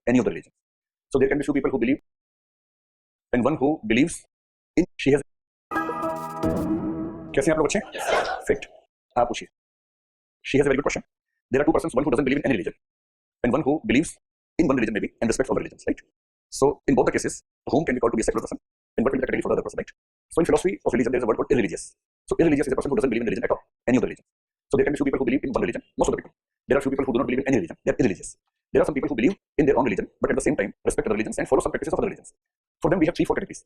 any of the religions. So there can be few people who believe and one who believes in she has. कैसे हैं आप लोग अच्छे? Perfect. आप पूछिए. She has a very good question. There are two persons, one who doesn't believe in any religion and one who believes in one religion maybe and respects all the religions, right? So in both the cases, whom can be called to be a secular person and what will be the category for the other person, right? So in philosophy of religion, there is a word called irreligious. So irreligious is a person who doesn't believe in religion at all, any of the religions. So there can be few people who believe in one religion, most of the people. There are few people who do not believe in any religion, they are irreligious. There are some people who believe in their own religion, but at the same time respect other religions and follow some practices of other religions. For them, we have 3-4 categories.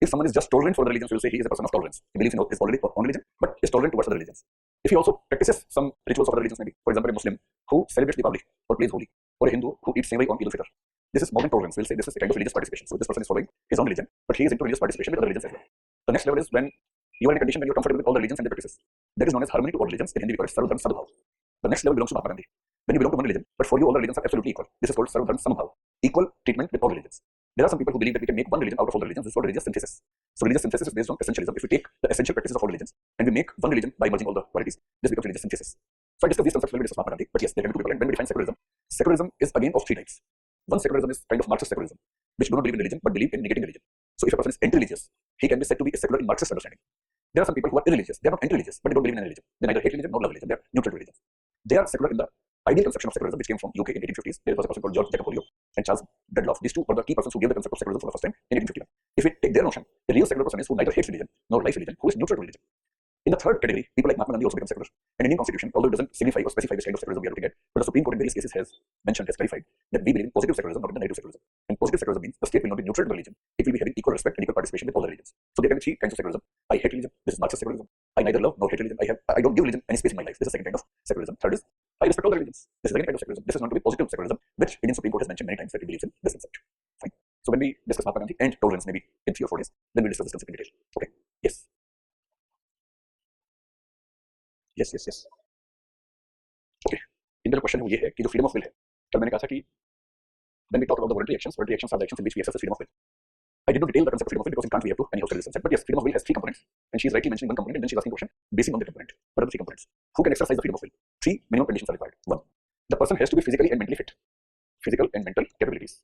If someone is just tolerant for the religions, we will say he is a person of tolerance. He believes in his already own religion, but is tolerant towards other religions. If he also practices some rituals of other religions, maybe, for example, a Muslim who celebrates Diwali or plays Holi, or a Hindu who eats Sevai on Eid al-Fitr, this is modern tolerance. We'll say this is a kind of religious participation. So this person is following his own religion, but he is into religious participation with other religions as well. The next level is when you are in a condition when you are comfortable with all the religions and their practices. That is known as harmony to all religions. In Hindi, we call it Sarvadharma Sadbhav. The next level belongs to Mahatma Gandhi. When you belong to one religion, but for you all the religions are absolutely equal. This is called Sarvadharma Samabhav, equal treatment with all religions. There are some people who believe that we can make one religion out of all the religions. This is called religious synthesis. So religious synthesis is based on essentialism. If we take the essential practices of all religions and we make one religion by merging all the qualities, this becomes religious synthesis. So I discussed these concepts when we discussed Mahatma Gandhi, but yes, there can be two people. And when we define secularism, secularism is again of 3 types. One secularism is kind of Marxist secularism, which do not believe in religion but believe in negating religion. So if a person is anti-religious, he can be said to be a secular in Marxist understanding. There are some people who are irreligious. They are not anti-religious, but they don't believe in any religion. They neither hate religion nor love religion. They are neutral religions. They are secular in the ideal conception of secularism, which came from UK in 1850s. There was a person called George Jacob Holyoake and Charles Bedloff. These two were the key persons who gave the concept of secularism for the first time in 1851. If we take their notion, a real secular person is who neither hates religion nor likes religion, who is neutral to religion. In the third category, people like Mahatma Gandhi also become secular. And Indian constitution, although it doesn't signify or specify which kind of secularism we are looking at, but the Supreme Court in various cases has mentioned, has clarified that we believe in positive secularism, not in the negative secularism. And positive secularism means the state will not be neutral to religion. It will be having equal respect and equal participation with all the religions. So there can be 3 kinds of secularism. I hate religion. This is Marxist secularism. I neither love nor hate religion. I don't give religion any space in my life. This is the second kind of secularism. Third is I respect all the religions. This is the second kind of secularism. This is known to be positive secularism, which Indian Supreme Court has mentioned many times that it believes in this concept. Fine. So when we discuss Mahatma Gandhi and tolerance, maybe in 3 or 4 days, then we'll discuss this concept in detail. Okay. Yes. Yes. Okay. इनका जो question है वो ये है कि जो freedom of will है, कल मैंने कहा था कि when we talk about the voluntary actions are the actions in which we exercise freedom of will. I did not detail the concept of freedom of will because in Kant we have to any hostile sunset. But yes, freedom of will has 3 components, and she is rightly mentioning one component, and then she is asking a question basing on that component. What are the 3 components? Who can exercise the freedom of will? 3 minimum conditions are required. 1, the person has to be physically and mentally fit. Physical and mental capabilities.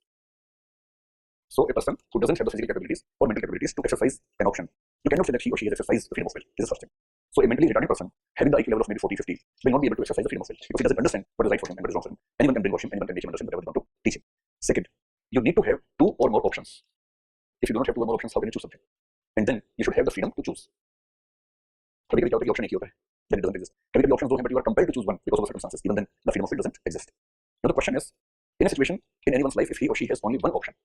So a person who doesn't have the physical capabilities or mental capabilities to exercise an option, you cannot say that he or she has exercised the freedom of will. This is the first thing. So a mentally retarded person having the IQ level of maybe 40-50 will not be able to exercise the freedom of will because he doesn't understand what is right for him and what is wrong for him. Anyone can brainwash him, anyone can make him understand whatever they want to teach him. Second, you need to have 2 or more options. If you do not have 2 or more options, how can you choose something? And then you should have the freedom to choose. कभी कभी क्या होता है, option एक ही होता है, then it doesn't exist. कभी कभी options 2 हैं, but you are compelled to choose one because of the circumstances. Even then, the freedom of will doesn't exist. Now the question is, in a situation in anyone's life, if he or she has only one option,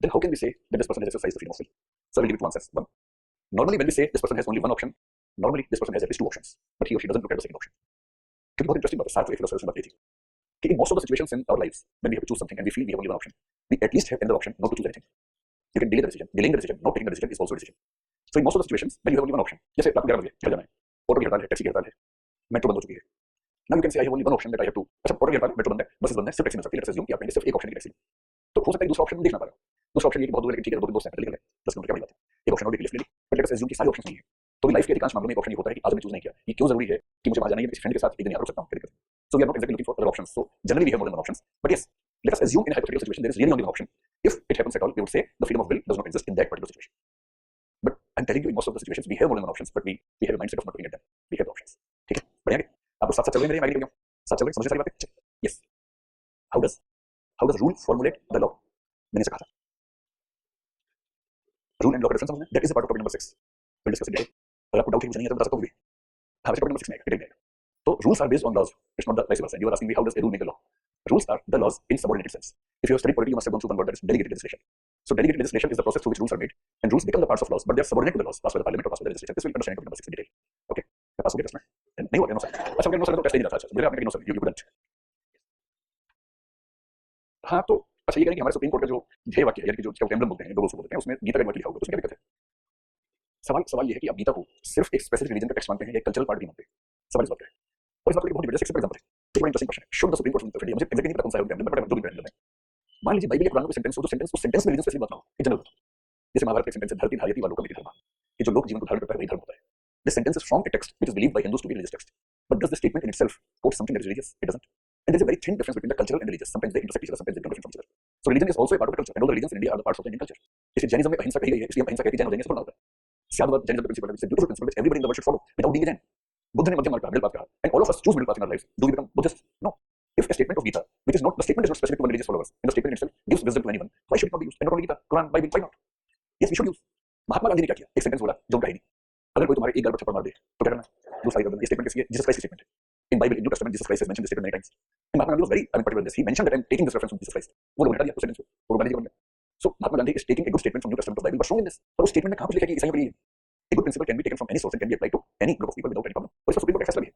then how can we say that this person has exercised the freedom of will? So I will give it 2 answers. 1. Normally when we say this person has only one option, normally this person has at least 2 options, but he or she doesn't look at the second option. क्योंकि बहुत interesting बात है, साथ में philosophy बात ये थी कि in most of the situations in our lives when we have to choose something and we feel we have only one option, we at least have another option not to choose anything. You can delay the decision. Delaying the decision, not taking the decision is also a decision. So in most of the situations when you have only one option, जैसे रात को 11 बजे घर जाना है, auto की हड़ताल है, टैक्सी की हड़ताल है, मेट्रो बंद हो चुकी है. Now you can say I have only one option that I have to. अच्छा ऑटो की हड़ताल है, मेट्रो बंद है, बसेस बंद है, सिर्फ टैक्सी मिल सकती है. Let's assume कि आप कहेंगे सिर्फ एक ऑप्शन की टैक्सी. तो हो सकता है दूसरा ऑप्शन देख ना पा रहे हो. दूसरा ऑप्शन ये कि बहुत दूर है, लेकिन ठीक है 2 दिन 2 सेकंड निकल गए, 10 किलोमीटर क्या बड़ी बात है. एक ऑप्शन और देख लिया, बट लेट्स अज्यूम कि सारे ऑप्शंस नहीं है. तो लाइफ के अधिकांश मामलों में एक ऑप्शन ये होता है कि आज मैं चूज नहीं किया. ये क्यों जरूरी है कि मुझे वहां जाना है, किसी फ्रेंड के साथ एक दिन यहाँ रुक सकता हूं. So we are not exactly looking for other options. So generally we have more than one options. But yes, let us assume in a hypothetical situation there is really only one option. If it happens at all, we would say the freedom of will does not exist in that particular situation. But I'm telling you, in most of the situations we have more than one options, but we have a mindset of not looking at them. We have the options. ठीक है, बढ़िया है. आप साथ साथ चल रहे हैं, मेरे आगे साथ चल रहे हैं, समझ सारी बातें. Yes. How does rule formulate the law? मैंने कहा था रूल एंड लॉ का डिफरेंस समझना, that is a part of topic number 6. Will discuss it. अगर आपको डाउट है मुझे नहीं आता तो बता सकता हूं भी. हाँ, वैसे टॉपिक नंबर 6 में डिटेल में. तो rules are based on laws. It's not the vice versa. You are asking me how does a rule make a law. Rules are the laws in subordinated sense. If you have studied polity, you must have gone through one word, that is delegated legislation. So delegated legislation is the process through which rules are made, and rules become the parts of laws, but they are subordinate to the laws passed by the parliament or passed by the legislature. This will understand in topic number 6 in detail. Okay? मैं पास हो गया test में. नहीं हुआ, no sir. अच्छा, no sir तो test नहीं था. अच्छा, मुझे आपने कहा नो सर, यू कुडंट. हाँ, तो अच्छा ये करें कि हमारे सुप्रीम कोर्ट का जो ध्येय वाक्य है, यानी कि जो जिसको एम्बलम बोलते हैं, लोगों बोलते हैं, उसमें गीता का वाक्य लिखा होगा, तो उसमें क्या दिक्कत है? सवाल ये है कि आप गीता को सिर्फ एक स्पेसिफिक रिलीजन का टेक्स्ट मानते हैं या एक कल्चरल पार्ट भी मानते हैं. सवाल इस बात का है. और इस बात का बहुत डिबेट है. सिंपल एग्जांपल है. एक बड़ा इंटरेस्टिंग क्वेश्चन है. शुड द सुप्रीम कोर्ट मुझे एग्जैक्टली नहीं पता कौन सा है एम्बलम, बट जो भी ब्रांड है. मान लीजिए बाइबल के कुरान में सेंटेंस हो, तो सेंटेंस उस सेंटेंस में रीजन स्पेसिफिक बताओ, एक जनरल. जैसे महाभारत के सेंटेंस है, धरती धार्यति वालों का धर्म, कि जो लोग जीवन को धारण करता है वही धर्म होता है. This sentence is from a text which is believed by Hindus to be religious text. But does this statement in itself quote something that is religious? It doesn't. And there's a very thin difference between the cultural and religious. Sometimes they intersect each other, sometimes they don't different from each other. So religion is also a part of the culture, and all the religions in India are the parts of the Indian culture. इसलिए Jainism में अहिंसा कही गई है, इसलिए हम अहिंसा कहते हैं, जैन हो जाएंगे, सब होता है. Syadvath Jainism principle is a beautiful principle which everybody in the world should follow without being a Jain. Buddha ने मध्यम मार्ग का, middle path कहा, and all of us choose middle path in our lives. Do we become Buddhists? No. If a statement of Gita, which is not, the statement is not specific to one religious followers, and the statement itself gives wisdom to anyone, why should it not be used? And not only Gita, Quran, Bible, why not? Yes, we should use. Mahatma Gandhi ने क्या किया? एक sentence बोला जो उनका है नहीं. अगर कोई तुम्हारे एक गाल पर थप्पड़ मार दे तो क्या करना? दूसरा ही कर देना. ये स्टेटमेंट किसकी है? जीसस क्राइस्ट की स्टेटमेंट है. In Bible, in New Testament, Jesus Christ has mentioned this statement many times. And Mahatma Gandhi was very particular in this. He mentioned that I'm taking this reference from Jesus Christ. वो लोग हटा दिया उस sentence को. वो गांधी जी को बन गया. So Mahatma Gandhi is taking a good statement from New Testament of Bible, but strong in this. पर उस स्टेटमेंट में कहाँ कुछ लिखा है कि ईसाइयों के लिए? A good principle can be taken from any source and can be applied to any group of people without any problem. और इसका सुप्रीम कोर्ट का फैसला भी है.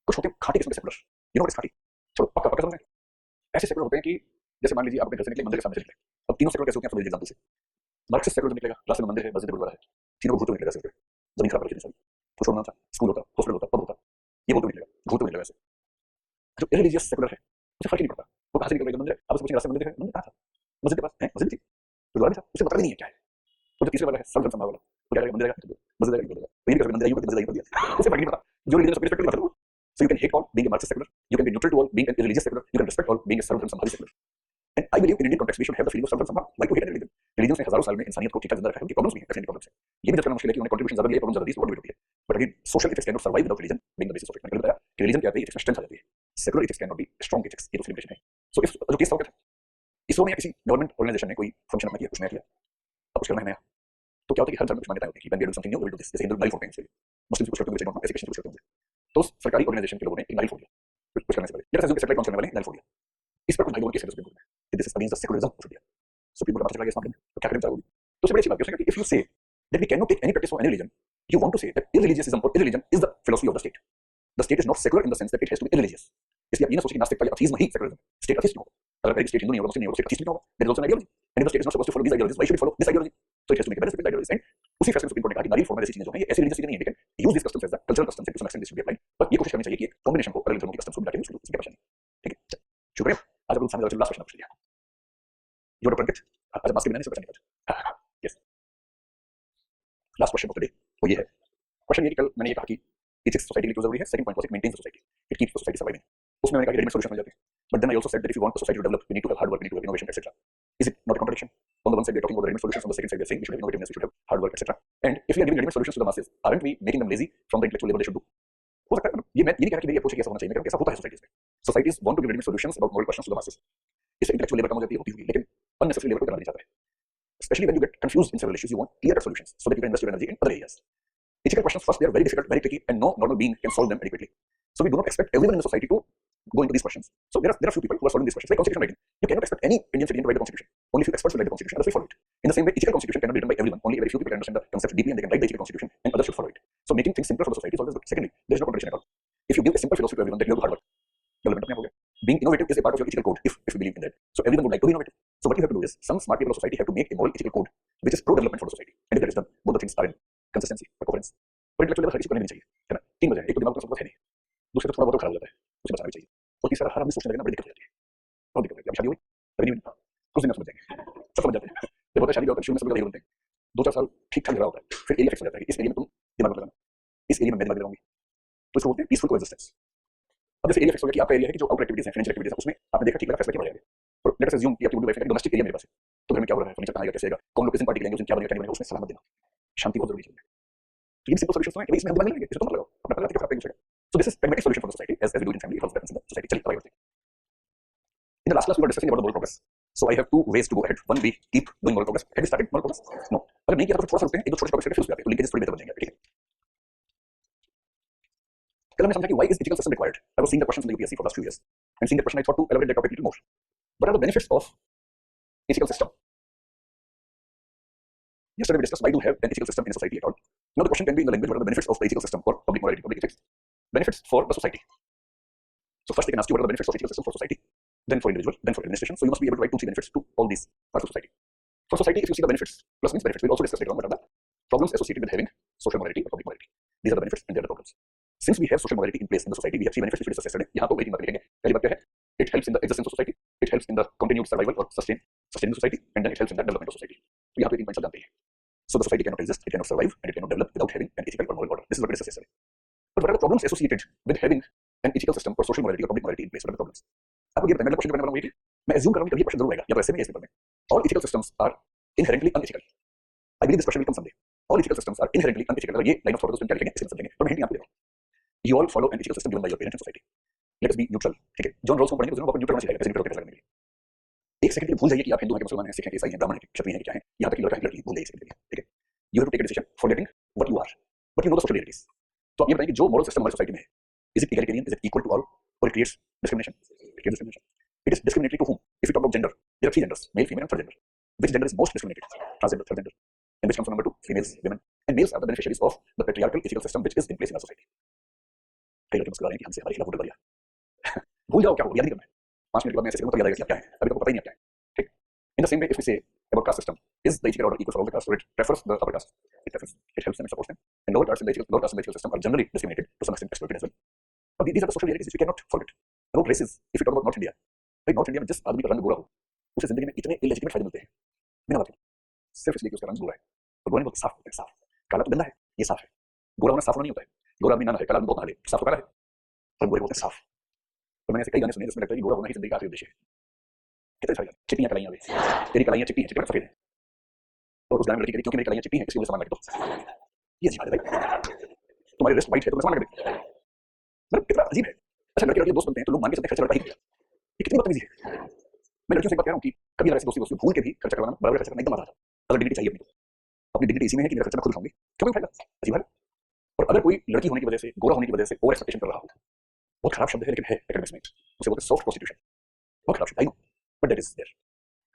कुछ होते हैं खाटी किस्म के secular. You know what is खाटी? चलो पक्का पक्का समझ में. ऐसे सेकुलर होते हैं कि जैसे मान लीजिए आप अपने घर से निकले मंदिर के सामने से निकले. अब तीनों सेकुलर कैसे होते हैं? आप एग्जांपल से. मार्क्सिस्ट सेकुलर निकलेगा, रास्ते में मंदिर है, मस्जिद है, गुरुद्वारा है. तीनों को भूत निकलेगा ऐसे. जमीन खराब करके सारी. तो छोड़ना था. स्कूल होता, हॉस्पिटल होता, पब होता. ये भूत निकलेगा, भूत निकलेगा ऐसे. जो इररिलीजियस सेकुलर है उसे फर्क ही नहीं पड़ता. वो कहां से निकल गया मंदिर है? आप उसको पूछेंगे रास्ते में मंदिर है, मंदिर कहां था? मस्जिद के पास है, मस्जिद थी. गुरुद्वारा था, उसे मतलब ही नहीं है क्या है. तो जो तीसरे वाला है सर्वधर्म समभाव वाला, वो क्या करेगा? मंदिर है, मस्जिद है, बोलेगा. तो ये भी मंदिर है, मस्जिद है, बोल दिया. उसे फर्क नहीं पड़ता. जो रिलीजन से रिस्पेक्ट करता है. So you can hate all being a Marxist secular. You can be neutral to all being an irreligious secular. You can respect all being a सर्वधर्म समभावी secular. And I believe in Indian context we should have the feeling of सर्वधर्म समभाव. Why to hate any religion? Religions ने हजारों साल में इंसानियत को ठीक ठाक जिंदा रखा है. उनकी प्रॉब्लम्स भी हैं, ऐसे नहीं प्रॉब्लम्स हैं. ये भी जज करना मुश्किल है कि उन्हें कंट्रीब्यूशन ज्यादा लिए, प्रॉब्लम ज्यादा दी, वो डिबेट होती है. But again social ethics can not survive without religion being the basis of it. मैंने बताया कि रिलीजन क्या आती है, एथिक्स में स्ट्रेंथ आ जाती है. Secular ethics can not be strong ethics. ये तो लिमिटेशन है. सो इफ जो केस था क्या था? इसरो में या किसी गवर्नमेंट ऑर्गेनाइजेशन ने कोई फंक्शन अपना किया, कुछ नया किया, अब कुछ करना है नया, तो क्या होता है कि हर धर्म में कुछ मान्यताएं होती है कि when we do something new we will do this. जैसे हिंदू नारियल फोड़ते हैं इसलिए, मुस्लिम कुछ करते हैं, ऐसे क्रिश्चियन कुछ करते हैं. तो सरकारी ऑर्गेनाइजेशन के लोगों ने एक नारियल फोड़ दिया कुछ करने से पहले. लेट्स अज्यूम कि सैटेलाइट लॉन्च करने वाले नारियल फोड़ दिया. इस पर कुछ भाई लोगों के केस है सुप्रीम कोर्ट में कि this is against the secularism of India. Supreme court का पता चला गया इस मामले में, तो क्या करें चाहिए? तो सबसे बड़ी अच्छी बात है कि इफ यू से that we cannot take any practice of any religion, you want to say that irreligiosism or irreligion is the philosophy of the state. The state is not secular in the sense that it has to be irreligious. इसलिए आप ये ना सोचिए कि नास्तिकता या अथीज्म ही secularism. State atheist होगा. अगर कहीं स्टेट हिंदू नहीं होगा, मुस्लिम नहीं होगा, स्टेट अथीस्ट नहीं होगा. There is also an ideology. And if the state is not supposed to follow these ideologies, why should it follow this ideology? So it has to make a balance between the ideologies. And उसी फैसले में supreme court ने कहा कि नारियल फोड़ना जैसी चीजें जो हैं ये ऐसी रिलीजियस चीजें नहीं है, लेकिन use this customs as the cultural customs and to some extent this should be applied. But ये कोशिश करनी चाहिए कि कॉम्बिनेशन को अलग धर्मों के कस्टम्स को मिला के यूज करो. इसके परेशानी. ठीक है, शुक्रिया. आज आप लोग सामने लास्ट क्वेश्चन पूछ लिया. You are pranked. आज मास्क बनाने से परेशानी कर. Yes. Last question of the day वो ये है. क्वेश्चन ये कि कल मैंने ये कहा कि एथिक्स सोसाइटी के लिए क्यों जरूरी है. Second point was it maintains the society. It keeps the society surviving. उसमें मैंने कहा कि रेडीमेड सॉल्यूशन मिल जाते हैं. But then I also said that if you want the society to develop we need to have hard work, we need to have innovation etcetera. Is it not a contradiction? On the one side we are talking about the readymade solutions, on the second side we are saying we should have innovativeness, we should have hard work, etc. And if we are giving readymade solutions to the masses, aren't we making them lazy from the intellectual labor they should do? हो सकता है. ये नहीं कह रहा कि मेरी approach कैसा होना चाहिए, मैं कैसा होता है सोसाइटीज में. Societies want to give readymade solutions about moral questions to the masses. इससे इंटेलेक्चुअल लेबर कम हो जाती है, लेकिन अननेसेसरी लेबर को करना नहीं चाहते. Especially when you get confused in several issues, you want clear solutions so that you can invest your energy in other areas. Ethical questions first, they are very difficult, very tricky, and no normal being can solve them adequately. So we do not expect everyone in the society to go into these questions. So there are few people who are solving these questions, like constitution writing. You cannot expect any Indian citizen to write the constitution. Only few experts will write the constitution, others will follow it. In the same way, ethical constitution cannot be written by everyone. Only a very few people can understand the concept deeply and they can write the ethical constitution, and others should follow it. So making things simpler for the society is always good. Secondly, there is no contradiction at all. If you give a simple philosophy to everyone, then you have to hard work. Development अपने आप हो गया. Being innovative is a part of your ethical code if you believe in that. So everyone would like to be innovative. So what you have to do is some smart people of society have to make a moral ethical code which is pro-development for the society. And if that is done, both the things are in consistency or coherence. और intellectual level हर किसी को नहीं चाहिए, है ना. तीन वजह है. एक तो दिमाग का सब है नहीं. दूसरा तो थोड़ा बहुत खराब हो जाता है, उसे बचाना भी चाहिए. और तीसरा हर आदमी सोचने लगे ना बड़ी दिक्कत हो जाती है. बहुत दिक्कत होती है. अब शादी हुई, अभी नहीं, कुछ दिन में समझ जाएंगे, सब समझ जाते हैं. जब होता है शादी का शुरू में सब लोग यही बोलते हैं. 2-4 साल ठीक ठाक झगड़ा होता है, फिर एरिया फिक्स हो जाता है कि इस एरिया में तुम दिमाग लगाना, इस एरिया में मैं दिमाग लगाऊंगी. तो इसको बोलते हैं पीसफुल कोएग्जिस्टेंस. अब जैसे एरिया फिक्स हो गया कि आपका एरिया है कि जो आउटर एक्टिविटीज हैं, फाइनेंशियल एक्टिविटीज हैं, उसमें आपने देखा ठीक लगा फैसला किया बढ़ जाएगा. तो लेट अस अज्यूम कि आपकी वुड वाइफ है डोमेस्टिक एरिया मेरे पास है, तो घर में क्या हो रहा है, फर्नीचर कहां आएगा, कैसे आएगा, कौन लोग किस दिन पार्टी करेंगे, उस दिन क्या बनेगा, क्या नहीं बनेगा, उसमें सलाह मत देना. शांति बहुत जरूरी है. तो ये सिंपल सॉल्यूशन है कि इसमें हम दिमाग नहीं लगाएंगे, इसको मत लगाओ, अपना पहला तरीका खराब करेंगे. So this is pragmatic solution for the society as we do it in family, it helps balance in the society. चलिए आगे बढ़ते हैं. In the last class we were discussing about the moral progress. So I have two ways to go ahead. One, we keep doing moral progress. Have we started moral progress? No. अगर नहीं किया तो थोड़ा सा रुकते हैं, एक दो छोटे छोटे फ्यूज पे आते हैं, तो लिंकेजेस थोड़ी बेहतर बन जाएंगे. ठीक है. कल हमने समझा कि why is ethical system required? I was seeing the questions in the UPSC for the last few years. And seeing the question I thought to elaborate that topic a little more. What are the benefits of ethical system? Yesterday we discussed why do we have an ethical system in a society at all. Now the question can be in the language, what are the benefits of the ethical system or public morality, public ethics? Benefits for the society. So first they can ask you what are the benefits of ethical system for society, then for individual, then for administration. So you must be able to write 2-3 benefits to all these parts of society. For society, if you see the benefits, plus means benefits, we'll also discuss later on what are the problems associated with having social morality or public morality. These are the benefits and they are the problems. Since we have social morality in place in the society, we have 3 benefits which we discussed yesterday. यहाँ तो वही बात लिखेंगे. पहली बात क्या है? It helps in the existence of society, it helps in the continued survival or sustaining society, and then it helps in the development of society. तो यहाँ पे 3 points आप जानते हैं. So the society cannot exist, it cannot survive, and it cannot develop without having an ethical or moral order. This is what we discussed yesterday. But what are the problems associated with having an ethical system or social morality or public morality in place? What are the problems? आपको ये बताया, मैं question करने वाला हूँ कि मैं assume कर रहा हूँ कि कभी क्वेश्चन जरूर आएगा, या तो ऐसे में या इस पेपर में। All ethical systems are inherently unethical. I believe this question will come someday. All ethical systems are inherently unethical. अगर ये लाइन ऑफ थॉट को क्या लिखेंगे इसमें समझेंगे, पर मैं हिंट आपको दे रहा हूं। You all follow an ethical system given by your parents and society. Let us be neutral, ठीक है? जॉन रॉल्स को पढ़ेंगे तो जरूर न्यूट्रल होना चाहिए ऐसे न्यूट्रल करने के लिए। एक सेकंड के लिए भूल जाइए कि आप हिंदू हैं कि मुसलमान हैं, सिख हैं, ईसाई हैं, ब्राह्मण हैं, क्षत्रिय हैं, क्या हैं, यहाँ तक कि लड़का है लड़की, भूल जाइए इसके लिए, ठीक है? You have to take a decision forgetting what you are, but you know the social realities. तो आप ये बताइए कि जो मॉरल सिस्टम हमारी सोसाइटी में है, is it egalitarian, is it equal to all, और it creates discrimination? It creates discrimination. It is discriminatory to whom? If you talk about gender, there are three genders: male, female, and third gender. Which gender is most discriminated? Transgender, third gender. And which comes from number two? Females, women, and males are the beneficiaries of the patriarchal ethical system which is in place in our society. कई लड़के मुस्कुरा रहे हैं कि हमसे हमारे खिलाफ vote डालिए। भूल जाओ क्या हो, याद नहीं करना है। 5 मिनट के बाद मैं ऐसे करूंगा तो याद आएगा कि आप क्या है, अभी तो पता ही नहीं आप क्या है, ठीक? In the same way, if we say about caste system, is the ethical order equal for all the castes, or it prefers the upper caste? It prefers, it helps them, it supports them. And lower castes in the ethical system are generally discriminated, to some extent exploited as well. But these are the social realities which we cannot forget. About races, if we talk about North India, भाई north India में जिस आदमी का रंग गोरा हो, उसे जिंदगी में इतने इलेजिटिमेट फायदे मिलते हैं। मेरा बात है, सिर्फ इसलिए कि उसका रंग गोरा है। और गोरे बहुत साफ होते हैं, साफ। काला तो गंदा है, ये साफ है। गोरा होना साफ होना नहीं होता है। गोरा आदमी ना है, काला आदमी बहुत नहा ले, साफ तो काला है, पर गोरे होते हैं साफ। तो मैंने ऐसे कई गाने सुने जिसमें लगता है कि गोरा होना ही जिंदगी का आखिरी उद्देश्य है। कितने सारे गाने, चिट्टियां कलाइयां वे, तेरी कलाइयां चिट्टी हैं, चिट्टी सफेद है। और उस गाने में लड़की कहती क्योंकि मेरी कलाइयां चिट्टी हैं इसलिए मुझे सामान लगे। तो ये अजीब बात है भाई, तुम्हारी रिस्ट वाइट है तो मैं सामान लगे, मतलब कितना अजीब है। अच्छा लड़के लड़के दोस्त बनते हैं तो लोग मान के चलते हैं खर्चा लड़का ही करेगा, ये कितनी बदतमीजी है। मैं लड़कियों से एक बात कह रहा हूँ कि कभी अगर ऐसे दोस्ती भूल के भी खर्चा करवाना, बराबर खर्चा करना एकदम आधा था। अगर डिग्निटी चाहिए अपनी तो अपनी डिग्निटी इसी में है कि मेरा खर्चा मैं खुद उठाऊंगी, क्यों उठाएगा, अजीब है। और अगर कोई लड़की होने की वजह से, गोरा होने की वजह से ओवर एक्सपेक्टेशन कर रहा हो, बहुत खराब शब्द है लेकिन है एकेडमिक्स में, उसे बोलते हैं सॉफ्ट प्रोस्टिट्यूशन। बहुत खराब शब्द, I know, but that is there.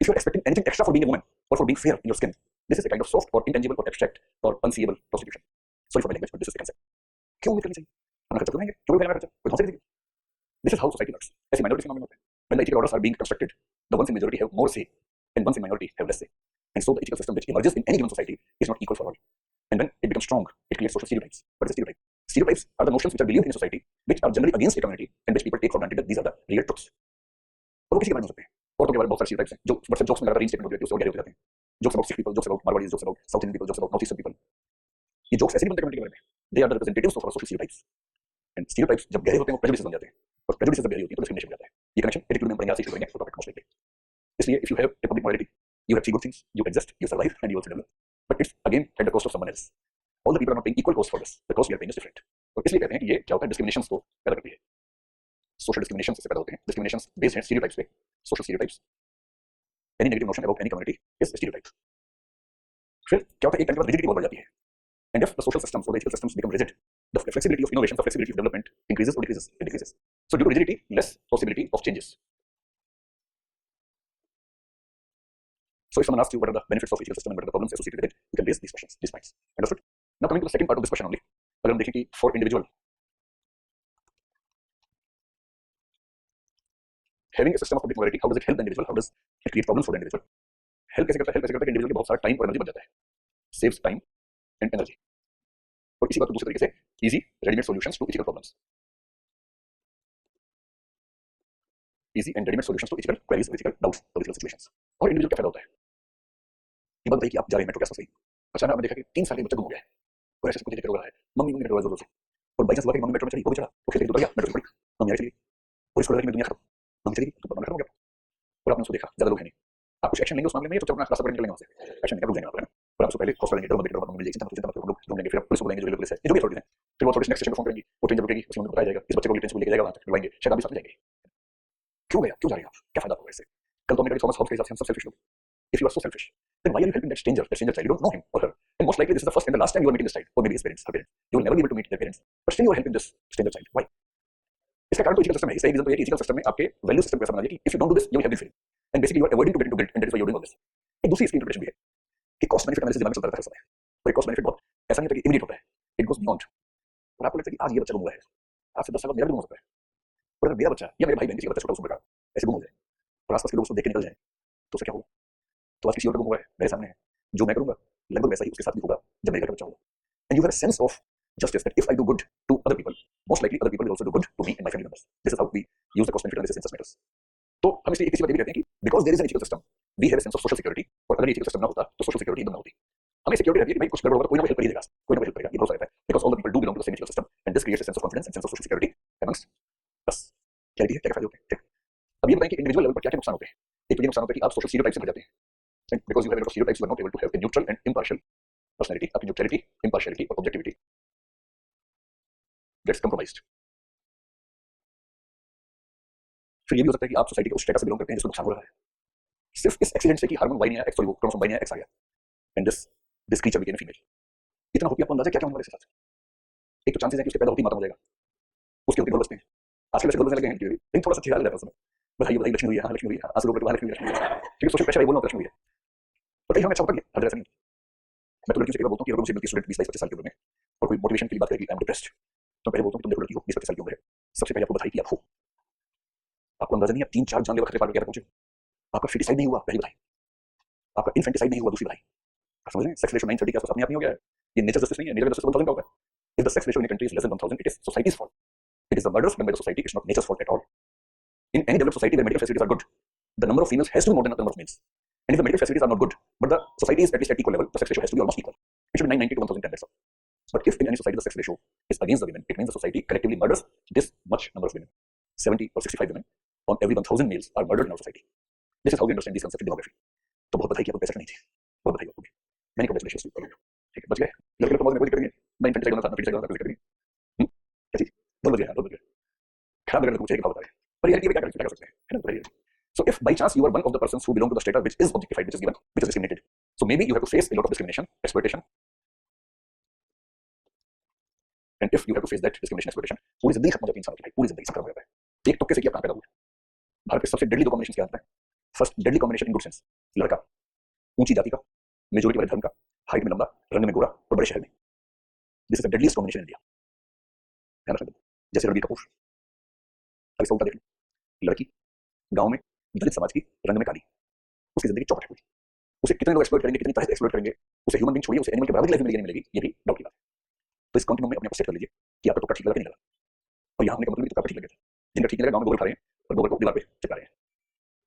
If you are expecting anything extra for being a woman और for being fair in your skin, this is a kind of soft और intangible और abstract और unseeable prostitution. Sorry for my language, but this is the concept. क्यों उम्मीद करनी चाहिए? हम खर्चा करेंगे, क्यों भी खर्चा कोई धोखे देगी। This is how society works. ऐसी माइनॉरिटी के मामले में होता है। When the ethical orders are being constructed, the ones in majority have more say, and ones in minority have less say. And so the ethical system which emerges in any given society is not equal for all. And when it becomes strong, it creates social stereotypes. What is a stereotype? Stereotypes are the notions which are believed in a society, which are generally against a community, and which people take for granted that these are the real truths. और वो किसी के बारे में हो सकते हैं। औरतों के बारे में बहुत सारे stereotypes हैं जो WhatsApp jokes में लगातार रीस्टेटमेंट होती रहती है, उससे और गहरे होते जाते हैं। Jokes about Sikh people, jokes about Marwadis, jokes about South Indian people, jokes about North Eastern people. ये jokes ऐसे नहीं बनते कम्युनिटी के बारे में। They are the representatives of our social stereotypes. And stereotypes जब गहरे होते हैं वो prejudices बन जाते हैं, और prejudices जब गहरी होती है तो discrimination हो जाता है। ये कनेक्शन एटीट्यूड में पढ़ेंगे, आज सीख लेंगे वो टॉपिक मोस्ट लाइकली। इसलिए if you have a public morality, you have three good things: you exist, you survive, and you also develop. But it's again at the cost of someone else. All the people are not paying equal cost for this. The cost we are paying is different. और इसलिए कहते हैं कि ये क्या होता है, discriminations को पैदा करती है। सोशल डिस्क्रिमिनेशंस इससे पैदा होते हैं। डिस्क्रिमिनेशंस बेस्ड हैं स्टीरियोटाइप्स पे, social stereotypes. Any negative notion about any community is stereotype. फिर क्या होता है, एक टाइम के बाद रिजिडिटी बहुत बढ़ जाती है। And if the social systems or the ethical systems become rigid, the flexibility of innovation, the flexibility of development increases or decreases? It decreases. So due to rigidity, less possibility of changes. So if someone asks you what are the benefits of ethical system and what are the problems associated with it, you can raise these questions, these points. Understood? Now coming to the second part of this question only. अगर हम देखें कि for individual having a system of public morality, how does it help the individual? How does it create problems for the individual? Help कैसे करता है? Help कैसे करता है कि individual के बहुत सारा टाइम और एनर्जी बच जाता है, saves time and energy. और इसी बात को दूसरे तरीके से easy ready-made solutions to ethical problems. Easy and ready-made solutions to ethical queries, ethical doubts, ethical situations. और individual क्या फायदा होता है? ये बात बताइए कि आप जा रहे हैं मेट्रो के आसपास से, अचानक आपने देखा कि 3 साल के बच्चा गुम हो गया है, और ऐसे कुछ हो रहा है, मम्मी मम्मी मेट्रो जोर से, और बाई चांस हुआ कि मम्मी मेट्रो में चली, वो भी चढ़ा, वो खेल के उतर गया, मेट्रो से पड़ी, मम्मी आई चली, और इसको लगा कि मैं दुनिया खत्म, मम्मी चली, तो पता खत्म हो गया, और आपने उसको देखा, ज्यादा लोग हैं नहीं, आप कुछ एक्शन लेंगे उस मामले में, तो अपना रास्ता पकड़ निकलेंगे वहां से, एक्शन लेकर रुक जाएंगे आप, और आपसे पहले हॉस्पिटल लेंगे, डरो मत मिल जाएगी, चिंता मत करो, ढूंढ लेंगे, फिर आप पुलिस को बुलाएंगे, जो पुलिस है, जो भी अथॉरिटीज हैं, फिर वो अथॉरिटीज नेक्स्ट स्टेशन पे फोन करेंगी, वो ट्रेन जब रुकेगी उसमें बताया जाएगा, इस बच्चे को टेंशन लेके जाएगा वहां तक, बुलाएंगे, शायद आप भी साथ में जाएंगे। क्यों गया, क्यों जा रहे हैं आप, क्या फायदा होगा इससे? कल तो हमने थॉमस हॉब्स के हिसाब से हम सब सेल्फिश लोग। If you are so selfish, then why are you helping that stranger child? You don't know him or her, and most likely this is the first and the last time you are meeting this child, or maybe his parents, her parents. You will never be able to meet their parents, but still you are helping this stranger child. Why? इसका कारण तो ethical system है। इसका एक reason तो ये है कि इथिकल सिस्टम में आपके वैल्यू सिस्टम कैसा बना दिया कि if you don't do this, you will have this feeling, and basically you are avoiding to get into guilt, and that is why you are doing all this. एक दूसरी इसकी interpretation भी है कि कॉस्ट बेनिफिट एनालिसिस दिमाग में चलता रहता है हर समय, और कॉस्ट बेनिफिट बहुत ऐसा नहीं होता कि इमीडिएट होता है, इट गोस बियॉन्ड। और आपको लगता है कि आज ये बच्चा गुम हुआ है, आज से 10 साल बाद मेरा भी गुम हो सकता है, और अगर मेरा बच्चा या मेरे भाई बहन किसी का बच्चा छोटा उसमें ऐसे गुम हो जाए और आसपास के लोग उसको देख के निकल जाए, तो उससे क्या होगा? तो आज किसी और का गुम हुआ है, मेरे सामने है, जो मैं करूंगा लगभग वैसा ही उसके साथ भी होगा जब मेरे घर का बच्चा होगा। And you have a sense of justice that if I do good to other people, most likely other people will also do good to me and my family members. This is how we use the cost benefit analysis in such matters. तो हम इसलिए इसी बात ये भी कहते हैं कि because there is an ethical system, we have a sense of social security, और अगर ethical system ना होता तो social security एकदम ना होती। हमें सिक्योरिटी रहती है कि भाई कुछ गड़बड़ होगा तो कोई ना कोई हेल्प कर ही देगा, कोई ना कोई हेल्प करेगा, ये भरोसा रहता है, because all the people do belong to the same ethical system, and this creates a sense of confidence and sense of social security amongst us. Clarity है, क्या फायदे होते हैं? अब ये बताएं कि इंडिविजुअल लेवल पर क्या क्या नुकसान होते हैं। एक तो ये नुकसान होता है कि आप सोशल स्टीरियोटाइप से भर जाते हैं, because you have stereotypes, you are not able to have a neutral and impartial personality. आपकी न्यूट्रलिटी, इम्पार्शियलिटी और ऑब्जेक्टिविटी गेट्स कम्प्रोमाइज्ड। फिर ये भी हो सकता है कि आप सोसाइटी के उस स्टेटस से बिलोंग करते हैं जिसको नुकसान हो रहा है, सिर्फ इस एक्सीडेंट से कि हार्मोन वाई नहीं आया, सॉरी वो क्रोमोसोम वाई नहीं आया, एक्स आ गया, and this creature became female. इतना हो कि आपको अंदाजा क्या क्या होने वाला है इसके साथ। एक तो चांसेस है कि उसके पैदा होती माता हो जाएगा, उसके होते बचते हैं। आजकल ऐसे लोग लगे हैं लेकिन थोड़ा सा छिड़ा रहता है उसमें, बधाई बधाई लक्ष्मी हुई है, हाँ लक्ष्मी हुई है, आंसू रोक लक्ष्मी हुई है, क्योंकि सोशल प्रेशर है बोलना लक्ष्मी हुई है। पर कहीं हमें अच्छा होता है, हर ऐसा नहीं। मैं तो लड़कियों से कई बार बोलता हूँ कि अगर मुझे मिलती स्टूडेंट 20-25 साल की उम्र में और कोई मोटिवेशन की बात करेगी आई एम डिप्रेस्ड, तो पहले बोलता हूँ कि तुम देखो लड़की हो 20-25 साल की उम्र है, सबसे पहले आपको बधाई कि आप हो। आपको अंदाजा नहीं है 3-4 जानलेवा खतरे पार करके पहुंचे। आपका फिटिसाइड नहीं हुआ, पहली बधाई। आपका इन्फेंटिसाइड नहीं हुआ, दूसरी बधाई। आप समझ रहे हैं, सेक्स रेशियो 9:30 के आसपास अपने आप नहीं हो गया है। ये नेचर जस्टिस नहीं है, नेचर जस्टिस 1000 का होगा। If the sex ratio in country is less than 1000 it is society's fault, it is the murders done by the society, it's not nature's fault at all. In any developed society where medical facilities are good, the number of females has to be more than the number of males. And if the medical facilities are not good, but the society is at least at equal level, the sex ratio has to be almost equal. It should be 990 to 1010, that's all. But if in any society the sex ratio is against the women, it means the society collectively murders this much number of women. 70 or 65 women on every 1000 males are murdered in our society. This is how we understand this concept in demography. तो बहुत बधाई कि आपको पैसा नहीं थी, बहुत बधाई आपको, मैंने कॉन्ग्रेचुलेशंस टू यू, ठीक है, बच गए। लड़के लोग तो मौज में कोई दिक्कत नहीं है, मैं इन्फेंटिसाइड होना था, फिटिसाइड होना था, कोई दिक्कत नहीं। क्या चीज बहुत बच गया, बहुत बच गया। खराब लगा तो पूछे कि भाव बता रहे, पर रियलिटी में क्या कर सकते हैं, है ना। So if by chance you are one of the persons who belong to the strata which is objectified, which is given, which is discriminated, so maybe you have to face a lot of discrimination, exploitation, and if you have to face that discrimination, exploitation, पूरी जिंदगी खत्म हो जाती है इंसान की, पूरी जिंदगी खत्म हो जाता है। एक तुक्के से कि आप कहाँ पैदा हुए। भारत के सबसे डेडली 2 कॉम्बिनेशन क्या आता है। First deadly combination in good sense, लड़का ऊंची जाति का, मेजोरिटी वाले धर्म का, हाइट में लंबा, रंग में गोरा और बड़े शहर में। This is the deadliest combination in India, ध्यान रखना। जैसे रणबीर कपूर, अभी सब देख लो, लड़की गांव में दलित समाज की, रंग में काली, उसकी जिंदगी चौपट है। उसे कितने लोग एक्सप्लॉइट करेंगे, कितनी तरह से एक्सप्लॉइट करेंगे, उसे ह्यूमन बीइंग छोड़िए, उसे एनिमल के बराबर की लाइफ मिलेगी नहीं मिलेगी, ये भी डाउट की बात है। तो इस कंटिन्यूम में अपने को सेट कर लीजिए कि आपका टुकड़ा ठीक लगा कि नहीं लगा। और यहाँ हमने मतलब टुकड़ा ठीक लगा था, जिनका ठीक लगा गाँव में गोबर खा रहे हैं और गोबर को दीवार पे चिपका रहे हैं,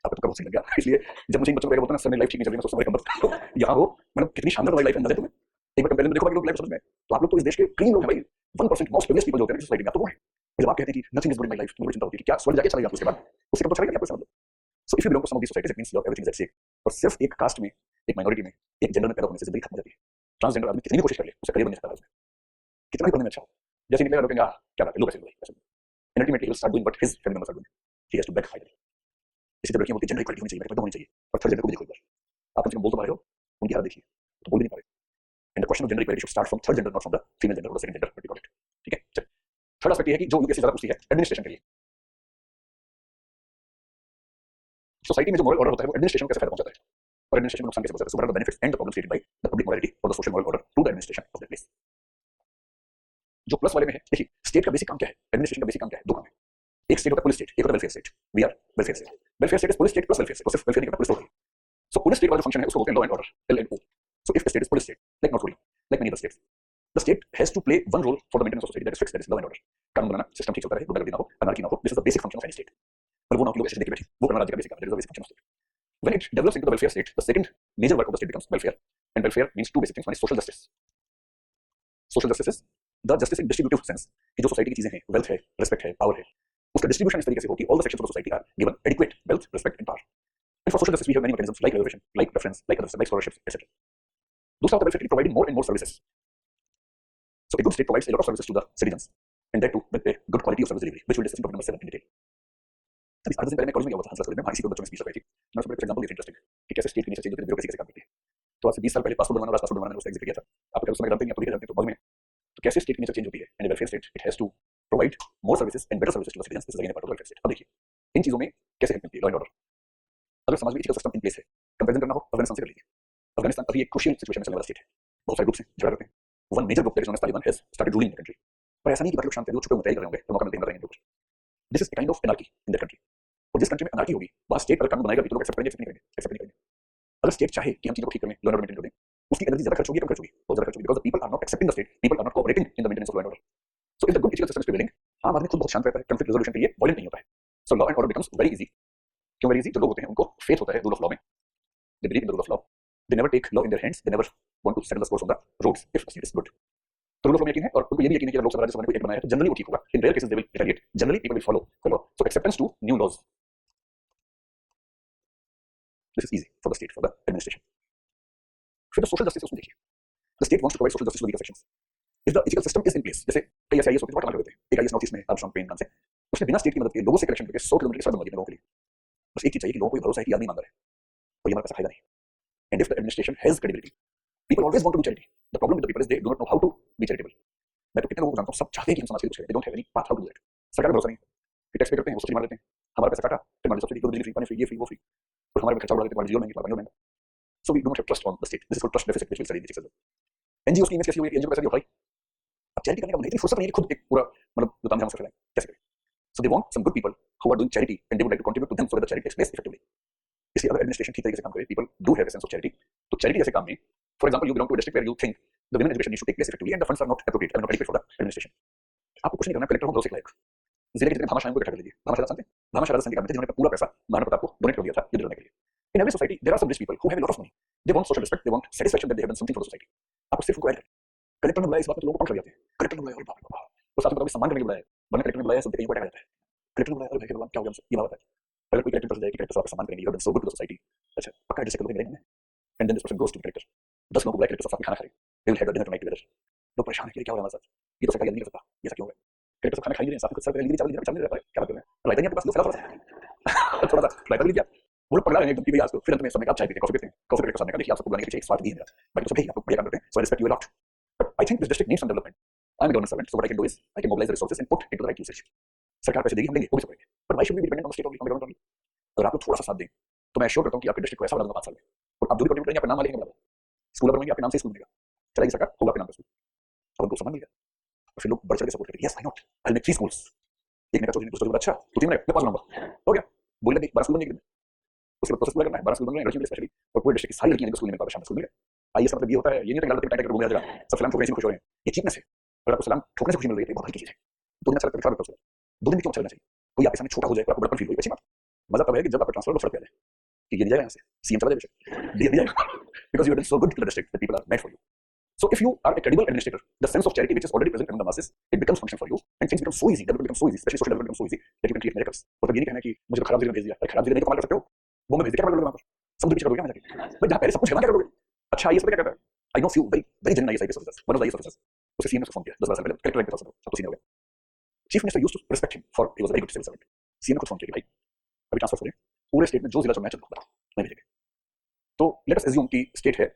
आपका टुकड़ा बहुत सही लग गया। इसलिए जब मुझे इन बच्चों को बोलते हैं सर मेरी लाइफ ठीक नहीं चल रही, मैं सोचता हूँ तो यहाँ हो, मतलब कितनी शानदार हमारी लाइफ है, अंदाजा तुम्हें एक बार कंपेरिजन देखो बाकी लोग लाइफ समझ में। तो आप लोग तो इस देश के क्लीन लोग हैं भाई, 1% मोस्ट प्रिविलेज्ड पीपल जो होते हैं सोसाइटी में, आप तो वो हैं। जब आप कहते हैं कि nothing is good in my life, तो मुझे चिंता होती है कि क्या स्वर्ग जाके चला गया उसके बाद, उससे कब तो चला गया आपको समझ लो। So if you belong to some of these societies it means your everything is at stake. और सिर्फ एक कास्ट में, एक माइनॉरिटी में, एक जेंडर में पैदा होने से जिंदगी खत्म हो जाती है। ट्रांसजेंडर आदमी कितनी भी कोशिश कर ले, उसे करियर बनने से पैदा कितना भी बनने में अच्छा हो, जैसे निकलेगा लोग कहेंगे क्या बात है, लो पैसे and ultimately he will start doing what his family members are doing. He has to beg finally. इसी तरह लड़कियों को जेंडर इक्वलिटी होनी चाहिए, पैदा होनी चाहिए, और थर्ड जेंडर को भी देखो एक बार, आप कम से कम बोल तो पा रहे हो, उनकी हालत देखिए, तो बोल भी नहीं पा रहे। And the question of gender equality should start from third gender, not from the female gender और second gender, what we call it, ठीक है। चल थर्ड एस्पेक्ट ये है कि जो यूपीएससी ज्यादा पूछती है एडमिनिस्ट्रेशन के लिए। सोसाइटी में जो मॉरल ऑर्डर होता है वो एडमिनिस्ट्रेशन को कैसे फायदा पहुंचाता है और एडमिनिस्ट्रेशन को नुकसान कैसे पहुंचाता है। So what are the benefits and the problems created by the public morality और the social moral order to the administration of that place. जो प्लस वाले में है, देखिए स्टेट का बेसिक काम क्या है, एडमिनिस्ट्रेशन का बेसिक काम क्या है, दो काम है। एक स्टेट होता है पुलिस स्टेट, एक होता है welfare state. We are welfare state. Welfare state is police state plus welfare state, सिर्फ वेलफेयर नहीं करता, पुलिस होती है। सो पुलिस स्टेट का जो फंक्शन है उसको बोलते हैं law and order, LNO। So if the state is police state, like North Korea, like many other states, the state has to play one role for the maintenance of society, that is fixed, that is law and order. कानून बनाना, system ठीक चलता रहे, गुंडागर्दी ना हो, anarchy ना हो, this is the basic function of any state. पर वो ना लोग ऐसे देख के बैठे, वो करना राज्य का बेसिक काम है, that is the basic function of state. When it develops into the welfare state, the second major work of the state becomes welfare, and welfare means two basic things. One is social justice. Social justice is the justice in distributive sense कि जो society की चीजें हैं, wealth है, respect है, power है, उसका distribution इस तरीके से हो कि all the sections of the society are given adequate wealth, respect and power. And for social justice we have many mechanisms like reservation, like preference, like others, like scholarships, etc. दूसरा होता है welfare providing more and more services. So a good state provides a lot of services to the citizens, and that too with a good quality of service delivery, which we'll discuss in topic number 7 in detail. अभी 8 दिन पहले मैं college में गया हुआ था, Hansraj college में, वहाँ इसी को बच्चों में स्पीच लगाई थी। मैंने उसमें एक एग्जांपल दिया इंटरेस्टिंग कि कैसे स्टेट की नेचर चेंज होती है, ब्यूरोक्रेसी कैसे काम करती है। तो आज से 20 साल पहले पासपोर्ट बनवाना, पासपोर्ट बनवाना, उसका एग्जिट किया था। आप अगर उस समय जानते हैं, आप तो जानते हैं, तो बाद में तो कैसे स्टेट की नेचर चेंज होती है। And welfare state it has to provide more services and better services to the citizens, this is again part of welfare state. अब देखिए इन चीजों में कैसे हेल्प मिलती है, लॉ एंड ऑर्डर। अगर समाज में इथिकल सिस्टम इन प्लेस है, कंपैरिजन करना हो अफगानिस्तान से कर लीजिए। अफगानिस्तान अभी एक क्रूशियल सिचुएशन में चलने वाला स्टेट है, बहुत सारे ग्रुप्स हैं झगड़ रहे हैं। One major group that is known as Taliban has started ruling the country. पर ऐसा नहीं कि बाकी लोग शांत हैं, वो छुपे हुए तैयारी कर रहे होंगे, तो मौका मिलते ही कर रहे हैं। This is kind of anarchy in that country. और जिस कंट्री में अनार्की होगी वहां स्टेट अगर कानून बनाएगा भी तो लोग एक्सेप्ट करेंगे, एक्सेप्ट नहीं करेंगे। अगर स्टेट चाहे कि हम चीजों को ठीक करें, लॉ एंड ऑर्डर मेंटेन करें, उसकी एनर्जी ज्यादा खर्च होगी, कम खर्च होगी, बहुत ज्यादा खर्च होगी, because the people are not accepting the state, people are not cooperating in the maintenance of law and order. So if the good ethical system is prevailing, आम आदमी खुद बहुत शांत रहता है, कॉन्फ्लिक्ट रेजोल्यूशन के लिए वायलेंट नहीं होता है। So law and order becomes very easy. क्यों वेरी इजी? जो लोग होते हैं उनको फेथ होता है रूल ऑफ लॉ में, they believe in the rule of law, they never take law in their hands, they never want to settle the scores on the roads if the state is good. तो rule of law में यकीन है, और उनको ये भी यकीन है कि लोकसभा राज्यसभा ने कोई एक बनाया है तो जनरली वो ठीक होगा। In rare cases they will retaliate, generally people will follow. So acceptance to new laws This is easy for the state, for the administration. फिर the social justice उसमें देखिए, the state wants to provide social justice to the weaker sections. If the ethical system is in place, जैसे कई ऐसे IAS officer कमाल करते हैं, एक IAS नॉर्थ ईस्ट में आर्मस्ट्रांग पेन नाम से, उसने बिना स्टेट की मदद के लोगों से कलेक्शन करके 100 किलोमीटर की सड़क बनवा दी लोगों के लिए। बस एक चीज चाहिए कि लोगों को ये भरोसा है कि आदमी ईमानदार है और ये हमारा पैसा खाएगा नहीं। And if the administration has credibility, people always want to do charity. The problem with the people is they do not know how to be charitable. मैं तो कितने लोगों को जानता हूँ, सब चाहते हैं कि हम समाज के लिए कुछ करें, they don't have any path how to do that. सरकार का भरोसा नहीं, कि टैक्स पे करते हैं, वो सब्सिडी मार देते हैं, हमारा पैसा काटा, फिर मान लो सब्सिडी, बिजली फ्री, पानी फ्री, ये फ्री, वो फ्री, और हमारे में खर्चा बढ़ा देते हैं, हमारे जीवन महंगे, हमारे महंगा। So we do not have trust on the state. This is called trust deficit, which will study in ethics as well. NGOs की इमेज कैसी हुई है, NGO का पैसा दिया भाई, अब चैरिटी करने का इतनी फुर्सत नहीं है कि खुद एक पूरा मतलब दुकान जहाँ से फैलाएं, कैसे करें? So they want some good people who are doing charity and they would like to contribute to them so that the charity takes place effectively. इसलिए अगर एडमिनिस्ट्रेशन ठीक तरीके से काम करे, people do have a sense of charity, तो charity जैसे काम में, for example, you belong to a district where you think the women education needs to take place effectively and the funds are not appropriate, are not adequate for the administration. आपको कुछ नहीं करना, collector हो भरोसे के लायक, जिले के जितने भामाशाह को इकट्ठा कर लीजिए, भामाशाह जानते हैं, भामाशाह राजस्थान के काम में थे जिन्होंने पूरा पैसा महाराणा प्रताप को डोनेट कर दिया था युद्ध लड़ने के लिए। In every society, there are some rich people who have a lot of money. They want social respect, they want satisfaction that they have done something for the society. आप सिर्फ उनको ऐड करें, कलेक्टर ने बुलाया, इस बात में तो लोगों को पंख लग जाते हैं, कलेक्टर ने बुलाया, अरे बाप रे बाप, वो साथ में कभी सम्मान करने के लिए बुलाया, वरना कलेक्टर ने बुलाया सब कहीं को अटैक जाता है, कलेक्टर ने बुलाया, अरे भाई भगवान क्या हो गया हमसे, ये बात है, अगर कोई कलेक्टर पर जाए कि कलेक्टर आपका सम्मान करेंगे, you have done so good to the society, अच्छा पक्का एडजस्ट कर देंगे, and then this person goes to the collector, 10 लोगों को बुलाया, कलेक्टर साथ में खाना खा रहे, they will have a dinner tonight together, लोग परेशान है कि क्या हो रहा है हमारे साथ, ये तो सरकार नहीं कर सकता, ये ऐसा क्यों हो गया, कलेक्टर साथ खाना खा ही नहीं रहे, साथ में कुछ सर्व चावल नहीं रहा है, क्या बात कर रहे हैं, रायता नहीं आपके पास, लो फैला थोड़ा सा रायता भी लीजिए, वो लोग पगला रहे हैं एकदम कि भैया आज तो फिर अंत में समय आप चाय पीते हैं, कॉफी पीते हैं, कॉफी कलेक्टर सामने का देखिए आप सबको बुलाने के पीछे एक स्वार्थ भी है मेरा, बाकी तो सब है आप लोग बढ़िया काम करते हैं, so I respect you a lot, but I think this district needs some development. I am a government servant, so what I can do is I can mobilize the resources and put into the right usage. सरकार पैसे देगी, हम देंगे, वो भी सब करेंगे, but why should we be dependent on the state only, on the government only? अगर आप लोग थोड़ा सा साथ दें, तो मैं एश्योर करता हूँ कि आपके डिस्ट्रिक्ट को ऐसा बना दूंगा 5 साल में, और आप जो भी कंट्रीब्यूट करेंगे आपका नाम लिखेंगे, बराबर स्कूल बनवाएंगे, आपके नाम से स्कूल बनेगा, चलाएगी सरकार, होगा आपके नाम पे स्कूल, और उनको सम्मान मिलेगा, और फिर लोग बढ़ चढ़ के सपोर्ट करेंगे, yes why not, I'll make 3 schools, एक ने कहा चौधरी दूसरा अच्छा तो 3 मैं 5 नंबर हो गया, बोल लगे 12 स्कूल बनेंगे, उसके बाद प्रोसेस पूरा करना है, 12 स्कूल बन रहे हैं लड़कियों के लिए स्पेशली, और पूरे डिस्ट्रिक्ट की सारी लड़कियां स्कूल में पापा शाम स्कूल में आइए, मतलब ये होता है, ये नहीं तो टाइट करके घूम जाएगा, सब सलाम ठोकने से खुश हो रहे हैं, ये चीपनेस है, अगर आपको सलाम ठोकने से खुशी मिल रही है तो बहुत हल्की चीज है, 2 दिन सड़क पर खड़ा रहता है, 2 दिन क्यों चलना चाहिए, कोई आपके सामने छोटा हो जाए, आपको बड़पन फील हो, अच्छी बात, मजा तब है कि जब आपका ट्रांसफर सड़क पे आ जाए कि ये नहीं जाएगा यहाँ से, सीएम चला जाएगा, दिया जाएगा, because you have done so good to the district that people are mad for you. So if you are a credible administrator, the sense of charity which is already present among the masses, it becomes functional for you, and things become so easy, development becomes so easy, especially social development becomes so easy that you can create miracles. और तब ये नहीं कहना कि मुझे तो खराब जिले में भेज दिया, अरे खराब जिले नहीं कमाल कर सकते हो, वो में भेज दिया क्या करोगे वहाँ पर, समुद्र पीछे करोगे क्या जाके, भाई जहाँ पहले सब कुछ है क्या करोगे, अच्छा ये सब क्या कहता है, I know few very genuine IAS officers, one of the IAS officers, उसे सीएम ने फोन किया 10-12 साल पहले, कलेक्टर रैंक पे था, सब तो सीनियर हो गया, chief minister used to respect him for he was a very good civil servant, CM ने खुद फोन किया कि भाई अभी ट्रांसफर हो रहे हैं, पूरे स्टेट में जो जिला चुनना है चलो नहीं भेजेंगे, तो लेट अस अज्यूम कि स्टेट है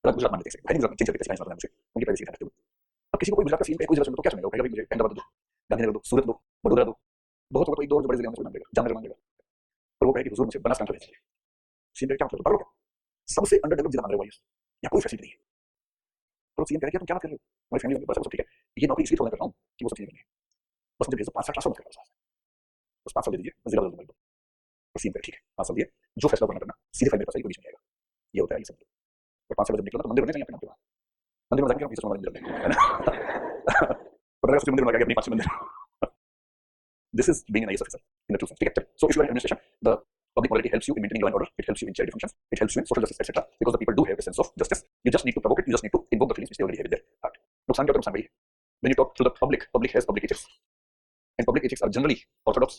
गुजरात मान लेते हैं, गुजरात में चेंज करके कैसे मुझे उनकी प्राइवेसी है, अब किसी को कोई गुजरात का सीएम पे कोई जिला चुने तो क्या चुनेगा, कहेगा भाई मुझे अहमदाबाद दो, गांधीनगर दो, सूरत दो, वडोदरा दो, बहुत होगा तो एक दो बड़े जिले में नाम देगा, जामनगर मान लेगा, और वो कहे कि हुजूर मुझे बनासकांठा भेज दीजिए, सीएम क्या मतलब पागल हो, सबसे अंडर डेवलप्ड जिला मान रहे हो या कोई फैसिलिटी नहीं है, तो सीएम कह रहा है तुम क्या बात कर रहे हो, हमारी फैमिली में बस सब ठीक है, ये नौकरी इसलिए छोड़ना कर रहा हूँ कि वो सब चीजें नहीं है, बस मुझे भेजो 5 साल ट्रांसफर मत करो, बस 5 साल दे दीजिए, जिला बदल दो, और सीएम कह ठीक है 5 साल दिए, जो फैसला करना सीधे फाइल मेरे पास आएगी, कोई बीच में आएगा, ये होता है ये सब, और 5 साल जब निकलना तो मंदिर बनने चाहिए अपने नाम पे, मंदिर में जाके हम मंदिर है ना, पर अगर मंदिर में लगा अपनी 5 मंदिर, this is being an IAS officer in the true sense, ठीक है, so if you are in administration, the public morality helps you in maintaining law and order, it helps you in charity functions, it helps you in social justice, etc. because the people do have a sense of justice, you just need to provoke it, you just need to invoke the feelings which they already have in their heart. नुकसान क्या होता है, नुकसान वही है, when you talk to the public has public ethics, and public ethics are generally orthodox,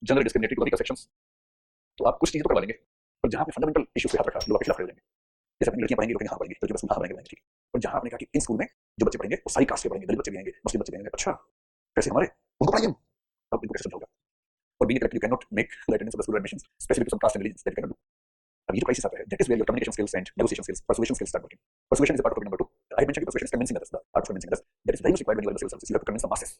generally discriminatory to the weaker sections, तो आप कुछ चीजें तो करवा लेंगे, पर जहाँ आपने फंडामेंटल इश्यूज पे हाथ रखा लोग आपके खिलाफ खड़े हो जाएंगे, जैसे अपनी लड़कियां पढ़ेंगी, लोग हाँ पढ़ेंगे, तो बस हाँ पढ़ेंगे, ठीक है, और जहाँ आपने कहा कि इन स्कूल में जो बच्चे पढ़ेंगे वो सारी कास्ट के पढ़ेंगे, दलित बच्चे भी आएंगे, मुस्लिम बच्चे भी आएंगे, अच्छा कैसे हमारे उनको पढ़ाएंगे, अब इनको कैसे समझाओगे, और being a collector you cannot make the attendance of the school admissions specific to some caste and religions, that you cannot do. अब ये जो crisis आता है, that is where your communication skills and negotiation skills, persuasion skills start working. Persuasion is a part of topic number 2. I mentioned persuasion is convincing others, the art of convincing others, that is very much required when you are in the civil service, you have to convince the masses.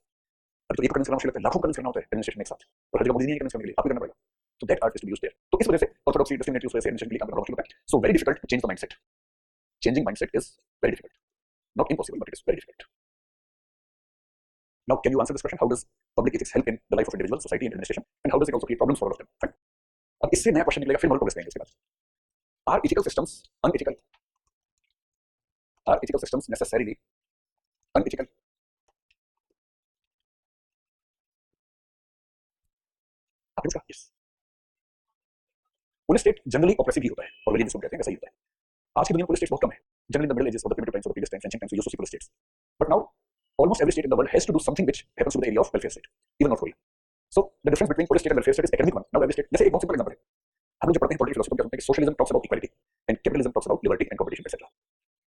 अब तो एक convince करना मुश्किल लगता है, लाखों convince करना होता है administration में एक साथ, और हर जगह मोदी नहीं convince करने के लिए आपको करना पड़ेगा, so that art is to be used there. तो इस वजह से orthodoxy discriminatory उस वजह से administration के लिए काम करना मुश्किल होता है, so very difficult to change the mindset. Changing mindset is very difficult, not impossible, but it is very difficult. Now, can you answer this question? How does public ethics help in the life of individual, society, and administration? And how does it also create problems for all of them? Fine. अब इससे नया question निकलेगा, फिर moral progress करेंगे इसके बाद. Are ethical systems unethical? Are ethical systems necessarily unethical? आपने इसका yes. Police state generally oppressive ही होता है, और जिसको कहते हैं वैसा ही होता है. आज की दुनिया में पुलिस स्टेट्स बहुत कम है. Generally, in the Middle Ages or the primitive times or the previous times, ancient times, we used to see police states. But now, almost every state in the world has to do something which happens to the area of welfare state, even not fully. So the difference between police state and welfare state is academic one. Now every state, जैसे एक बहुत simple example है, हम लोग जब पढ़ते हैं political philosophy में socialism talks about equality and capitalism talks about liberty and competition etcetera.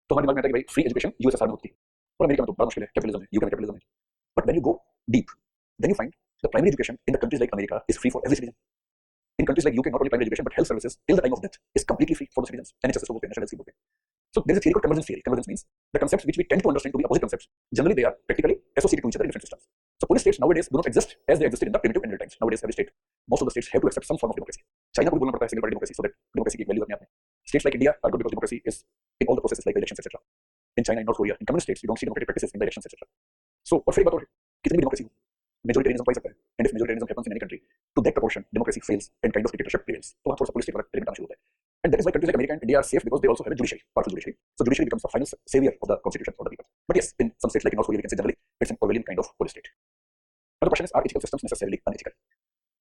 तो हमारे दिमाग में आता है कि भाई फ्री एजुकेशन यूएसएसआर में होती है और अमेरिका में तो बड़ा मुश्किल है, कैपिटलिज्म है, यूके में कैपिटलिज्म है। But when you go deep then you find the primary education in the countries like America is free for every citizen. In countries like UK, not only primary education but health services till the time of death is completely free for the citizens. NHS is okay, national health scheme okay. So there is a theory called convergence theory. Convergence means the concepts which we tend to understand to be opposite concepts, generally they are practically associated to each other in different systems. So police states nowadays do not exist as they existed in the primitive medieval times. Nowadays every state, most of the states have to accept some form of democracy. China को भी बोलना पड़ता है single party democracy so that democracy की value अपने आप में. States like India are good because democracy is in all the processes like elections etc. In China, in North Korea, in communist states, you don't see democratic practices in the elections etc. So और फिर एक बात और है, कितनी भी democracy हो, majoritarianism पाई सकता है. And if majoritarianism happens in any country, to that proportion, democracy fails and kind of dictatorship prevails. तो वहाँ थोड़ा सा police state वाला ट्रेंड आना शुरू होता है. And that is why countries like America and India are safe because they also have a judiciary, powerful judiciary. So judiciary becomes the final savior of the constitution of the people. But yes, in some states like in North Korea, we can say generally it's an Orwellian kind of police state. Now the question is, are ethical systems necessarily unethical?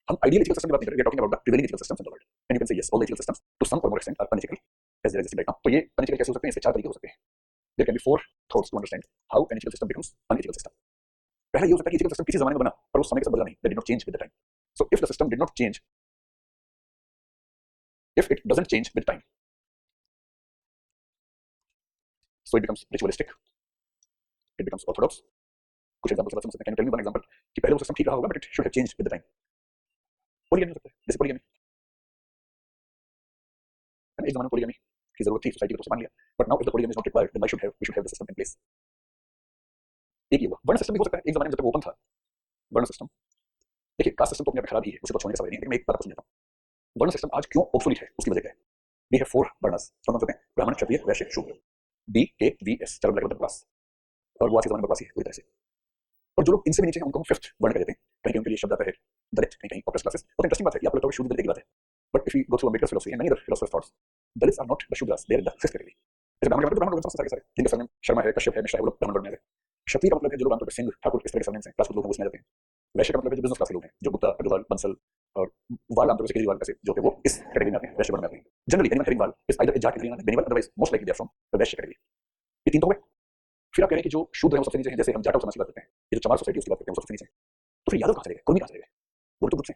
हम ideal ethical system की बात नहीं कर रहे, we are talking about the prevailing ethical systems in the world. And you can say yes, all the ethical systems to some or more extent are unethical as they are existing right now. तो ये unethical कैसे हो सकते हैं? इसके चार तरीके हो सकते हैं. There can be four thoughts to understand how an ethical system becomes unethical system. पहला ये हो सकता है कि ethical system किसी ज़माने में बना पर उस समय के साथ बदला नहीं. That did not change with the time. So if the system did not change, if it doesn't change with time, so it becomes ritualistic, it becomes orthodox. कुछ एग्जांपल से बात समझ सकते हैं. Can you tell me one example कि पहले वो system ठीक रहा होगा but it should have changed with the time? पोलिगमी हो सकता है, जैसे पोलिगमी. एक ज़माने में पोलिगमी की जरूरत थी, सोसाइटी को तो मान लिया. But now if the polygamy is not required, then we should have the system in place. एक ही हुआ. वर्ण सिस्टम भी हो सकता है. एक ज़माने में जब तक ओपन था वर्ण सिस्टम, देखिए कास्ट सिस्टम तो अपने आप खराब ही है, उसे तो छोड़ने का सवाल नहीं है. लेकिन मैं एक बात समझता हूँ, वर्ण सिस्टम आज क्यों ऑब्सोलीट है, उसकी वजह क्या है? वी हैव फोर वर्णस, समझ सकते हैं, ब्राह्मण, क्षत्रिय, वैश्य, शूद्र, BKVS, चारों अलग अलग क्लास. और वो आज के ज़माने में क्लास ही है पूरी तरह से. और जो लोग इनसे भी नीचे हैं उनको हम फिफ्थ वर्ण कहते हैं. कहीं उनके लिए शब्द आता है दलित, कहीं अपर क्लासेस. बहुत इंटरेस्टिंग बात है कि आपको लगता है शूद्र दलित की बात है, but if you go through Ambedkar's philosophy and many other philosophers thoughts, Dalits are not the Shudras, they are in the fifth category. जैसे ब्राह्मण के ब्राह्मण लोग सारे सारे जिनका सरनेम शर्मा है, कश्यप है, मिश्रा है, वो लोग ब्राह्मण वर्ण में है. क्षत्रिय का मतलब है जो लोग आमतौर पर सिंह, ठाकुर, इस तरह के सरनेम से राजपूत लोग हैं, उसमें जाते हैं. वैश्य का मतलब है जो बिजनेस क्लास के लोग हैं, जो गुप्ता, अग्रवाल, बंसल और वाल, आमतौर पर केजरीवाल कैसे जो है वो इस कैटेगरी में आते हैं, वैश्य वर्ण में आते हैं. Generally anyone having wal is either a Jat category और Beniwal, otherwise most likely they are from the Vaishya category. ये तीन तो हो गए. फिर आप कह रहे हैं कि जो शूद्र है वो सबसे नीचे है, जैसे हम जाटव समाज की बात करते हैं, ये जो चमार सोसाइटी उसकी बात करते हैं, वो सबसे नीचे है. तो फिर यादव कहाँ चले गए, कुर्मी कहाँ चले गए? वो तो ग्रुप से.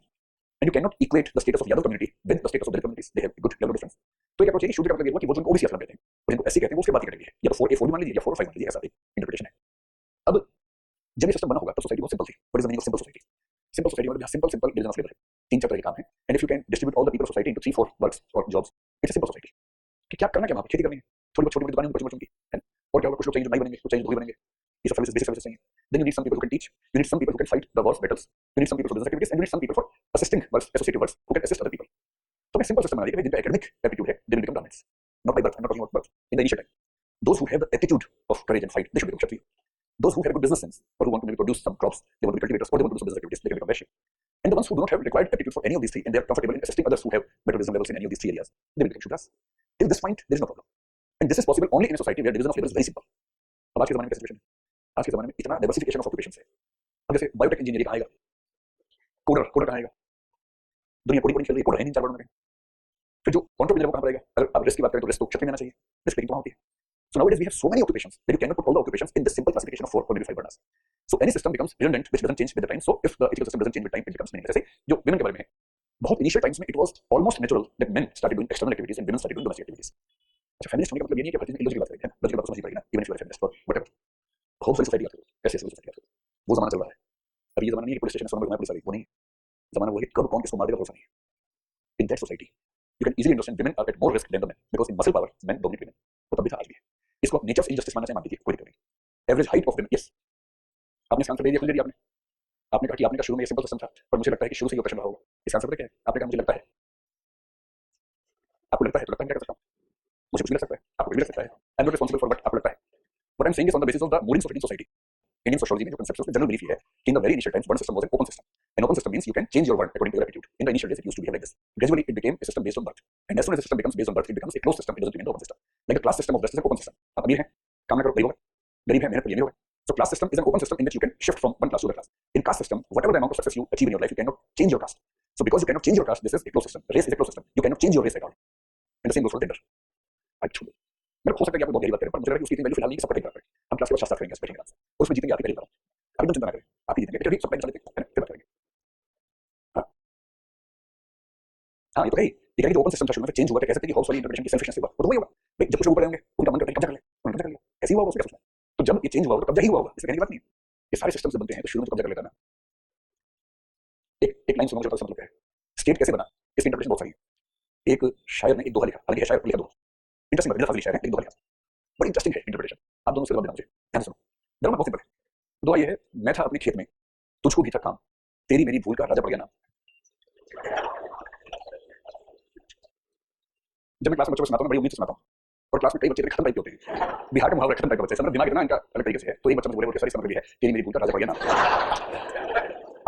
And you can not equate the status of Yadav community with the status of Dalit communities, they have good level of difference. तो एक अप्रोच है कि शूद्र का मतलब ये हुआ कि वो जो ओबीसी असलम कहते हैं और जिनको एससी कहते हैं वो उसके बाद की कैटेगरी है, या तो 4A4 मान लीजिए या 4 और 5 मान लीजिए, ऐसा एक इंटरप्रिटेशन है. अब जब ये सिस्टम बना होगा तो सोसाइटी बहुत सिंपल थी. What is the meaning of simple society? Simple society मतलब simple simple division of labour है, तीन चार तरह के काम है. And if you can distribute all the people of society into 3-4 works और jobs, it's a simple society. कि क्या करना, क्या वहां पे खेती करनी है, थोड़ी बहुत छोटी मोटी दुकानें कुछ की है. और क्या होगा, कुछ लोग चाहिए जो नाई बनेंगे, कुछ चाहिए जो धोबी बनेंगे. ये सब सर्विसेज, बेसिक सर्विसेज चाहिए. Then you need some people who can teach. You need some people who can fight the wars, battles. You need some people for business activities, and you need some people for assisting works, associative works, who can assist other people. तो मैं simple system बना दिया कि जिनका academic aptitude है, they will become Brahmins. Not by birth. I'm not talking about birth. In the initial time, those who have the attitude of courage and fight, they should become Kshatriya. Those who have a good business sense, or who want to maybe produce some crops, they want to be cultivators, or they want to do some business activities, they can become Vaishya. And the ones who do not have required aptitude for any of these three, and they are comfortable in assisting others who have better wisdom levels in any of these three areas, they will become Shudras. Till this point, there is no problem. And this is possible only in a society where division of labor is very simple. अब आज के ज़माने में कैसी situation है? आज के ज़माने में इतना डाइवर्सिफिकेशन ऑफ ऑक्यूपेशंस है. अब जैसे बायोटेक इंजीनियरिंग कहाँ आएगा, कोडर कहाँ आएगा, दुनिया कोडिंग चल रही है, कोडर है नहीं 4 वर्ड में. फिर जो एंटरप्रेन्योर वो कहाँ पर आएगा? अगर आप रिस्क की बात करें तो रिस्क तो क्षत्रिय में आना चाहिए, रिस्क टेकिंग वहाँ होती है. So nowadays we have so many occupations that you cannot put all the occupations in this simple classification of 4 or maybe 5 varnas. So any system becomes redundant which doesn't change with the time. So if the ethical system doesn't change with time, it becomes meaningless. जैसे जो women के बारे में है, बहुत initial times में it was almost natural that men started doing external activities and women started doing domestic activities. अच्छा, feminist होने का मतलब ये नहीं है कि हर चीज़ में illogical बात करेंगे, logical बात समझनी पड़ेगी ना, even if you are a feminist or whatever. बहुत सारी सोसाइटी आती है, कैसे सोसाइटी आती है, वो ज़माना चल रहा है. अब ये ज़माना नहीं है पुलिस स्टेशन में पुलिस आ गई, वो नहीं है. ज़माना वो है कब कौन किसको मार देगा भरोसा नहीं है. In that society, you can easily understand women are at more risk than the men because in muscle power men dominate women. वो तब भी था, आज भी है. इसको नेचर ऑफ इनजस्टिस मानना चाहिए, मान लीजिए कोई दिक्कत नहीं. Average height of them, yes, आपने इसका आंसर दे दिया, खुद दे दिया आपने. आपने कहा कि आपने कहा शुरू में ये सिंपल सिस्टम था, पर मुझे लगता है कि शुरू से ये ऑपरेशन रहा होगा. इसका आंसर पता क्या है? आपने कहा मुझे लगता है. आपको लगता है तो लगता है, क्या कर सकता हूं? मुझे कुछ भी लग सकता है, आपको कुछ भी लग सकता है. I am not responsible for what आपको लगता है. What I am saying is on the basis of the moorings of Indian society. Indian sociology में जो कंसेप्ट है उसमें जनरल बिलीफ है कि in the very initial times one system was an open system. An open system means you can change your world according to your attitude. In the initial days, it used to be like this. Gradually, it became a system based on birth. And as soon as the system becomes based on birth, it becomes a closed system. It doesn't remain the open system. Like the class system of West is an open system. आप अमीर हैं, काम ना करो गरीब होगा, गरीब है मेहनत करिए होगा. So class system is an open system in which you can shift from one class to another class. In caste system, whatever the amount of success you achieve in your life, you cannot change your caste. So because you cannot change your caste, this is a closed system. Race is a closed system. You cannot change your race at all. And the same goes for gender. Actually, मेरे हो सकता है कि आपको बहुत गहरी बात करें, पर मुझे लग रहा है कि उसकी इतनी वैल्यू फिलहाल नहीं कि सब करेंगे. हम क्लास के बाद शास्त्र करेंगे, बैठेंगे आराम से, और उसमें जीतेंगे, आप ही पहले बताओ. आप एकदम चिंता ना करें, आप ही जीतेंगे. चलिए सब पहले चलते हैं, फिर बात करेंगे. हाँ, ये तो है. ये कहेंगे जो ओपन सिस्टम था शुरू में, फिर चेंज हुआ, तो कह सकते हैं कि हाउस वाली इंटरप्रिटेशन की सेल्फिशनेस से हुआ, वो तो वही होगा भाई, जब कुछ लोग ऊपर आएंगे उनका मन करता है कब्जा कर ले, उन्होंने कब्जा कर लिया, ऐसे ही हुआ, उसका सोचना। तो जब ये चेंज हुआ तो कब्जा ही हुआ होगा, इससे कहने की बात नहीं है। ये सारे सिस्टम से बनते हैं, तो शुरू में तो कब्जा कर लेता ना। एक लाइन सुनो, मुझे मतलब क्या है, स्टेट कैसे बना, इसकी इंटरप्रिटेशन बहुत सारी है। एक शायर ने एक दोहा लिखा, हालांकि शायर लिखा दोहा, इंटरेस्टिंग, मेरा फाजिल शायर है, एक दोहा लिखा, बड़ी इंटरेस्टिंग है इंटरप्रिटेशन। आप दोनों से जवाब देना मुझे, ध्यान से सुनो। दोनों बहुत सिंपल है। दोहा ये है, मैं था अपने खेत में, तुझको भी था काम, तेरी मेरी भूल का राजा पड़ गया नाम। जब मैं क्लास में बच्चों को सुनाता हूँ, बड़ी उम्मीद से सुनाता हूँ, और क्लास में कई बच्चे खत्म टाइप के होते हैं, बिहार के मुहावरे खत्म टाइप के बच्चे, समझ दिमाग इतना इनका अलग तरीके से है। तो एक बच्चा मुझे बोले सर, समझ है तेरी मेरी भूल का राजा पड़ गया नाम।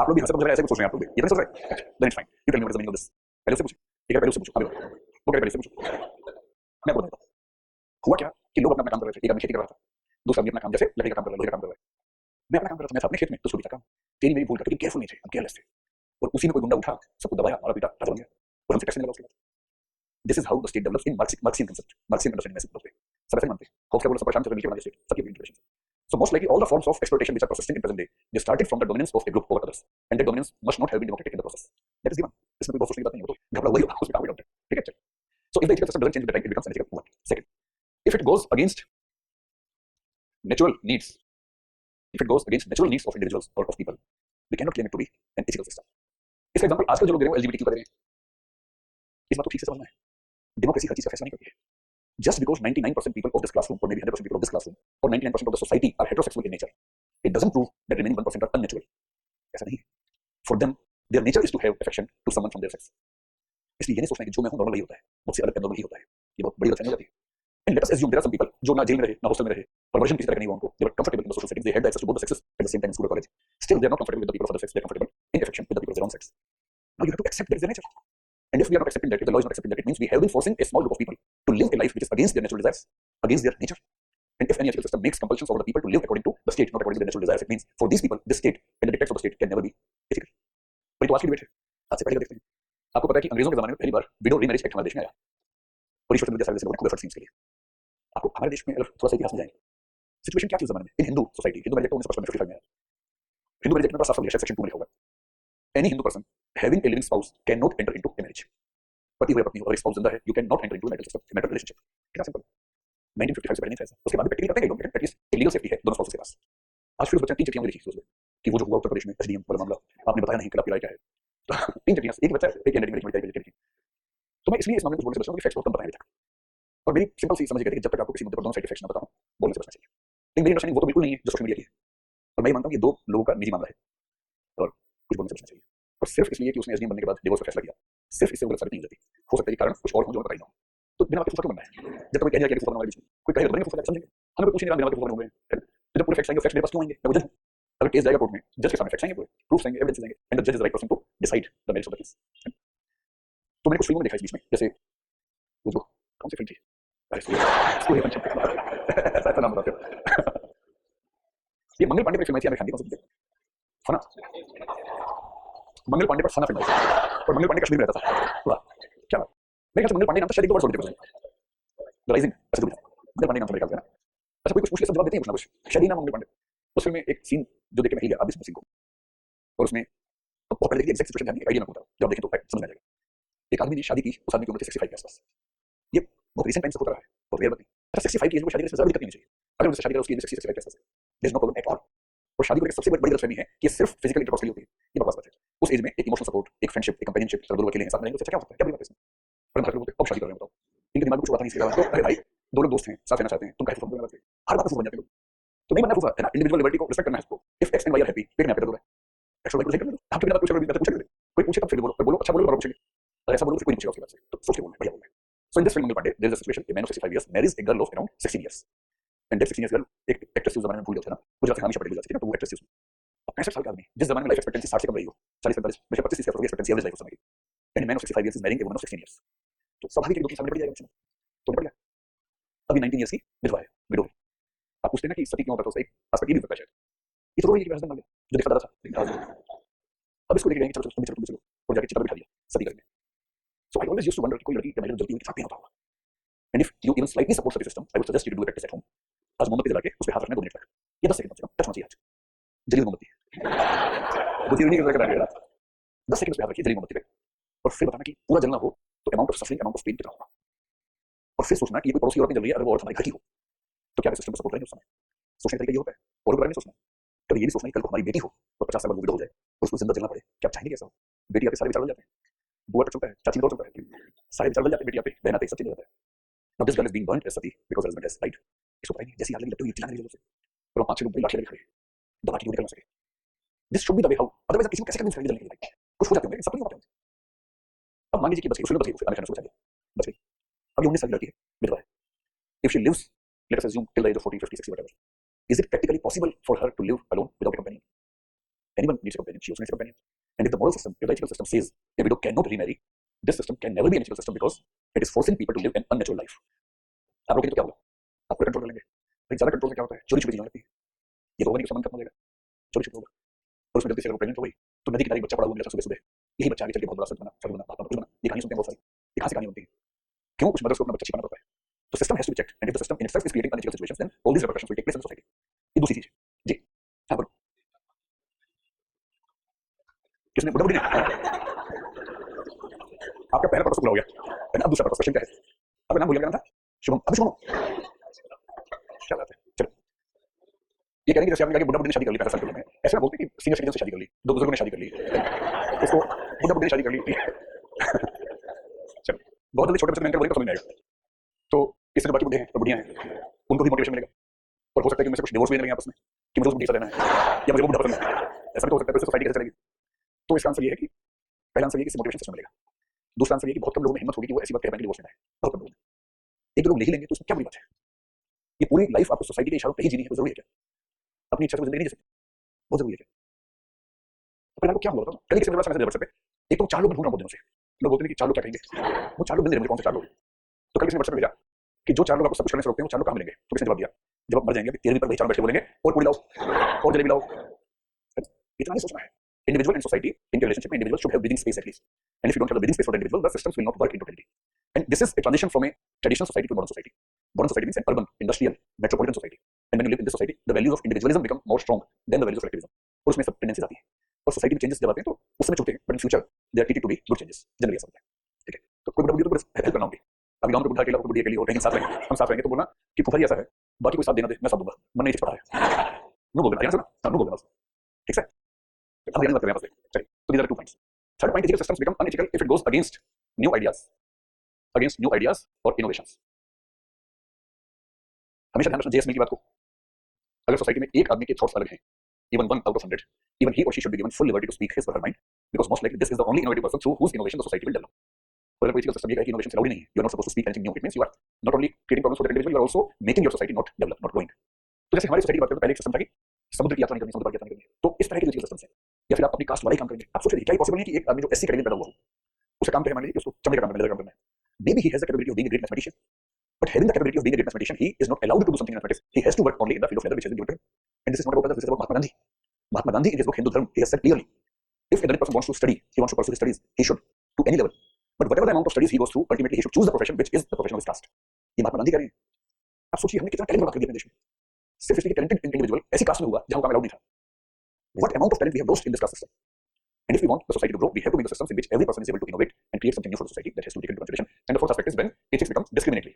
आप लोग भी हंसते मुझे ऐसे कुछ सोच रहे हैं, आप लोग भी ये तो सोच रहे हैं, then it's fine, you tell me what is the meaning of this. पहले से पूछो, ठीक है, पहले से पूछो, अभी वो पहले से पूछो, मैं आपको बताता हूँ। हुआ क्या कि लोग अपना अपना काम कर रहे थे, एक आदमी खेती कर रहा था, दूसरा आदमी अपना काम, जैसे लकड़ी का काम कर रहा है, लोहे का काम कर रहा है। मैं अपना काम कर रहा था, मैं था अपने खेत में, तो उसको भी था काम, तेरी मेरी भूल का, लेकिन केयरफुल नहीं थे, हम केयरलेस थे, और उसी में कोई गुंडा उठा, सबको दबाया, मारा पीटा, राजा बन गया, और हमसे पैसे नहीं लगा उसके बाद। This is how the state develops in Marxian concept, Marxian understanding में सिर्फ सब ऐसे मानते हैं। होप्स का बोला सब परेशान से मिलकर बना स्टेट, सबकी interpretation. So most likely all the forms of exploitation which are persisting in present day, they started from the dominance of a group over others, and that dominance must not have been democratic in the process. That is given. इसमें कोई बहुत सोचने की बात नहीं है, वो तो घबरा वही होगा, उसमें कोई डाउट है, ठीक है। चल, so if the ethical system doesn't change with the time, it becomes unethical. One. Second, if it goes against natural needs, if it goes against natural needs of individuals or of people, we cannot claim it to be an ethical system. इसका example आजकल जो लोग दे रहे हैं LGBT क्यों कर रहे हैं, इस बात को ठीक से समझना है। डेमोक्रेसी हर चीज का फैसला नहीं करती है। Just because 99% people of this classroom, or maybe 100% people of this classroom, or 99% of the society are heterosexual in nature, it doesn't prove that remaining 1% are unnatural. ऐसा नहीं है। For them, their nature is to have affection to someone from their sex. इसलिए ये नहीं सोचना कि जो मैं हूं नॉर्मल ही होता है, मुझसे अलग नॉर्मल ही होता है, ये बहुत बड़ी गलतफहमी हो जाती है। And let us assume there are some people जो ना जेल में रहे, ना हॉस्टल में रहे, परवर्जन किसी तरह का नहीं हुआ उनको, they were comfortable in the social settings, they had the access to both the sexes at the same time in school or college. Still, they are not comfortable with the people of other sex, they are comfortable in affection with the people of their own sex. Now you have to accept that is their nature. And if we are not accepting that, if the law is not accepting that, it means we have been forcing a small group of people to live a life which is against their natural desires, against their nature. And if any ethical system makes compulsions over the people to live according to the state, not according to their natural desires, it means for these people, this state and the dictates of the state can never be ethical. पर ये तो आज की debate है, आज से पहले का देखते हैं। आपको पता है कि अंग्रेजों के जमाने में पहली बार विडो रीमैरिज एक्ट हमारे देश में आया, और ईश्वर चंद्र जैसे लोगों ने खूब एफर्ट्स किए इसके लिए। आपको हमारे देश में अगर थोड़ा सा इतिहास में जाएंगे, सिचुएशन क्या थी उस जमाने में in Hindu society, Hindu marriage act 1955 में आया। हिंदू मैरिज एक्ट में बड़ा साफ लिखा है, सेक्शन 2 में लिखा हुआ है, any Hindu person having a living spouse can not enter into a marriage. पति हुए पत्नी और स्पाउस जिंदा है, you can not enter into marital relationship. कितना सिंपल। 1955 से पहले नहीं था ऐसा, उसके बाद भी प्रैक्टिकली करते हैं लोग, लेकिन एटलीस्ट एक लीगल सेफ्टी है दोनों स्पाउसेस के पास। आज फिर उस बच्चे ने 3 चिट्ठियां लिखी थी उसमें कि वो जो हुआ उत्तर प्रदेश में एसडीएम वाला मामला, आपने बताया नहीं कि आपकी राय क्या है। तो 3 चिट्ठियां, एक बच्चा एक कैंडिडेट मेरी राय लिखी। तो मैं इसलिए इस मामले में बोलने से बचा हूं कि फैक्ट्स बहुत कम बताए अभी तक, और मेरी सिंपल सी समझ गई कि जब तक आपको किसी मुद्दे पर दोनों साइड के फैक्ट्स ना बताऊं, बोलने से बचना चाहिए। लेकिन मेरी अंडरस्टैंडिंग वो तो बिल्कुल नहीं है जो सोशल मीडिया की है, और मैं ये मानता हूं कि ये दो लोगों का निजी मामला है और कुछ बोलने से बचना चाहिए। और सिर्फ इसलिए कि उसने एसडीएम बनने के बाद डिवोर्स का फैसला किया, सिर्फ इससे वो गलत साबित नहीं हो जाती। हो सकता है कि कारण कुछ और हो जो मैं बता ही ना हूं। तो बिना बात के फूफा क्यों बनना है? जब तक कोई कह दिया कि फूफा बनने वाले बीच में कोई कहे तो बनेंगे फूफा, समझेंगे। हमें कुछ नहीं बिना बात के फूफा बने हुए। तो जब पूरे फैक्ट्स आएंगे, फैक्ट्स मेरे पास क्यों आएंगे? मैं जज हूं। अगर केस जाएगा कोर्ट में, जज के सामने फैक्ट्स आएंगे, पूरे प्रूफ्स आएंगे, एविडेंस आएंगे, एंड द जज is the right person to decide the merits of the case. तो मैंने कुछ फिल्मों में देखा इस बीच में, जैसे वो जो कौन सी फिल्म थी, अरे सूर्य पंचम ऐसा नाम बताते हो। ये मंगल पांडे पर फिल्म आई थी आमिर खान की, कौन सी थी? फना। मंगल पांडे पर फना फिल्म आई थी, और मंगल पांडे कश्मीर में रहता था। वाह क्या बात। मेरे ख्याल से मंगल पांडे नाम था, शायद एक दो बार छोड़ देते थे, द राइजिंग ऐसे कुछ मंगल पांडे नाम था मेरे ख्याल से ना। अच्छा कोई कुछ पूछ ले सब जवाब देते हैं, कुछ ना कुछ। शायद ही नाम मंगल पांडे। उस फिल्म में एक सीन जो देख के मैं हिल गया, आप भी समझ को, और उसमें बहुत पहले देखिए एग्जैक्ट सिचुएशन ध्यान आइडिया में होता है, जब देखें तो समझ में आ जाएगा। एक आदमी ने शादी की, उस आदमी की उम्र थी 65 के आसपास। ये बहुत रिसेंट टाइम से होता रहा है, बहुत रेयर बात नहीं। अच्छा 65 की एज में शादी करने से ज्यादा दिक्कत नहीं चाहिए, अगर उनसे शादी करो उसकी एज 65 के आसपास है, there is no problem at all. और शादी को लेकर सबसे बड़ी गलतफहमी है कि ये सिर्फ फिजिकल इंटरकोर्स के लिए होती है, ये बकवास बात है। उस एज में एक इमोशनल सपोर्ट, एक फ्रेंडशिप, एक कंपेनियनशिप, सब दोनों अकेले हैं साथ में रहेंगे, तो अच्छा क्या हो सकता है, क्या बड़ी बात है इसमें? पर हम लोग अब शादी कर रहे हैं, बताओ इनके दिमाग में कुछ बात नहीं सीखा। तो अरे भाई दो लोग दोस्त हैं, साथ रहना चाहते हैं, तुम कैसे फूफा बनना, हर बात फूफा बन जाते हो। तो नहीं बनना फूफा है ना, इंडिविजुअल लिबर्टी को रिस्पेक्ट करना है सबको। If X and Y are happy, फिर मैं आपके दोस्त है एक्स वाई को सही कर दो, आप बिना पूछे कोई पूछे तब फिर बोलो, बोलो अच्छा बोलो और पूछेंगे, अगर ऐसा बोलो फिर कोई नहीं पूछेगा उसके बाद से, तो सोच के बोलना, बढ़िया बोलना। So in this film Mangal Pandey, there is a situation, a man of 65 years marries a girl of around 16 years, and that 16 years girl एक एक्ट्रेस उस जमाने में भूल गया था ना, मुझे लगता है हमेशा पटेल जाती थी ना, तो वो एक्ट्रेस थी उसमें। अब 65 साल का आदमी, जिस जमाने में लाइफ एक्सपेक्टेंसी 60 से कम रही हो, 40-45 में 25-30 की एक्सपेक्टेंसी एवरेज लाइफ उस समय की, and man of 65 years is marrying a woman of 16 years, तो स्वाभाविक है कि दो सामने पड़ जाएगा, तो पड़ गया। अभी 19 years की विधवा है, विडो है। आप पूछते हैं ना कि सती क्यों होता था, एक एस्पेक्ट ये भी होता है शायद, ये तो वही है कि हस्बैंड मर गया जो देखा था, लेकिन अब इसको लेके जाएंगे, चलो तुम चलो और जाके चिता बिठा दिया सती करने। So I always used to wonder कि कोई लड़की का मैरिज जल्दी हुई साथ नहीं होता होगा। And if you even slightly support such a system, I would suggest you to do a practice at home. आज मोमबत्ती जला के उस पे हाथ रखना 2 मिनट तक, ये 10 सेकंड कम से कम टच होना चाहिए। आज जली मोमबत्ती बुद्धि नहीं कर रहा है, 10 सेकंड उस पे हाथ रखिए जली मोमबत्ती पे, और फिर बताना कि पूरा जलना हो तो amount of suffering, amount of pain कितना होगा, और फिर सोचना कि ये कोई पड़ोसी औरत नहीं जल रही है, अगर वो औरत हमारे घर की हो तो क्या सिस्टम को सपोर्ट करेंगे उस समय। सोचने का तरीका ये होता है, और बारे में सोचना, कभी ये भी सोचना कि कल को हमारी बेटी हो और 50 साल बाद विधवा हो जाए और उसको जिंदा जलना पड़े, क्या आप चाहेंगे ऐसा हो? बेटी आपके सारे विचार बदल जाते हैं, बुआ का चलता है, चाची का चलता है, सारे विचार बदल जाते हैं, बेटी आपके बहन आते सब चीज हो जाता है। Now this girl is being burned as sati because her husband has died. इसको पता ही नहीं, जैसी आग लगी लगती हुई चिल्लाने लगी जोर से, और 5-6 लोग बड़ी लाठी लेके खड़े, दबा के क्यों निकल ना सके। This should be the way how, otherwise आप किसी को कैसे कन्विंस करेंगे जलने के लिए? कुछ हो जाते होंगे, सब नहीं हो पाते होंगे। अब मान लीजिए कि बच गई, उसने बच गई, आमिर खान ने सोचा बच गई, अब ये 19 साल की लड़की है, विधवा है, if she lives, let us assume till the age of 40, 50, 60, whatever, is it practically possible for her to live alone without a companion? Anyone needs a companion. She also needs a companion. And if the moral system, if the ethical system says a widow cannot remarry, this system can never be an ethical system because it is forcing people to live an unnatural life. आप रोकेंगे तो क्या होगा? आप control कर लेंगे, लेकिन ज्यादा कंट्रोल से क्या होता है? चोरी छुपी चीजें लगती है, ये तो होगा नहीं कि सामान खत्म हो जाएगा, चोरी छुपी होगा, और उसमें गलती से अगर प्रेग्नेंट हो गई तो नदी किनारे बच्चा पड़ा हुआ मिला सुबह सुबह, यही बच्चा आगे चल के बहुत बड़ा सच बना, साधु बना, महात्मा पुरुष बना। ये कहानी सुनते हैं बहुत सारी, ये कहां से कहानी बनती है? क्यों उस मदर को अपना बच्चा छिपाना पड़ता है? तो system has to be checked, and if the system in itself is creating unethical situations, then all these repercussions will take place in society. ये दूसरी चीज है जी। हाँ बोलो, किसने बुढ़ा बुढ़ी ने आपका पहला पर्पस पूरा हो गया, है ना? अब दूसरा पर्पस क्वेश्चन क्या है? अब नाम भूल गया था, शुभम, अब शुभम क्या बात है? चलो, ये कह रहे हैं कि जैसे आपने कहा कि बुढ़ा बुढ़ी ने शादी कर ली 65 साल की उम्र में, ऐसे ना बोलते कि सीनियर सिटीजन से शादी कर ली, दो बुजुर्गों ने शादी कर ली, इसको बुढ़ा बुढ़ी ने शादी कर ली। चलो, बहुत जल्दी छोटे बच्चे में बोलेंगे तो समझ में आएगा। तो इससे जो बाकी बुढ़े हैं और बुढ़ियां हैं उनको भी मोटिवेशन मिलेगा, और हो सकता है कि उनमें से कुछ डिवोर्स भी लेंगे आपस में कि मुझे उसको बुढ़ी सा देना है या मुझे वो बुढ़ा पसंद है, ऐसा भी तो हो सकता है। तो सोसाइटी कैसे चलेगी? तो इसका आंसर ये है कि पहला आंसर ये कि मोटिवेशन सिस्टम मिलेगा, दूसरा आंसर ये कि बहुत कम लोगों में हिम्मत होगी कि वो ऐसी बात कह पाएंगे डिवोर्स लेना है, बहुत कम लोग। एक दो लोग नहीं लेंगे तो उसमें क्या बुरी बात है? ये पूरी लाइफ आपको सोसाइटी के इशारों पे ही जीनी है, तो जरूरी है क्या? अपनी इच्छा से जिंदगी नहीं जी सकते, बहुत जरूरी है क्या? तो फिर आपको क्या होगा? कल किसी मेरे पास मैसेज व्हाट्सएप पे, एक तो 4 लोग ढूंढ रहा हूं बहुत दिनों से, लोग बोलते हैं कि 4 लोग क्या कहेंगे, वो 4 लोग मिल रहे मुझे, कौन से 4 लोग? तो कल किसी ने व्हाट्सएप भेजा कि जो 4 लोग आपको सब कुछ करने से रोकते हैं वो 4 लोग कहां मिलेंगे? तो किसने जवाब दिया, जब आप मर जाएंगे 13वीं पर वही 4 बैठ के बोलेंगे और पूरी लाओ और जलेबी लाओ। इतना नहीं सोचना है। Individual and society in your relationship, individuals should have breathing space at least. And if you don't have the breathing space for the individual, the systems will not work in totality. And this is a transition from a traditional society to modern society. Modern society means an urban, industrial, metropolitan society. And when you live in this society, the values of individualism become more strong than the values of collectivism. और उसमें सब tendencies आती हैं और society में changes जब आते हैं तो उस समय चुभते हैं, but in future they are treated to be good changes, generally ऐसा होता है। ठीक है, तो कोई बुढ़ा बुढ़ी तो हेल्प करना होगी। अभी गांव में बुढ़ा अकेला, बुढ़ी अकेली हो, कहीं साथ रहेंगे, हम साथ रहेंगे, तो बोलना कि फूफा जी ऐसा है, बाकी कोई साथ देना दे, मैं साथ दूंगा, मन नहीं पड़ा है, नो बोल देना, नो बोल देना, ठीक है? अब बात करें आपसे, चलिए, तो these are the 2 points. Third point, ethical systems become unethical if it goes against new ideas or innovations. हमेशा ध्यान रखना जेएस मिल की बात को। अगर सोसाइटी में एक आदमी के थॉट्स अलग हैं, even 1 out of 100, even he or she should be given full liberty to speak his or her mind, because most likely this is the only innovative person through whose innovation the society will develop. और अगर कोई ethical system ये कहे कि innovation allowed नहीं है, you are not supposed to speak anything new, it means you are not only creating problems for the individual, you are also making your society not develop, not growing. तो जैसे हमारी society की बात करें तो पहले एक सिस्टम था कि समुद्र की यात्रा नहीं करनी, समुद्र पार की यात्रा नहीं करनी, तो इस तरह के ethical systems हैं। या फिर आप अपनी कास्ट वाला ही काम करेंगे, आप सोच रहे क्या ये पॉसिबल नहीं है कि एक आदमी जो एससी कैटेगरी में पैदा हुआ हो, उसका काम क्या है, मान लीजिए उसको चमड़े का काम करना है, maybe he has the capability of being a great mathematician, but having the capability of being a great mathematician, he is not allowed to do something in mathematics. He has to work only in the field of leather which has been given to him. And this is not about others, this is about Mahatma Gandhi. Mahatma Gandhi in his book Hindu Dharma, he has said clearly, if a Dalit person wants to study, he wants to pursue his studies, he should, to any level. But whatever the amount of studies he goes through, ultimately he should choose the profession which is the profession of his caste. ये महात्मा गांधी कह रहे हैं। आप सोचिए हमने कितना talent बना कर दिया अपने देश में, सिर्फ इसलिए टैलेंटेड इंडिविजुअल ऐसी कास्ट में हुआ जहां काम अलाउड नहीं था। What amount of talent we have lost in this caste system? And if we want the society to grow, we have to make the systems in which every person is able to innovate and create something new for the society that has to be taken into consideration. And the fourth aspect is when ethics becomes discriminatory.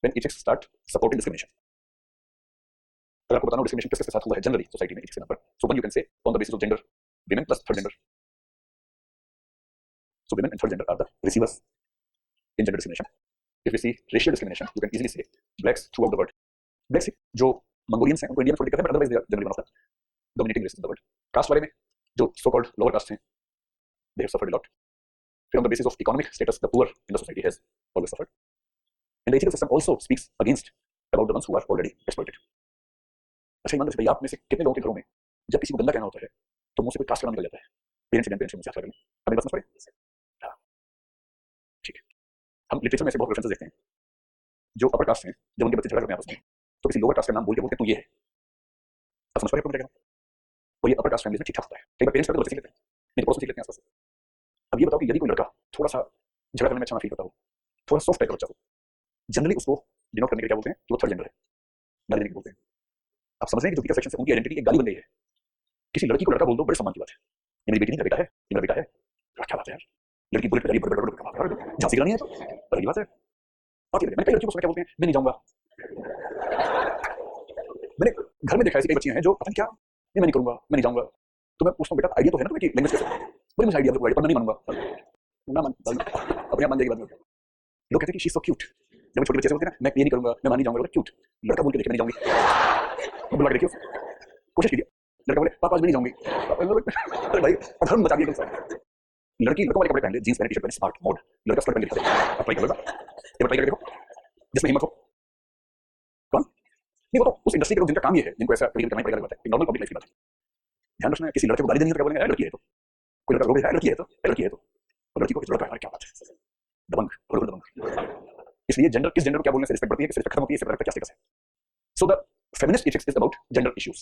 When ethics start supporting discrimination. अगर आपको बताना discrimination किसके साथ हुआ है generally society में ethics के नाम पर, so one you can say on the basis of gender, women plus third gender. So women and third gender are the receivers in gender discrimination. If we see racial discrimination, you can easily say blacks throughout the world. Blacks जो Mongolians हैं उनको Indian थोड़ी दिक्कत है, but otherwise they are generally one of the dominating races in the world. Caste वाले में जो so called lower caste हैं, they have suffered a lot. On the basis of economic status, the poor in the society has always suffered. And the ethical system also speaks against about the ones who are already exploited. अच्छा ईमान से भाई आप में से कितने लोगों के घरों में जब किसी को गंदा कहना होता है तो मुंह से कोई कास्ट का नाम निकल जाता है, पेरेंट्स मुंह से हाथ लगा लें, हमें बस पड़े। हाँ ठीक है, हम लिटरेचर में ऐसे बहुत रेफरेंसेस देखते हैं, जो अपर कास्ट हैं जब उनके बच्चे झगड़ा करते हैं आपस में तो किसी लोअर कास्ट का नाम बोल के बोलते हैं तू ये है। आप समझ पा रहे हैं क्या कहना? और ये अपर कास्ट फैमिली में ठीक ठाक होता है, कई बार पेरेंट्स करते बच्चे सीख लेते हैं, नहीं पड़ोस सीख लेते हैं आसपास। अब ये बताओ कि यदि कोई लड़का थोड़ा सा झगड़ा करने में अच्छा ना फील करता हो, थोड़ा सॉफ्ट टाइप का बच्चा हो, जनरली उसको डिनोट करने के क्या बोलते हैं कि वो थर्ड जेंडर है, गाली देने के बोलते हैं। आप समझ रहे हैं कि जो टीका सेक्शन से उनकी आइडेंटिटी एक गाली बन गई है। किसी लड़की को लड़का बोल दो बड़े सम्मान की बात है, ये मेरी बेटी नहीं, मेरा बेटा है, ये मेरा बेटा है, क्या बात है यार, लड़की बुलेट पे जा रही है, झांसी की रानी है तो अलग बात है। बात ये मैंने कई लड़कियों को सुना क्या बोलते हैं, मैं नहीं जाऊंगा। मैंने घर में देखा ऐसी कई बच्चियां हैं जो पता नहीं क्या, मैं नहीं करूंगा, मैं नहीं जाऊंगा। तो मैं पूछता हूँ बेटा आइडिया तो है ना तुम्हें कि लैंग्वेज कैसे, बोले मुझे आइडिया पर मैं नहीं मानूंगा। ना मान अपने आप मान जाएगी बाद में। लोग कहते हैं कि शी इज सो क्यूट, जब छोटे बच्चे से बोलते हैं ना मैं ये नहीं करूंगा, मैं मान नहीं जाऊंगा, क्यूट लड़का बोल के देखे मैं नहीं जाऊंगी, बुला के देखियो, कोशिश कीजिए। लड़का बोले पापा आज मैं नहीं जाऊंगी, अरे भाई अधर्म मचा दिया तुमसे। लड़की लड़कों वाले कपड़े पहन ले, जींस पहने, टी शर्ट पहने, स्मार्ट मोड, लड़का स्कर्ट पहन के दिखा दे, आप ट्राई करो बेटा, ये ट्राई करके देखो, जिसमें हिम्मत हो। कौन नहीं, वो तो उस इंडस्ट्री के लोग जिनका काम ये है, जिनको ऐसा कभी करना पड़ेगा, बात है नॉर्मल पब्लिक लाइफ की बात है। ध्यान रखना, किसी लड़के को गाली देनी है तो क्या बोलेंगे लड़की है, तो कोई लड़का बोलेगा लड़की है तो लड़की है तो, और लड़की को किसी लड़का है क्या बात है, दबंग थोड़ा दबंग। इसलिए जेंडर, किस जेंडर को क्या बोलने से रिस्पेक्ट बढ़ती है, किस रिस्पेक्ट खत्म होती है, इससे क्या स्टेटस है। So the feminist ethics is about gender issues.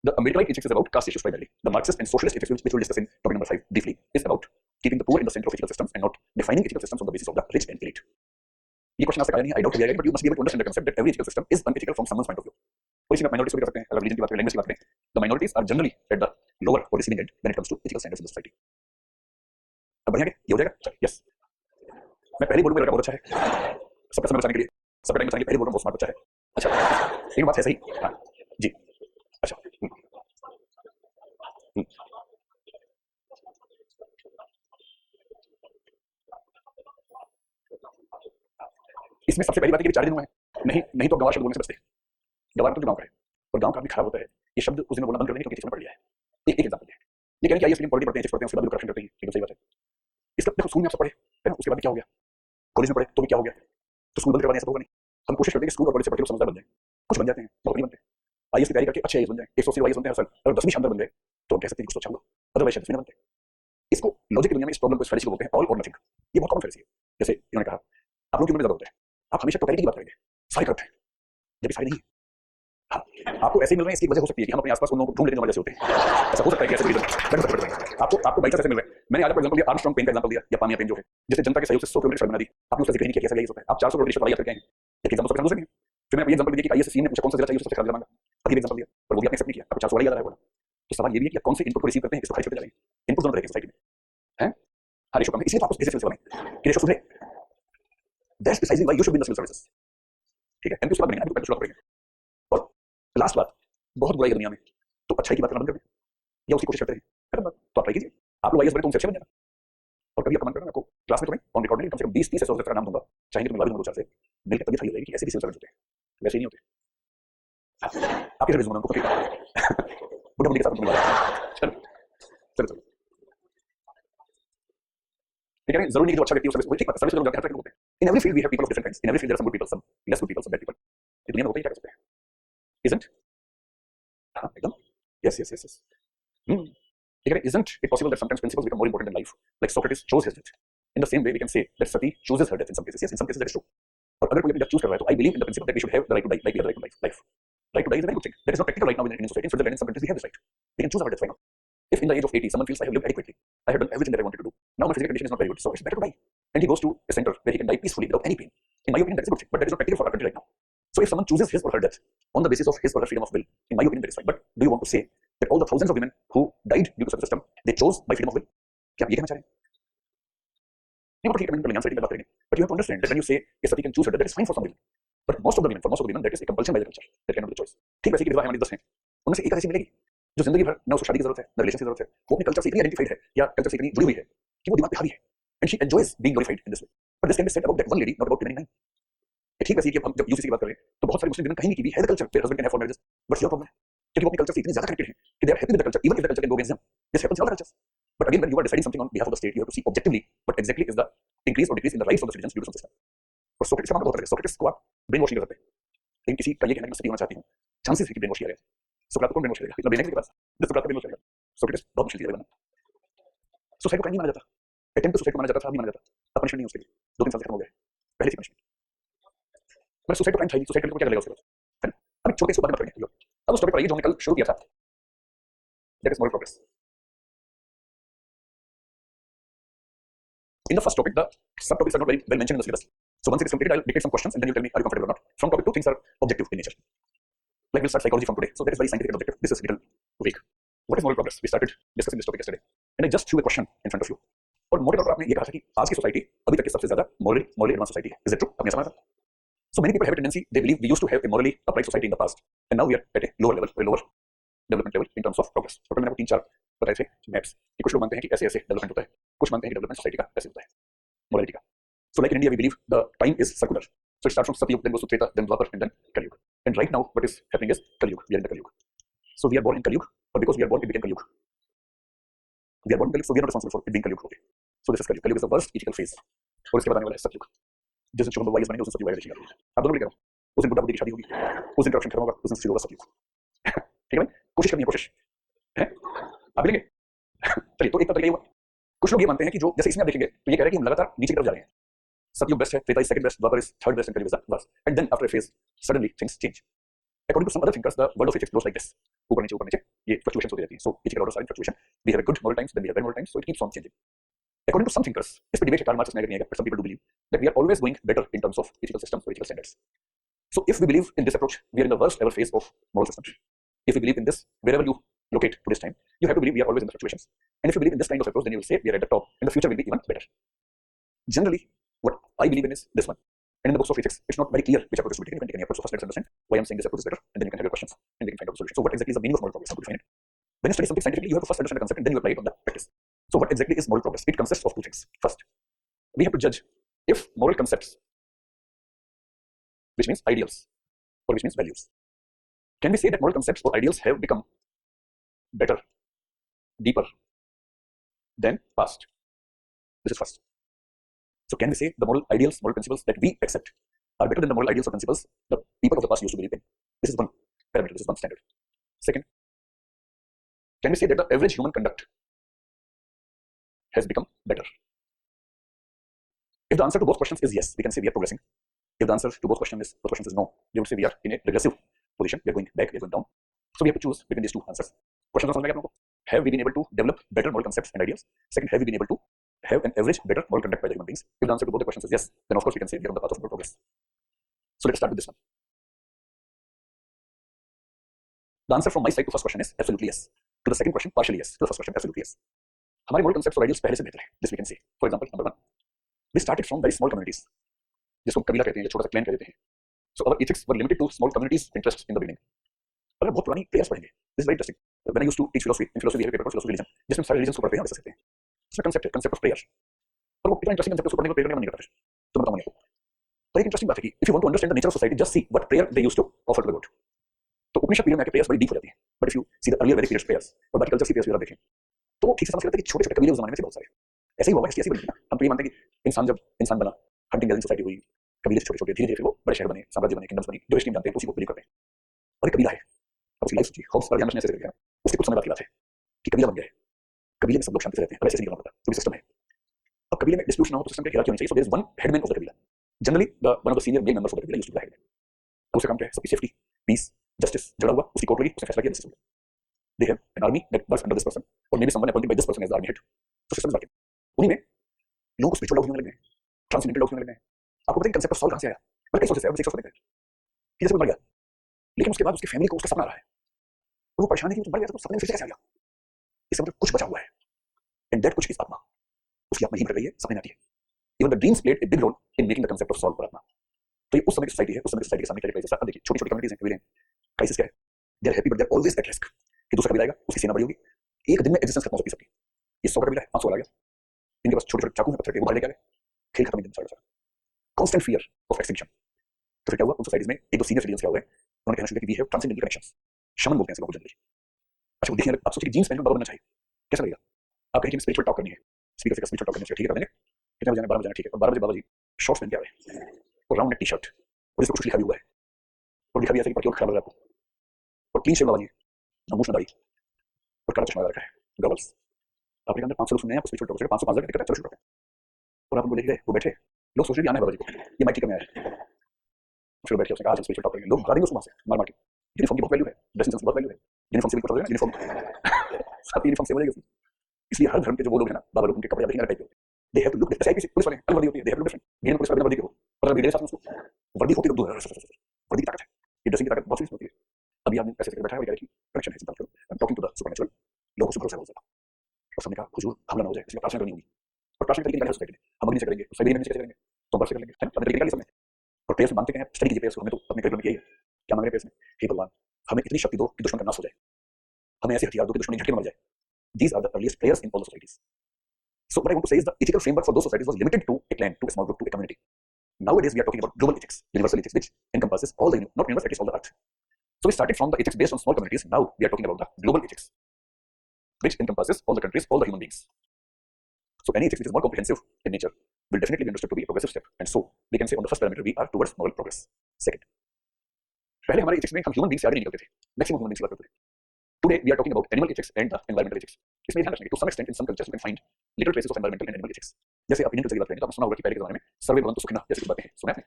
The Ambedkarite ethics is about caste issues primarily. The Marxist and socialist ethics, which we'll discuss in topic number 5 briefly, is about keeping the poor in the center of ethical systems and not defining ethical systems on the basis of the rich and elite. ये question आपसे आया नहीं, I doubt it, but you must be able to understand the concept that every ethical system is unethical from someone's point of view. और इसी में minorities को भी कर सकते हैं, अगर religion की बात करें, language की बात करें, the minorities are generally at the lower or receiving end when it comes to ethical standards in the society. अब बढ़िया ये हो जाएगा, यस मैं पहले बोलूंगा लड़का बहुत अच्छा है, सबका समय बचाने के लिए, सबका टाइम बचाने के लिए पहले बोल रहा हूँ बहुत स्मार्ट बच्चा है। अच्छा एक बात है सही, हाँ जी, अच्छा इसमें सबसे पहली बात है कि 4 दिन हुए हैं, नहीं नहीं तो गंवार शब्द बोलने से बचते, गंवार तो जो गाँव का है और गाँव का आदमी खराब होता है, ये शब्द उस दिन बोलना बंद कर देंगे क्योंकि किसी ने पढ़ लिया है। एक एग्जाम्पल है, ये कहें कि आइए पॉलिटी पढ़ते हैं, पढ़ते हैं, उसके बाद भी करप्शन करते हैं, ठीक है सही बात है। इसका देखो स्कूल में आपसे पढ़े है ना, उसके बाद क्या हो गया, कॉलेज में पढ़े तो भी क्या हो गया, तो स्कूल बंद करवाने ऐसा होगा नहीं। हम कोशिश करते हैं कि स्कूल और कॉलेज से पढ़ के समझदार बन जाए, कुछ बन जाते हैं, बहुत नहीं बनते। आईएएस की तैयारी करके अच्छे आईएएस बन जाए, 180 आईएएस बनते हैं हर साल, अगर 10 भी शानदार बन गए तो हम कह सकते हैं कुछ तो अच्छा हुआ, अदरवाइज शायद नहीं बनते। इसको लॉजिक की दुनिया में इस प्रॉब्लम को इस फैलेसी को बोलते हैं ऑल और नथिंग। ये बहुत कॉमन फैलेसी है। जैसे इन्होंने कहा आप लोग की उम्र में ज्यादा होता है, आप हमेशा टोटलिटी की बात करेंगे, सारे करते हैं जबकि सारे नहीं। हाँ आपको ऐसे ही मिल रहे हैं, इसकी वजह हो सकती है कि हम अपने आसपास उन लोगों को ढूंढ लेने वाले जैसे होते हैं, ऐसा हो सकता है कि ऐसे रीजन आपको बाइक से मिल रहे हैं। मैंने आज एग्जांपल दिया, आर्मस्ट्रांग पेन का एग्जांपल दिया, या पामिया पेन जो है जिससे जनता के सहयोग से 100 किलोमीटर सड़क बना दी, आपने उसका जिक्र नहीं किया, कैसा होता है। आप 400 करोड़ रिश्वत करके आए हैं, एक एग्जांपल सबसे समझ सकते हैं। फिर मैं ये एग्जांपल दिया कि आईएएस सीन ने पूछा कौन सा जिला चाहिए, सबसे खराब जिला मांगा, अभी एग्जांपल दिया और वो भी आपने एक्सेप्ट नहीं किया, आपको 400 वाला याद आ रहा है। तो सवाल ये भी है कि कौन से इनपुट को रिसीव करते हैं, इसको खारिज करते जा रहे हैं। इनपुट दोनों तरह के सोसाइटी में हैं, हर रेशो कम है, इसलिए आपको इस सिलसिले में कि रेशो सुन रहे, that's precisely why you should be in the civil services, ठीक है। एमपी उसके बाद बनेंगे, आपको शुरुआत करेंगे। और लास्ट बात, बहुत बुराई है दुनिया में तो अच्छाई की बात करना बंद कर दें या उसकी कोशिश करते हैं, खत्म बात। तो आप ट्राई कीजिए, आप लोग आईएएस बने तो उनसे अच्छे बन जाना। और कभी आप कमेंट करना, आपको क्लास में तुम्हें ऑन रिकॉर्ड नहीं, कम से कम 20-30 ऐसे का नाम दूंगा, चाहेंगे तो मिला भी 2-4 से मिलकर तभी सही हो जाएगी कि ऐसे भी सिविल सर्वेंट होते हैं, वैसे ही नहीं होते। आपके रिज्यूमे उनको कंप्लीट बुढ़ा बुढ़ी के साथ मिला। चलो चलो चलो ठीक है, जरूरी नहीं कि जो अच्छा व्यक्ति हो सर्विस, ठीक बात है, सर्विस लोग जाते हैं, हर तरह के लोग होते हैं। In every field we have people of different kinds, in every field there are some good people, some less good people, some bad people. ये दुनिया में होता ही क्या कर सकते हैं, इजंट? हाँ एकदम, yes yes yes yes. Isn't it possible that sometimes principles become more important than life? Like Socrates chose his death. In the same way, we can say that Sati chooses her death in some cases. Yes, in some cases that is true. और अगर कोई अपनी death choose कर रहा है, तो I believe in the principle that we should have the right to die, like we have the right to life. Right to die is a very good thing. That is not practical right now in Indian society. In Switzerland, in some countries, we have this right. We can choose our death. Why not? If in the age of 80, someone feels I have lived adequately, I have done everything that I wanted to do. Now my physical condition is not very good, so it's better to die. And he goes to a center where he can die peacefully without any pain. In my opinion, that is a good thing, but that is not practical for our country right now. So if someone chooses his or her death on the basis of his or her freedom of will, in my opinion, that is fine. But do you want to say that all the thousands of women who died due to such a system, they chose by freedom of will? क्या आप ये कहना चाह रहे हैं? नहीं, वो ठीक है, मैं कल्याण साइड की बात करेंगे, but you have to understand that when you say a sati can choose her death, that is fine for some women, but most of the women, for most of the women, that is a compulsion by the culture, that cannot be the choice. ठीक वैसे ही विधवा हमारी 10 हैं, उनमें से एक ऐसी मिलेगी जो जिंदगी भर न उसको शादी की जरूरत है, न रिलेशन की जरूरत है, वो अपने कल्चर से इतनी आइडेंटिफाइड है या कल्चर से इतनी जुड़ी हुई है कि वो दिमाग पे हावी है, and she enjoys being glorified in this way. But this can be said about that one lady, not about 99. ठीक वैसे ही कि हम जब यूसीसी की बात करें तो बहुत सारे मुस्लिम women कहेंगे कि we have the culture where husband can have 4 marriages, but your problem है क्योंकि वो अपने कल्चर से इतने ज्यादा कनेक्टेड हैं कि they are happy with the culture, even if the culture can go against them. This happens in other cultures. But again, when you are deciding something on behalf of the state, you have to see objectively what exactly is the increase or decrease in the rights of the citizens due to some system. और Socrates का मामला बहुत अलग है। Socrates को आप brain wash नहीं कर सकते, लेकिन किसी का ये कहना कि मैं सती होना चाहती हूँ, चांसेस है कि ब्रेन वॉश किया गया। सोक्रेटिस को ब्रेन वॉश करेगा, इतना ब्रेन है किसके पास, जिस सोक्रेटिस ब्रेन वॉश करेगा। सोक्रेटिस बहुत मुश्किल चीज है बनना। सुसाइड को क्राइम नहीं माना जाता, अटेम्प्ट टू सुसाइड को माना जाता था, नहीं माना जाता, अब पनिशमेंट नहीं है उसके लिए, 2-3 साल से खत्म हो गया पहले से पनिशमेंट। पर सुसाइड को क्राइम चाहिए, सुसाइड करने को क्या करेगा उसके बाद, अभी छोटे से बात करेंगे। अब उस टॉपिक पर आइए जो हमने कल शुरू किया था, that is moral progress. In the first topic, the subtopics are not very well mentioned in the syllabus. So once it is completed, I'll dictate some questions and then you tell me are you comfortable or not. From topic 2, things are objective in nature. Like we'll start psychology from today. So that is very scientific and objective. This is a little weak. What is moral progress? We started discussing this topic yesterday, and I just threw a question in front of you. और और मोटे तौर पर आपने ये कहा था कि आज की सोसाइटी अभी तक की सबसे ज्यादा मॉरली एडवांस सोसाइटी है। Is it true? आपने समझा था? So many people have a tendency, they believe we used to have a morally upright society in the past and now we are at a lower level, lower development level in terms of progress. तो मैंने आपको तीन चार बताए थे maps कि कुछ लोग मानते हैं कि ऐसे ऐसे डेवलपमेंट होता है, कुछ मानते हैं कि डेवलपमेंट सोसाइटी का ऐसे होता है, मोरालिटी का। So like in India, we believe the time is circular. So it starts from Satyug, then goes to Treta, then Dwapar, and then Kalyug. And right now, what is happening is Kalyug. We are in the Kalyug. So we are born in Kalyug, but because we are born, it became Kalyug. We are born in Kalyug, so we are not responsible for it being Kalyug. Okay. So this is Kalyug. Kalyug is the worst ethical phase. और इसके बाद आने वाला है सतयुग। जिस दिन शुभ vice बनेंगे उस दिन सतयुग आएगा देखिएगा। आप दोनों लेकर आओ। उस दिन बुढ़ा बुद्धि की शादी होगी, उस दिन करप्शन खत्म होगा, उस दिन शुरू होगा सतयुग। ठीक है भाई, कोशिश करनी है, कोशिश है। आप लेंगे? चलिए, तो एक तरीका ये हुआ। कुछ लोग ये मानते हैं कि जो जैसे इसमें आप देखेंगे तो ये कह रहे हैं कि हम लगातार नीचे की तरफ जा रहे हैं। Satyug best है, Treta is second best, Dwapar is third best, and Kalyug is the worst. And then after a phase, suddenly things change. According to some other thinkers, the world of physics goes like this: ऊपर नीचे, ये fluctuations होती रहती हैं. So physical orders are in fluctuation. We have a good moral times, then we have bad moral times. So it keeps on changing. According to some thinkers, इस पर debate है, Karl Marx इसमें नहीं है, but some people do believe that we are always going better in terms of ethical systems or ethical standards. So if we believe in this approach, we are in the worst ever phase of moral systems. If we believe in this, wherever you locate to this time, you have to believe we are always in the fluctuations. And if you believe in this kind of approach, then you will say we are at the top, and the future will be even better. Generally, what I believe in is this one. And in the books of physics, it's not very clear which approach to be taken. You can take any approach. So first, let's understand why I'm saying this approach is better, and then you can have your questions, and then you can find out the solution. So what exactly is the meaning of moral progress? How to define it? When you study something scientifically, you have to first understand the concept, and then you apply it on the practice. So what exactly is moral progress? It consists of two things. First, we have to judge if moral concepts, which means ideals, or which means values, can we say that moral concepts or ideals have become better, deeper than past? This is first. So can we say the moral ideals, moral principles that we accept are better than the moral ideals or principles the people of the past used to believe in? This is one parameter, this is one standard. Second, can we say that the average human conduct has become better? If the answer to both questions is yes, we can say we are progressing. If the answer to both questions is no, we would say we are in a regressive position, we are going back, we are going down. So we have to choose between these two answers. Questions are समझ have we been able to develop better moral concepts and ideals? Second, have we been able to have an average better moral conduct by the human beings? If the answer to both the questions is yes, then of course we can say we are on the path of moral progress. So let's start with this one. The answer from my side to first question is absolutely yes. To the second question, partially yes. To the first question, absolutely yes. हमारे moral concepts और ideals पहले से बेहतर है. This we can say. For example, number one, we started from very small communities, जिसको कबीला कहते हैं या छोटा सा clan कह देते हैं. So our ethics were limited to small communities' interests in the beginning. अगर बहुत पुरानी प्लेयर्स पढ़ेंगे, this is very interesting. When I used to teach philosophy, in philosophy we have a paper called philosophy religion, जिसमें सारे religions को पढ़ते हैं और डिस्कस करते हैं. इसमें concept of prayer. और वो इतना इंटरेस्टिंग कंसेप्ट है, उसको पढ़ने का प्रेरणा नहीं करता फिर. तो मैं बताऊंगा आपको. पर एक इंटरेस्टिंग बात है कि if you want to understand the nature of society, just see what prayer they used to offer to the god. तो उपनिषद पीरियड में आके प्रेयर्स बड़ी डीप हो जाती हैं. But if you see the earlier वैदिक पीरियड्स प्रेयर्स और बाकी कल्चर की प्रेयर्स वगैरह देखें, तो वो ठीक से समझ सकते हैं कि छोटे-छोटे कबीले उस जमाने में से बहुत सारे. ऐसे ही हुआ, हिस्ट्री ऐसी बनी ना. हम तो ये मानते हैं कि इंसान जब इंसान बना, हंटिंग गैदरिंग सोसाइटी हुई, कबीले छोटे-छोटे धीरे-धीरे वो बड़े शहर बने, साम्राज्य बने, किंगडम्स बनी. जो हिस्ट्री जानते हैं उसी को बिलीव करते हैं. और एक कबीला है. अब उसकी लाइफ सोचिए, हॉब्स और यामस ने ऐसे किया. उसके कुछ समय बाद की बात है कि कबीला बन गया है. कबीले में सब लोग शांति से रहते हैं. अब ऐसे नहीं करना पड़ता. तो सिस्टम है. अब कबीले में डिस्प्यूट ना हो तो सिस्टम की हायरार्की होनी चाहिए. So there is one headman of the kabila. Generally the one of the senior male members of the kabila used to be the head. उसका काम क्या है? सबकी सेफ्टी, पीस, जस्टिस जुड़ा हुआ. उसकी कोर्ट लगी, उसने फैसला किया, this is they have an army that works under this person और मे be someone appointed by this person as the army head. तो सिस्टम इज वर्किंग. उन्हीं में लोगों को स्पिरिचुअल डाउट्स होने लगे हैं, ट्रांसेंडेंटल डाउट्स होने लगे हैं. आपको पता है कंसेप्ट ऑफ सॉल कहां से आया? मतलब कई सोर्सेस है, 6 सोर्स है कि जैसे वो मर गया, लेकिन उसके बाद उसकी फैमिली को उसका सपना आ रहा है. वो परेशान है कि वो मर गया तो सपने में फिर से कैसे आ गया? इसका मतलब कुछ बचा हुआ है. एंड दैट कुछ इज आत्मा. उसकी आत्मा ही भर गई है, सपने में आती है. Even the dreams played a big role in making the concept of soul for atma. तो ये उस समय की सोसाइटी है, उस समय की सोसाइटी के सामने क्या क्राइसिस है? अब देखिए, छोटी-छोटी कम्युनिटीज हैं, कबीले हैं. क्राइसिस क्या है? They are happy but they are always at risk कि दूसरा कबीला आएगा, उसकी सेना बड़ी होगी, एक दिन में एग्जिस्टेंस खत्म हो सकती है सबकी. ये 100 कबीला है, 500 आ गया. इनके पास छोटे-छोटे चाकू हैं, पत्थर के, वो बाहर लेके आ गए. खेल खत्म एकदम सारा. Constant fear of extinction. तो फिर क्या हुआ? उन सोसाइटीज में एक दो सीनियर सिटीजन्स क्या हुए? उन्होंने कहना शुरू किया कि वी हैव ट्रांसेंडेंटल कनेक्शंस. शमन बोलते हैं इसको जनरली. अच्छा, वो देखिए, आप सोचिए जीन्स पहनकर बाबा बनना चाहिए, कैसा लगेगा? आप कहीं स्पिरिचुअल टॉक करनी है, स्पीकर से स्पिरिचुअल टॉक करनी है, ठीक है, कर देंगे. कितने बजे? 12 बजे, ठीक है. और 12 बजे बाबा जी शॉर्ट्स पहन के आ रहे हैं और राउंड नेक टी शर्ट और इसको कुछ लिखा भी हुआ है और लिखा भी ऐसा कि पट्टी खराब लग रहा है आपको. और क्लीन शेव बाबा जी, नमूश न दाढ़ी और काला चश्मा लगा रखा है, गॉगल्स. आपके अंदर 500 लोग सुनने हैं, आपको स्पिरिचुअल टॉक करेगा, 500 टिकट है, चलो शुरू करते हैं. और आप उनको लेके गए, वो बैठे, लोग सोच रहे हैं आना है बाबा जी को, ये माइक ठीक में आया है. फिर बैठ के उसने कहा आज स्पिरिचुअल टॉक करेंगे. लोग भगा देंगे उसको वहां से मार मार के. यूनिफॉर्म की बहुत वैल्यू है, ड्रेसिंग सेंस बहुत वैल्यू है. यूनिफॉर्म से भी पता होगा ना, यूनिफॉर्म साथ यूनिफॉर्म से बनेगी. इसलिए हर धर्म के जो वो लोग हैं ना, बाबा लोग, उनके कपड़े देखेंगे टाइप के होते हैं. They have to look different. Police वाले अलग वर्दी होती है, they have to different. Game police वाले वर्दी के हो, पर मेरे साथ में उसको वर्दी होती है तो वर्दी की ताकत है. ये ड्रेसिंग की ताकत बहुत सी होती है. अभी आदमी ऐसे करके बैठा है और कह रहा है कि कनेक्शन है, सिंपल करो. I am talking to the supernatural. लोगों को भरोसा हो जाता है और सबने कहा हुजूर हमला ना हो जाए, इसलिए प्रार्थना करनी होगी. और प्रार्थना डिग्री में कैसे करेंगे, तो बर्फ से कर लेंगे, है ना, अपने तरीके निकालिए सबने। और प्रेयर्स मांगते हैं, स्टडी कीजिए प्रेयर्स को, हमें तो अपने करियर में यही है, क्या मांग रहे हैं प्रेयर्स में, हे भगवान हमें इतनी शक्ति दो कि दुश्मन का नाश हो जाए, हमें ऐसे हथियार दो कि दुश्मन झटके में मर जाए। These are the earliest prayers in all the societies. So what I want to say is the ethical framework for those societies was limited to a clan, to a small group, to a community. Nowadays we are talking about global ethics, universal ethics, which encompasses all the, not universe, at least all the earth. So we started from the ethics based on small communities. Now we are talking about the global ethics, which encompasses all the countries, all the human beings. So any ethics which is more comprehensive in nature will definitely be understood to be a progressive step. And so we can say on the first parameter we are towards moral progress. Second, पहले हमारे ethics में हम human beings से आगे नहीं निकलते थे, maximum human beings की बात करते थे. Today we are talking about animal ethics and the environmental ethics. इसमें ध्यान रखना कि to some extent in some cultures you can find little traces of environmental and animal ethics. जैसे आप इंडियन कल्चर की बात करें तो आपने सुना होगा कि पहले के जमाने में सर्वे भवन्तु सुखिनः जैसी कुछ बातें हैं, सुना है?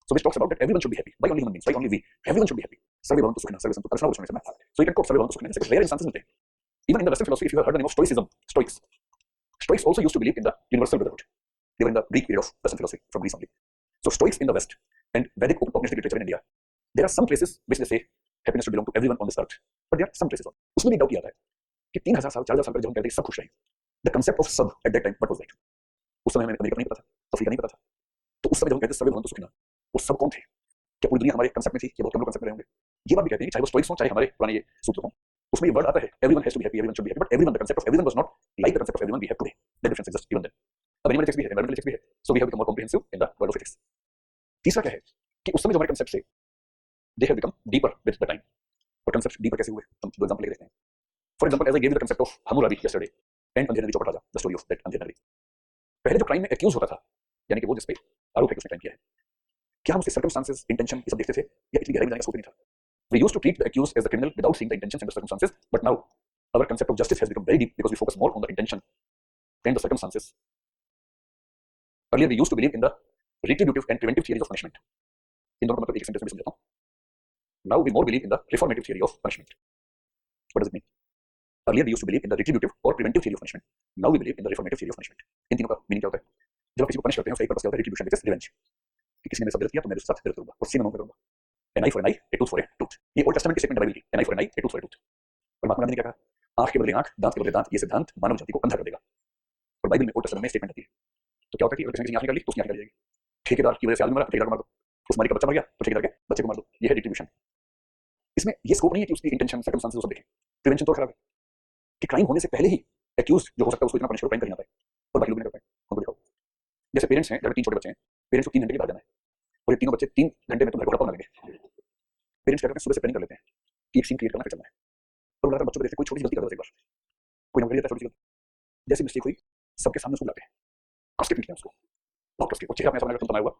So which talks about that everyone should be happy. Why only human beings? Why only we? Everyone should be happy. सर्वे भवन्तु सुखिनः, सर्वे सन्तु, सुना होगा इसमें. So you can quote सर्वे भवन्तु सुखिनः, जैसे rare instances मिलते हैं. Even in the Western philosophy, if you have heard the name of Stoicism, Stoics also used to believe in the universal brotherhood. They were in the Greek period of Western philosophy, from Greece only. So Stoics in the West and Vedic Upanishadik literature in India, there are some places which they say happiness should belong to everyone on this earth. But there are some places on. उसमें भी doubt किया था कि 3000 साल 4000 साल पहले जब हम कहते हैं सब खुश रहे, द कंसेप्ट ऑफ सब eight that time what was that? उस समय हमें अमेरिका नहीं पता था, अफ्रीका नहीं पता था, तो उस समय जब हम कहते हैं सर्वे भवन्तु सुखिनः, वो सब कौन थे? क्या पूरी दुनिया हमारे कंसेप्ट में थी? ये बहुत कम लोग कंसेप्ट में रहेंगे. ये बात भी कहते हैं कि चाहे वो स्टोइक्स हो चाहे हमारे पुराने ये सूत्र हों, उसमें ये वर्ड आता है everyone has to be happy, everyone should be happy, but everyone, the concept of everyone was not like the concept of everyone we have today. That difference exist even then. अब animal ethics भी है, environmental ethics भी है, so we have become more comprehensive in the world of ethics. तीसरा क्या है कि उस समय जो हमारे कंसेप्ट से they have become deeper with the time. और कंसेप्ट डीपर कैसे हुए, हम दो एग्जांपल ले लेते हैं. For example, as I give the concept of Hammurabi yesterday and Andher Nagari Chaupat Raja, the story of that Andher Nagari. पहले जो क्राइम में एक्यूज होता था, यानी कि वो जिस पे आरोप है कि उसने क्राइम किया है, क्या हम उसके सर्कमस्टांसेस, इंटेंशन ये सब देखते थे, या इतनी गहराई में जाने का स्कोप नहीं था? We used to treat the accused as the criminal without seeing the intentions and the circumstances, but now our concept of justice has become very deep because we focus more on the intention and the circumstances. Earlier we used to believe in the retributive and preventive theories of punishment. इन दोनों का मतलब एक sentence में समझाता हूं. Now we more believe in the reformative theory of punishment. What does it mean? Earlier we used to believe in the retributive or preventive theory of punishment. Now we believe in the reformative theory of punishment. इन तीनों का meaning क्या होता है? जब आप किसी को punish करते हैं उसका एक पर्पस क्या होता है? Retribution, which is revenge. कि किसी ने मेरे साथ गलत किया तो मैं उसके साथ गलत करूंगा और सेम मैं करूंगा. An eye for an eye, a tooth for a tooth. ये ओल्ड टेस्टामेंट की स्टेटमेंट है बाइबल की. An eye for an eye, a tooth for a tooth. और महात्मा गांधी ने क्या कहा? आंख के बदले आंख, दांत के बदले दांत, ये सिद्धांत मानव जाति को अंधा कर देगा. और बाइबल में ओल्ड टेस्टामेंट में स्टेटमेंट आती है. तो क्या होता है कि अगर किसी ने आंख निकाल ली तो उसकी आंख निकाल जाएगी. ठेकेदार की वजह से आदमी मरा, ठेकेदार को मार दो. उस मालिक का बच्चा मर गया तो ठेकेदार के बच्चे को मार दो. ये है रिट्रीब्यूशन. इसमें ये स्कोप नहीं है कि उसकी इंटेंशन, सर्कमस्टांसेस सब देखें. प्रिवेंशन तो खराब है कि क्राइम होने से पहले ही एक्यूज जो हो सकता है उसको इतना पनिश करो क्राइम कर नहीं आता है और बाकी लोग नहीं कर पाए. उनको दिखाओ. जैसे पेरेंट्स हैं, जब 3 छोटे बच्चे हैं, पेरेंट्स को 3 घंटे के बाद जाना है और ये तीनों बच्चे 3 घंटे में तो घर को हड़पा लगेंगे. पेरेंट्स क्या करते हैं, सुबह से प्लानिंग कर लेते हैं कि एक सीन क्रिएट करना फिर चलना है. और लगातार बच्चों को देखते हैं कोई छोटी गलती कर दो एक बार, कोई नौकरी देता है छोटी गलती, जैसे मिस्टेक हुई सबके सामने उसको बुलाते हैं, कस के पीटते हैं उसको, बहुत कस के. वो चेहरा में ऐसा बना तुम तनाया हुआ,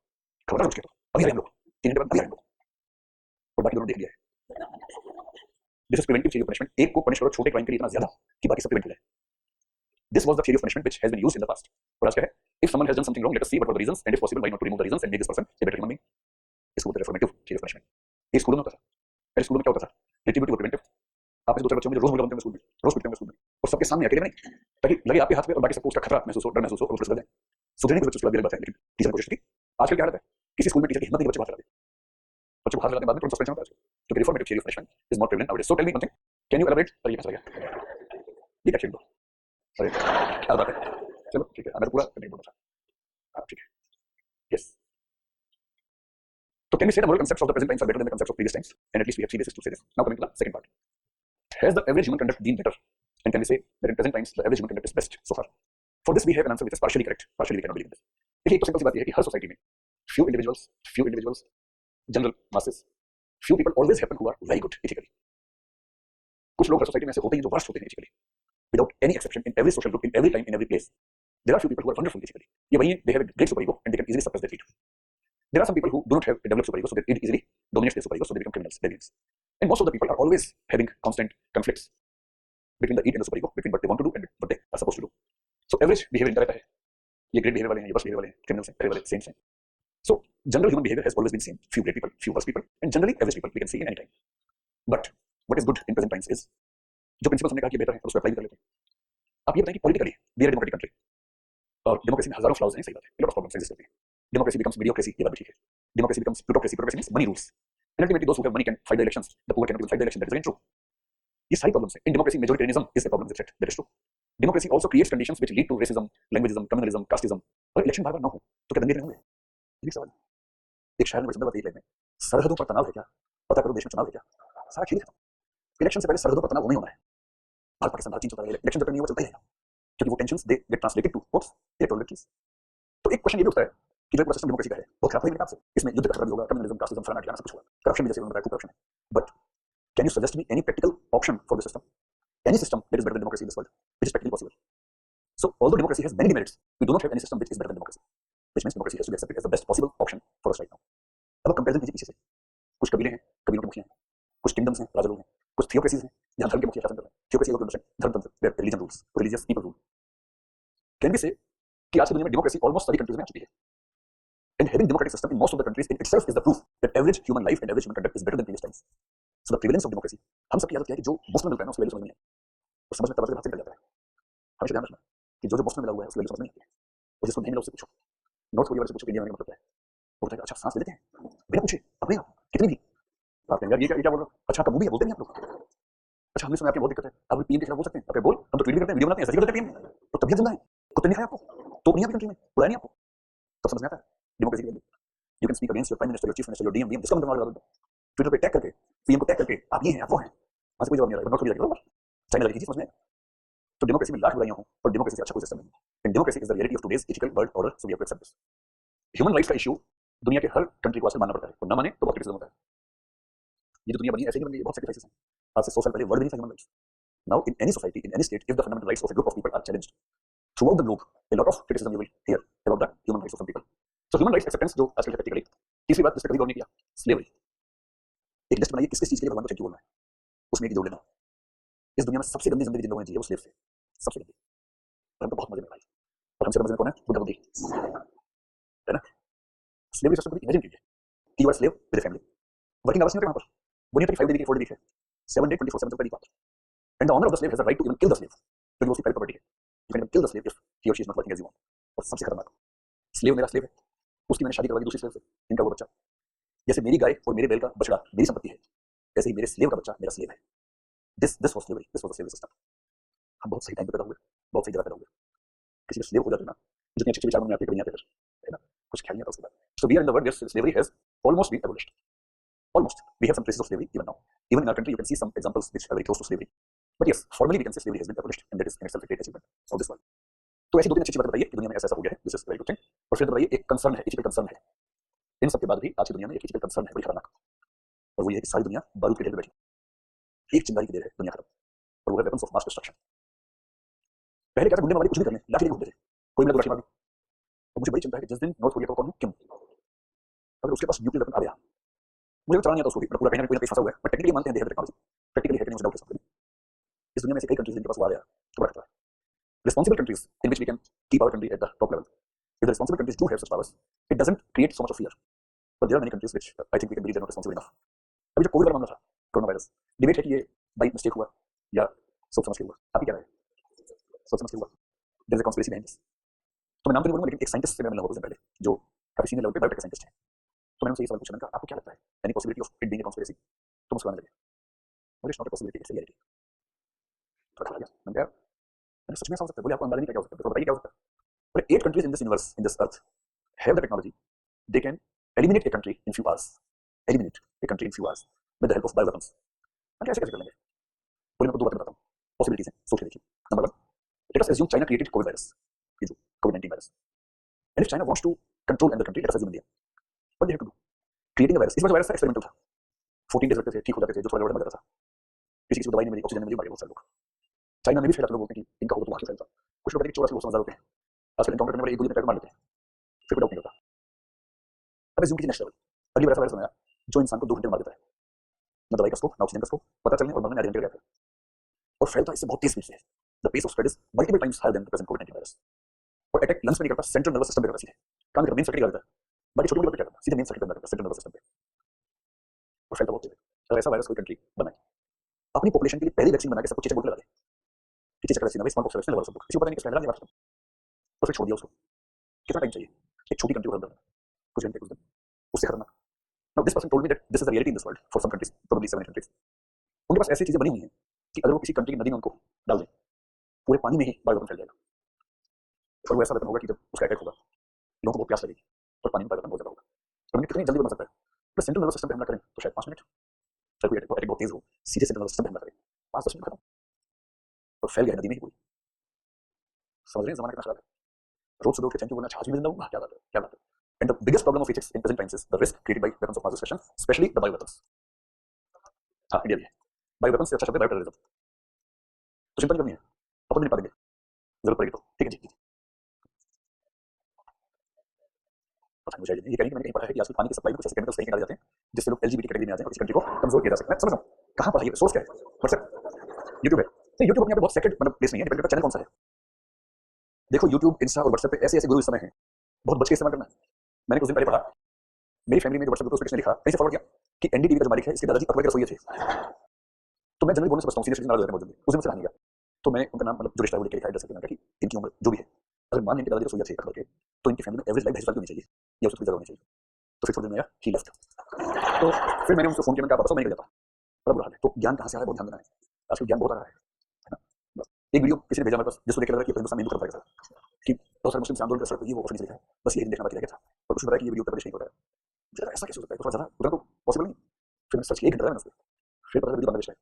खबरदार उसके तो अभी आए हम लोग 3 घंटे बाद अभी आए हम लोग. और बाकी दोनों देख लिया है. This is preventive theory of punishment. एक को पनिश करो छोटे क्राइम के लिए इतना ज्यादा कि बाकी सब प्रिवेंट हो जाए. This was the theory of punishment which has been used in the past. और आज क्या है? If someone has done something wrong, let us see what were the reasons, and if possible, why not to remove the reasons and make this person a better human being. इसको बोलते हैं reformative theory of punishment. ये स्कूलों में होता था. पहले स्कूलों में क्या होता था? Retributive और preventive. आप इस 2-4 बच्चों में रोज मुर्गा बनते हैं स्कूल में, रोज पिटते हैं स्कूल में, और सबके सामने अकेले में नहीं, ताकि लगे आपके हाथ में और बाकी सबको उसका खतरा महसूस हो, डर महसूस हो और उसको सुधर जाए. सुधरने की कोशिश बात है, लेकिन टीचर कोशिश की. आजकल क्या रहता है? किसी स्कूल में टीचर की हिम्मत नहीं बच्चे को हाथ लगा दे. बच्चे को हाथ लगाने के बाद में तुरंत सस्पेंशन होता है. तो reformative theory of punishment is more prevalent nowadays. So tell me one thing. Can you elaborate? ये कैसा लगा? ये क्या चीज दो? अरे क्या बात है. चलो ठीक है, मैं पूरा नहीं बोल रहा. हां ठीक है. Yes. So can we say the moral concepts of the present times are better than the concepts of previous times? And at least we have 3 bases to say this. Now coming to the second part. Has the average human conduct been better? And can we say that in present times the average human conduct is best so far? For this we have an answer which is partially correct, partially we cannot believe in this. देखिए एक तो simple सी बात ये है कि हर society में few individuals, general masses, few people always happen who are very good ethically. कुछ लोग हर सोसाइटी में ऐसे होते हैं जो वर्स्ट होते हैं ethically. Without any exception, in every social group, in every time, in every place, there are few people who are wonderful ethically. ये वही है, they have a great super ego and they can easily suppress their greed. There are some people who do not have a developed super ego, so they easily dominate their super ego, so they become criminals, deviants. And most of the people are always having constant conflicts between the id and the super ego, between what they want to do and what they are supposed to do. So average behavior इनका रहता है. ये great behavior वाले हैं, ये worst behavior वाले हैं, criminals हैं, पहले वाले saints हैं. So general human behavior has always been same. Few great people, few worst people, and generally average people we can see in any time. But what is good in present times is जो principles हमने कहा कि बेहतर है, उसको apply भी कर लेते हैं. आप ये बताएं कि politically we are democratic country और डेमोक्रेसी में हजारों फ्लॉज हैं, सही बात है, लॉट ऑफ प्रॉब्लम्स एग्जिस्ट करते हैं. डेमोक्रेसी बिकम्स मीडियोक्रेसी, ये बात भी ठीक है. Democracy becomes plutocracy, plutocracy means money rules. And ultimately those who have money can fight the elections, the poor cannot even fight the election. That is again true. ये सारी problems हैं. In democracy majoritarianism is the problem, is it? That is true. Democracy also creates conditions which lead to racism, languagism, communalism, casteism. अगर election बार बार ना हो तो क्या दंगे नहीं होंगे? ये सवाल है। एक शहर में बड़ी सुंदर बात है, सरहदों पर तनाव है क्या? पता करो देश में चुनाव है क्या? सारा खेल खत्म। इलेक्शन से पहले सरहदों पर तनाव नहीं होना है। भारत पाकिस्तान हर चीज चलता है, इलेक्शन जब नहीं हुआ चलता ही रहेगा, क्योंकि वो tensions they get translated to votes, electoral victories. तो एक क्वेश्चन ये भी उठता है कि जो पूरा सिस्टम डेमोक्रेसी का है बहुत खराब है मेरे हिसाब से, इसमें युद्ध का खतरा भी होगा, कम्युनलिज्म, कास्टिज्म, फलाना ढिकाना सब कुछ होगा, करप्शन भी जैसे उन्होंने बताया करप्शन है। But can you suggest me any practical option for the system, any system that is better than democracy in this world, which is practically possible? So although democracy has many demerits, we do not have any system which is better than democracy, which means democracy has to be accepted as the best possible option for us right now. अब comparison कीजिए पीछे से, कुछ कबीले हैं, कबीलों के मुखिया हैं, कुछ किंगडम्स हैं, राजा लोग हैं, कुछ थियोक्रेसीज हैं जहां धर्म के मुखिया शासन कर रहे हैं। थियोक्रेसी का मतलब धर्म तंत्र, where religion rules, religious people rule. Can we say कि आज की दुनिया में डेमोक्रेसी ऑलमोस्ट सभी कंट्रीज में आ चुकी है, and having democratic system in most of the countries in itself is the proof that average human life and average human conduct is better than previous times. So the prevalence of democracy, हम सबकी आदत क्या है कि जो मुफ्त में मिल रहा है ना उसकी वैल्यू समझ नहीं है, तो समझ में तब तक हाथ से निकल जाता है। हमेशा ध्यान रखना कि जो मुफ्त में मिला हुआ है उसकी वैल्यू समझ नहीं आती है, और जिसको नहीं मिला उससे पूछो। नॉर्थ कोरिया वाले से पूछो कि इंडिया में मतलब क्या है, वो बताएगा अच्छा सांस ले लेते हैं बिना पूछे अपने आप कितनी भी। आप कहेंगे यार ये क्या बोल रहे हो, अच्छा आपका मूवी है बोलते नहीं आप लोग, अच्छा हमने सुना आपकी बहुत दिक्कत है, आप पीएम के खिलाफ बोल सकते हैं, आप बोल हम तो ट्वीट भी करते हैं, वीडियो बनाते हैं, ऐसा करते हैं पीएम, तो तबीयत जिंदा है, कुत्ते नहीं खाए आपको, तो नहीं आपकी कंट्री में बुलाया नहीं आपको, तब समझ में आता है डेमोक्रेसी की value. You can speak against your prime minister, your chief minister, your DM, जिसका मतलब मार ट्विटर पे टैग करके, पीएम को टैग करके आप ये हैं आप वो हैं, वहां से कोई जवाब नहीं आ रहा, नॉट कोरिया चाइना लगी थी समझ में। तो डेमोक्रेसी में लाख बुराइयां हों पर डेमोक्रेसी से अच्छा कोई सिस्टम नहीं है, and democracy is the reality of today's ethical world order, so we have to accept this. Human rights का इशू दुनिया के हर कंट्री को आजकल मानना पड़ता है, और ना माने तो बहुत क्रिटिसिज्म होता है। ये जो दुनिया बनी ऐसे नहीं बनी है, बहुत सेक्रीफाइसेस हैं। आज से 100 साल पहले वर्ल्ड नहीं था human rights. Now in any society, in any state, if the fundamental rights of a group of people are challenged throughout the globe, a lot of criticism you will hear about the human rights of some people. So human rights acceptance जो आजकल है practically. तीसरी बात जिस पे कभी गौर नहीं किया, स्लेवरी। एक लिस्ट बनाइए किस किस चीज के लिए भगवान को थैंक यू बोलना है, उसमें एक जोड़ लेना। इस दुनिया में सबसे गंदी जिंदगी जिन लोगों ने जी है वो स्लेव से, सबसे गंदी। और हम तो बहुत मजे में भाई, और हमसे मजे में कौन है, बुद्धा बुद्धि, है ना। स्लेवरी सबसे बड़ी इमेजिन कीजिए कि you are slave with a family, working hours नहीं होते वहां पर, वो नहीं होता कि 5 डे वीक 4 डे वीक है, 7 डे 24/7 चलता है week. And the owner of the slave has the right to even kill the slave, क्योंकि वो उसकी प्राइवेट प्रॉपर्टी है। You can kill the slave if he और she is not working as you want. और सबसे खतरनाक, slave मेरा slave है, उसकी मैंने शादी करवा दी दूसरी स्लेव से, इनका वो बच्चा। जैसे मेरी गाय और मेरे बैल का बछड़ा मेरी संपत्ति है, ऐसे ही मेरे स्लेव का बच्चा मेरा स्लेव है। This was slavery, this was the slavery system. हम बहुत सही टाइम पे पैदा हुए, बहुत सही जगह पैदा हुए। किसी का स्लेव हो जाते ना, जितने अच्छे विचार में आपके कभी नहीं आते, है ना, कुछ ख्याल नहीं आता उसके बाद। So we are in the world where slavery has almost been abolished. Almost. We have some traces of slavery even now. Even in our country, you can see some examples which are very close to slavery. But yes, formally we can say slavery has been abolished, and that is in itself a great achievement of this world. तो ऐसी दो तीन अच्छी बातें बताइए कि दुनिया में ऐसा ऐसा हो गया है, this is very good thing. और फिर बताइए एक कंसर्न है, एथिकल कंसर्न है। इन सब के बाद भी आज की दुनिया में एक एथिकल कंसर्न है बड़ी खतरनाक, और वो ये है कि सारी दुनिया बारूद के ढेर में बैठी, एक चिंगारी की देर है दुनिया खत्म, और वो है वेपन्स ऑफ मास डिस्ट्रक्शन। पहले क्या था, गुंडे वाले कुछ भी करने लाठी लेके घूमते थे, कोई मिला तो लाठी मार दी। और मुझे बड़ी चिंता है कि जिस दिन नॉर्थ कोरिया को कौन क्यों, अगर उसके पास न्यूक्लियर वेपन आ गया, मुझे चला नहीं आता उसको भी, पूरा कहीं ना कहीं फंसा हुआ है, बट टेक्निकली मानते हैं दे हैव टेक्नोलॉजी, प्रैक्टिकली है कि नहीं, डाउट है सकते। इस दुनिया में से कई कंट्रीज जिनके पास वो आ गया तो बड़ा खतरा है। Responsible countries in which we can keep our country at the top level. If the responsible countries do have such powers, it doesn't create so much of fear. But there are many countries which I think we can believe they're not responsible enough. अभी जो Covid वाला मामला था, corona virus, debate है कि ये by mistake हुआ या सोच समझ के हुआ। आप ही क्या राय है, सोच समझ के हुआ? There is a conspiracy behind this. तो मैं नाम तो नहीं बोलूंगा, लेकिन एक साइंटिस्ट से मैं मिला हुआ कुछ दिन पहले जो काफी सीनियर लेवल पे बायोटेक साइंटिस्ट है। तो मैंने उनसे ये सवाल पूछा, मैंने कहा आपको क्या लगता है, any possibility of it being a conspiracy? तो मुस्कुराने लगे, मुझे not a possibility, it's reality. तो खड़ा गया, मैंने कहा मैंने सच में ऐसा हो सकता है? बोले आपको अंदाजा नहीं क्या हो सकता है, तो बताइए क्या हो सकता है। But 8 countries in this universe, in this earth, have the technology. They can eliminate a country in few hours. Eliminate a country in few hours with the help of bioweapons. हम कैसे कैसे कर लेंगे? बोले मैं आपको 2 बातें बताता हूँ, पॉसिबिलिटीज हैं, सोच के देखिए। Number 1, let us assume China created COVID virus, ये जो COVID-19 virus. And if China wants to control another country, let us assume India. What they have to do? Creating a virus. इस बार जो virus था experimental था, 14 days लगते थे, ठीक हो जाते थे, जो थोड़ा मर जाता था, किसी किसी को दवाई नहीं मिली, ऑक्सीजन नहीं मिली, मारे बहुत सारे लोग। चाइना में भी फैला, लोग बोलते हैं कि इनका हो तो वहाँ क्यों फैलता। कुछ लोग कहते हैं कि 84 लोग समझदार होते हैं, आजकल एनकाउंटर करने वाले एक दूसरे पे मार लेते हैं, फिर कोई डाउट नहीं होता। अब जूम कीजिए नेक्स्ट लेवल, अगली बार ऐसा वायरस बनाया जो इंसान को 2 घंटे में मार देता है, ना दवाई का स्कोप, ना ऑक्सीजन का स्कोप, पता चलने और मरने में आधे घंटे लगते हैं, और फैलता इससे बहुत तेज स्पीड से है। The pace of spread is multiple times higher than the present कोविड-19 वायरस। और अटैक लंग्स में नहीं करता, सेंट्रल नर्वस सिस्टम पे करता, सीधे काम करता, मेन सर्किट करता है। बाकी छोटी मोटी बातें क्या करता, सीधे मेन सर्किट पे करता, सेंट्रल नर्वस सिस्टम पे, और फैलता बहुत तेज है। अगर ऐसा वायरस कोई कंट्री बनाए, अपनी पॉपुलेशन के लिए पहले वैक्सीन बना के सब कुछ चेक बोल लगा दे कि चेक वैक्सीन है, स्मॉलपॉक्स वैक्सीन लगा सब, किसी को पता नहीं किस लगा नहीं, तो फिर छोड़ दिया उसको। कितना टाइम चाहिए एक छोटी कंट्री को हल करने, कुछ घंटे, कुछ दिन, उससे खतरनाक। Now this person told me that this is the reality in this world for some countries, probably 7 countries. उनके पास ऐसी चीजें बनी हुई हैं कि अगर वो किसी कंट्री की नदी में उनको डाल दें पूरे पानी में ही बायोवेपन फैल जाएगा। और वो ऐसा वेपन होगा कि जब उसका अटैक होगा लोगों को बहुत प्यास लगेगी और पानी में बायोवेपन बहुत ज्यादा होगा। तो हमने कितनी जल्दी बना सकता है? तो सेंट्रल नर्वस सिस्टम पे हमला करें तो शायद 5 मिनट, शायद कोई अटैक बहुत तेज हो, सीधे सेंट्रल नर्वस सिस्टम पे हमला करें 5-10 मिनट खत्म, और फैल गया नदी में ही पूरी। समझ रहे हैं जमाना कितना खराब है? रोज सुबह उठ के थैंक यू बोलना, छाछ भी जिंदा हूँ, क्या बात है, क्या बात है। And the biggest problem of ethics in present times is the risk created by weapons of mass destruction, especially the bioweapons. हाँ इंडिया भी है, बायोवेपन से अच्छा शब्द है बायोटेररिज्म। तो चिंता नहीं करनी है, अपन भी निपटा देंगे जरूरत पड़ेगी तो, ठीक है जी। पता मुझे ये कहीं मैंने कहीं पढ़ा है कि आजकल पानी की सप्लाई में कुछ ऐसे केमिकल्स कहीं डाले जाते हैं जिससे लोग एलजीबीटी कैटेगरी में आ जाए और किसी कंट्री को कमजोर किया जा सकता है। समझ रहा हूँ कहाँ पढ़ा, ये सोर्स क्या है? व्हाट्सएप, यूट्यूब है। नहीं यूट्यूब अपने यहाँ पे बहुत सेक्रेट मतलब प्लेस नहीं है, डिपेंड करता है चैनल कौन सा है। देखो यूट्यूब, इंस्टा और व्हाट्सएप पे ऐसे ऐसे गुरु इस समय हैं, बहुत बच के इस्तेमाल करना है। मैंने कुछ दिन पहले पढ़ा, मेरी फैमिली में जो व्हाट्सएप ग्रुप उसने लिखा, कहीं से फॉरवर्ड किया कि एनडीटीवी का जो मालिक है इसके दादाजी अकबर के रसोइये थे। तो मैं जनरली बोलने से बचता हूँ, सीधे सीधे नाराज हो जाते हैं बहुत जल्दी, उस दिन मुझसे रहा नहीं गया। तो मैंने उनका नाम मतलब जो रिश्ता है वो लिख के लिखा एड्रेस करके कि इनकी उम्र जो भी है, अगर मान लें कि दादाजी रसोइया थे अकबर के, तो इनकी फैमिली में एवरेज लाइफ 2.5 साल की होनी चाहिए या उससे थोड़ी ज़्यादा होनी चाहिए। तो फिर थोड़ी देर में आया ही लेफ्ट। तो फिर मैंने उनसे फोन किया, मैंने कहा मैं नहीं कर जाता, बड़ा बुरा हाल है। तो ज्ञान कहाँ से आ रहा है, बहुत ध्यान देना है, आजकल ज्ञान बहुत आ रहा है ना। बस एक वीडियो किसी ने भेजा मेरे पास जिसको देख के लग रहा है कि हिंदुस्तान में हिंदू खत्म करेगा कि बहुत सारे मुस्लिम से आंदोलन कर सकते, ये वो ऑफिस लिखा है, बस यही देखना बाकी रह गया था। और उसने बताया कि ये वीडियो उत्तर प्रदेश नहीं हो रहा है। जरा ऐसा कैसे हो सकता है, थोड़ा ज़्यादा उधर तो पॉसिबल नहीं। फिर मैंने सर्च किया, 1 घंटा मैंने उस पर, फिर पता वीडियो बांग्लादेश का है।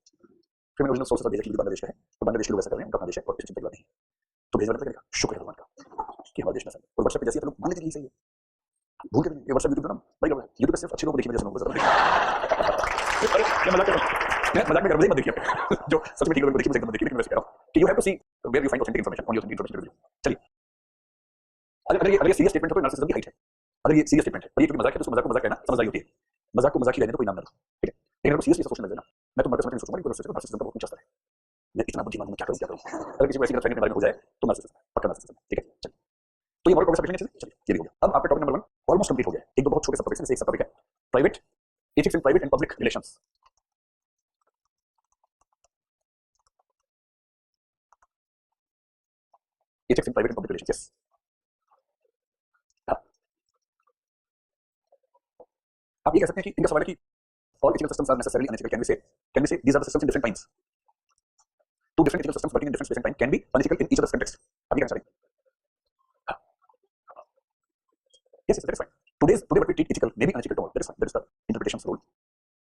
फिर मैंने ओरिजिनल सोर्स भेजा कि वीडियो बांग्लादेश का है, तो बांग्लादेश के लोग ऐसा कर रहे हैं, उनका बांग्लादेश है और इस चिंता की बात नहीं। तो भेजा मैंने, शुक्र है भगवान का कि हमारे देश में ऐसा है। और व्हाट्सएप पे जैसे लोग मान लेते हैं कि सही है, भूल के ये व्हाट्सएप यूट्यूब का नाम भाई गलत है। यूट्यूब पे सिर्फ अच्छे लोग को देखिए, जैसे लोग अरे मैं मजाक कर रहा हूँ, मैं मजाक में कर रहा हूँ, मत देखिए जो सच में ठीक लोगों को देखिए, मुझे एकदम देखिए, लेकिन मैं कह रहा हूँ कि you have to see where you find authentic information on your information. चलिए अगर ये सीरियस स्टेटमेंट है तो नार्सिसिज्म की हाइट है। अगर ये सीरियस स्टेटमेंट है और ये क्योंकि मजाक है तो उसको मजाक को मजाक कहना समझदारी होती है, मजाक को मजाक ही रहने दो, कोई नाम ना दो, ठीक है। लेकिन अगर सीरियसली सोचने लग जाए ना, मैं तो मजाक समझ सोचूंगा कि नार्सिसिज्म का बहुत नीचा स्तर है, मैं इतना बुद्धिमान हूं, क्या करूं क्या करूं। अगर किसी को ऐसी गलतफहमी के बारे में हो जाए तो नार्सिसिज्म पक्का नार्सिसिज्म, ठीक है। चलिए तो ये हमारे टॉपिक समझने चलिए, ये भी हो गया। अब आपका टॉपिक नंबर 1 ऑलमोस्ट कंप्लीट हो गया। एक दो बहुत छोटे सब टॉपिक्स हैं, एक सब टॉपिक है private ethics in private and public relations. Ethics in private and public relations, yes. आप ये कह सकते हैं कि इनका सवाल है कि all ethical systems are necessarily unethical. Can we say these are the systems in different times? Two different ethical systems working in different space and time can be unethical in each other's context. आप ये कहना चाह रहे हैं? Yes, that is fine. Today what we treat ethical may be unethical tomorrow. That is fine. That is the interpretation's role.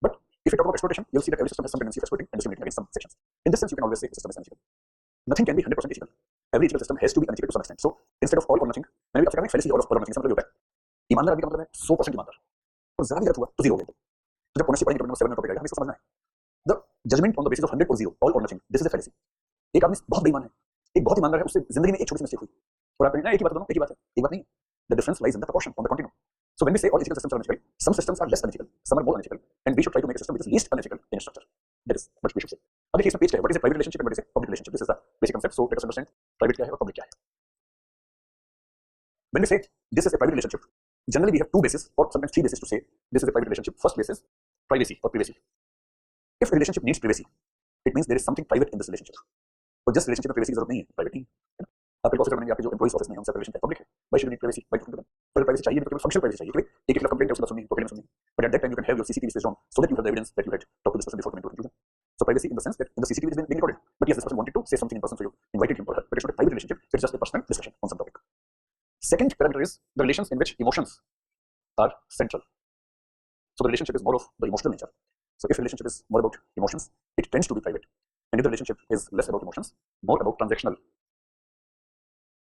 But if you talk about exploitation, you'll see that every system has some tendency of exploiting and discriminating against some sections. In this sense, you can always say the system is unethical. Nothing can be 100% ethical. Every ethical system has to be unethical to some extent. So instead of all or nothing, मैंने भी आपसे कहा ना fallacy all or nothing, इसका मतलब ये होता है ईमानदार आदमी का मतलब है 100% ईमानदार, और जरा भी गलत हुआ तो 0 हो गया। तो जब ओनरशिप आएगी, नंबर 7 में टॉपिक आएगा, हमें इसको समझना है। The judgment on the basis of 100 or 0, all or nothing, this is a fallacy. एक आदमी बहुत बेईमान है, एक बहुत ईमानदार है, उससे जिंदगी में एक छोटी सी मिस्टेक हुई और आप कहेंगे ना एक ही बात है, दोनों एक ही बात है, एक बात नहीं। The difference lies in the proportion on the continuum. So when we say all ethical systems are unethical, some systems are less unethical, some are more unethical, and we should try to make a system which is least unethical in its structure. That is what we should say. अब देखिए इसमें page क्या है, what is a private relationship and what is a public relationship. This is the basic concept. So let us understand private क्या है और public क्या है. When we say this is a private relationship, generally we have 2 bases or sometimes 3 bases to say this is a private relationship. First base is privacy or privacy. If a relationship needs privacy, it means there is something private in this relationship. और जिस relationship में privacy की जरूरत नहीं है, private नहीं है ना। आपके ऑफिसर बनेंगे, आपके जो एम्प्लॉइज ऑफिस में उनसे रिलेशन पब्लिक है, why should you need privacy, why to पर प्राइवेसी चाहिए, तो केवल फंक्शनल प्राइवेसी चाहिए, एक एक कंप्लेंट है उसका सुननी तो कहने सुननी, but at that time you can have your CCTV switched on so that you have the evidence that you had talk to this person before coming to conclusion. So privacy in the sense that in the CCTV is being recorded, but yes this person wanted to say something in person, so you invited him or her, but it's not a private relationship, it's just a personal discussion on some topic. Second parameter is the relations in which emotions are central. So the relationship is more of the emotional nature. So if a relationship is more about emotions, it tends to be private. And if the relationship is less about emotions, more about transactional,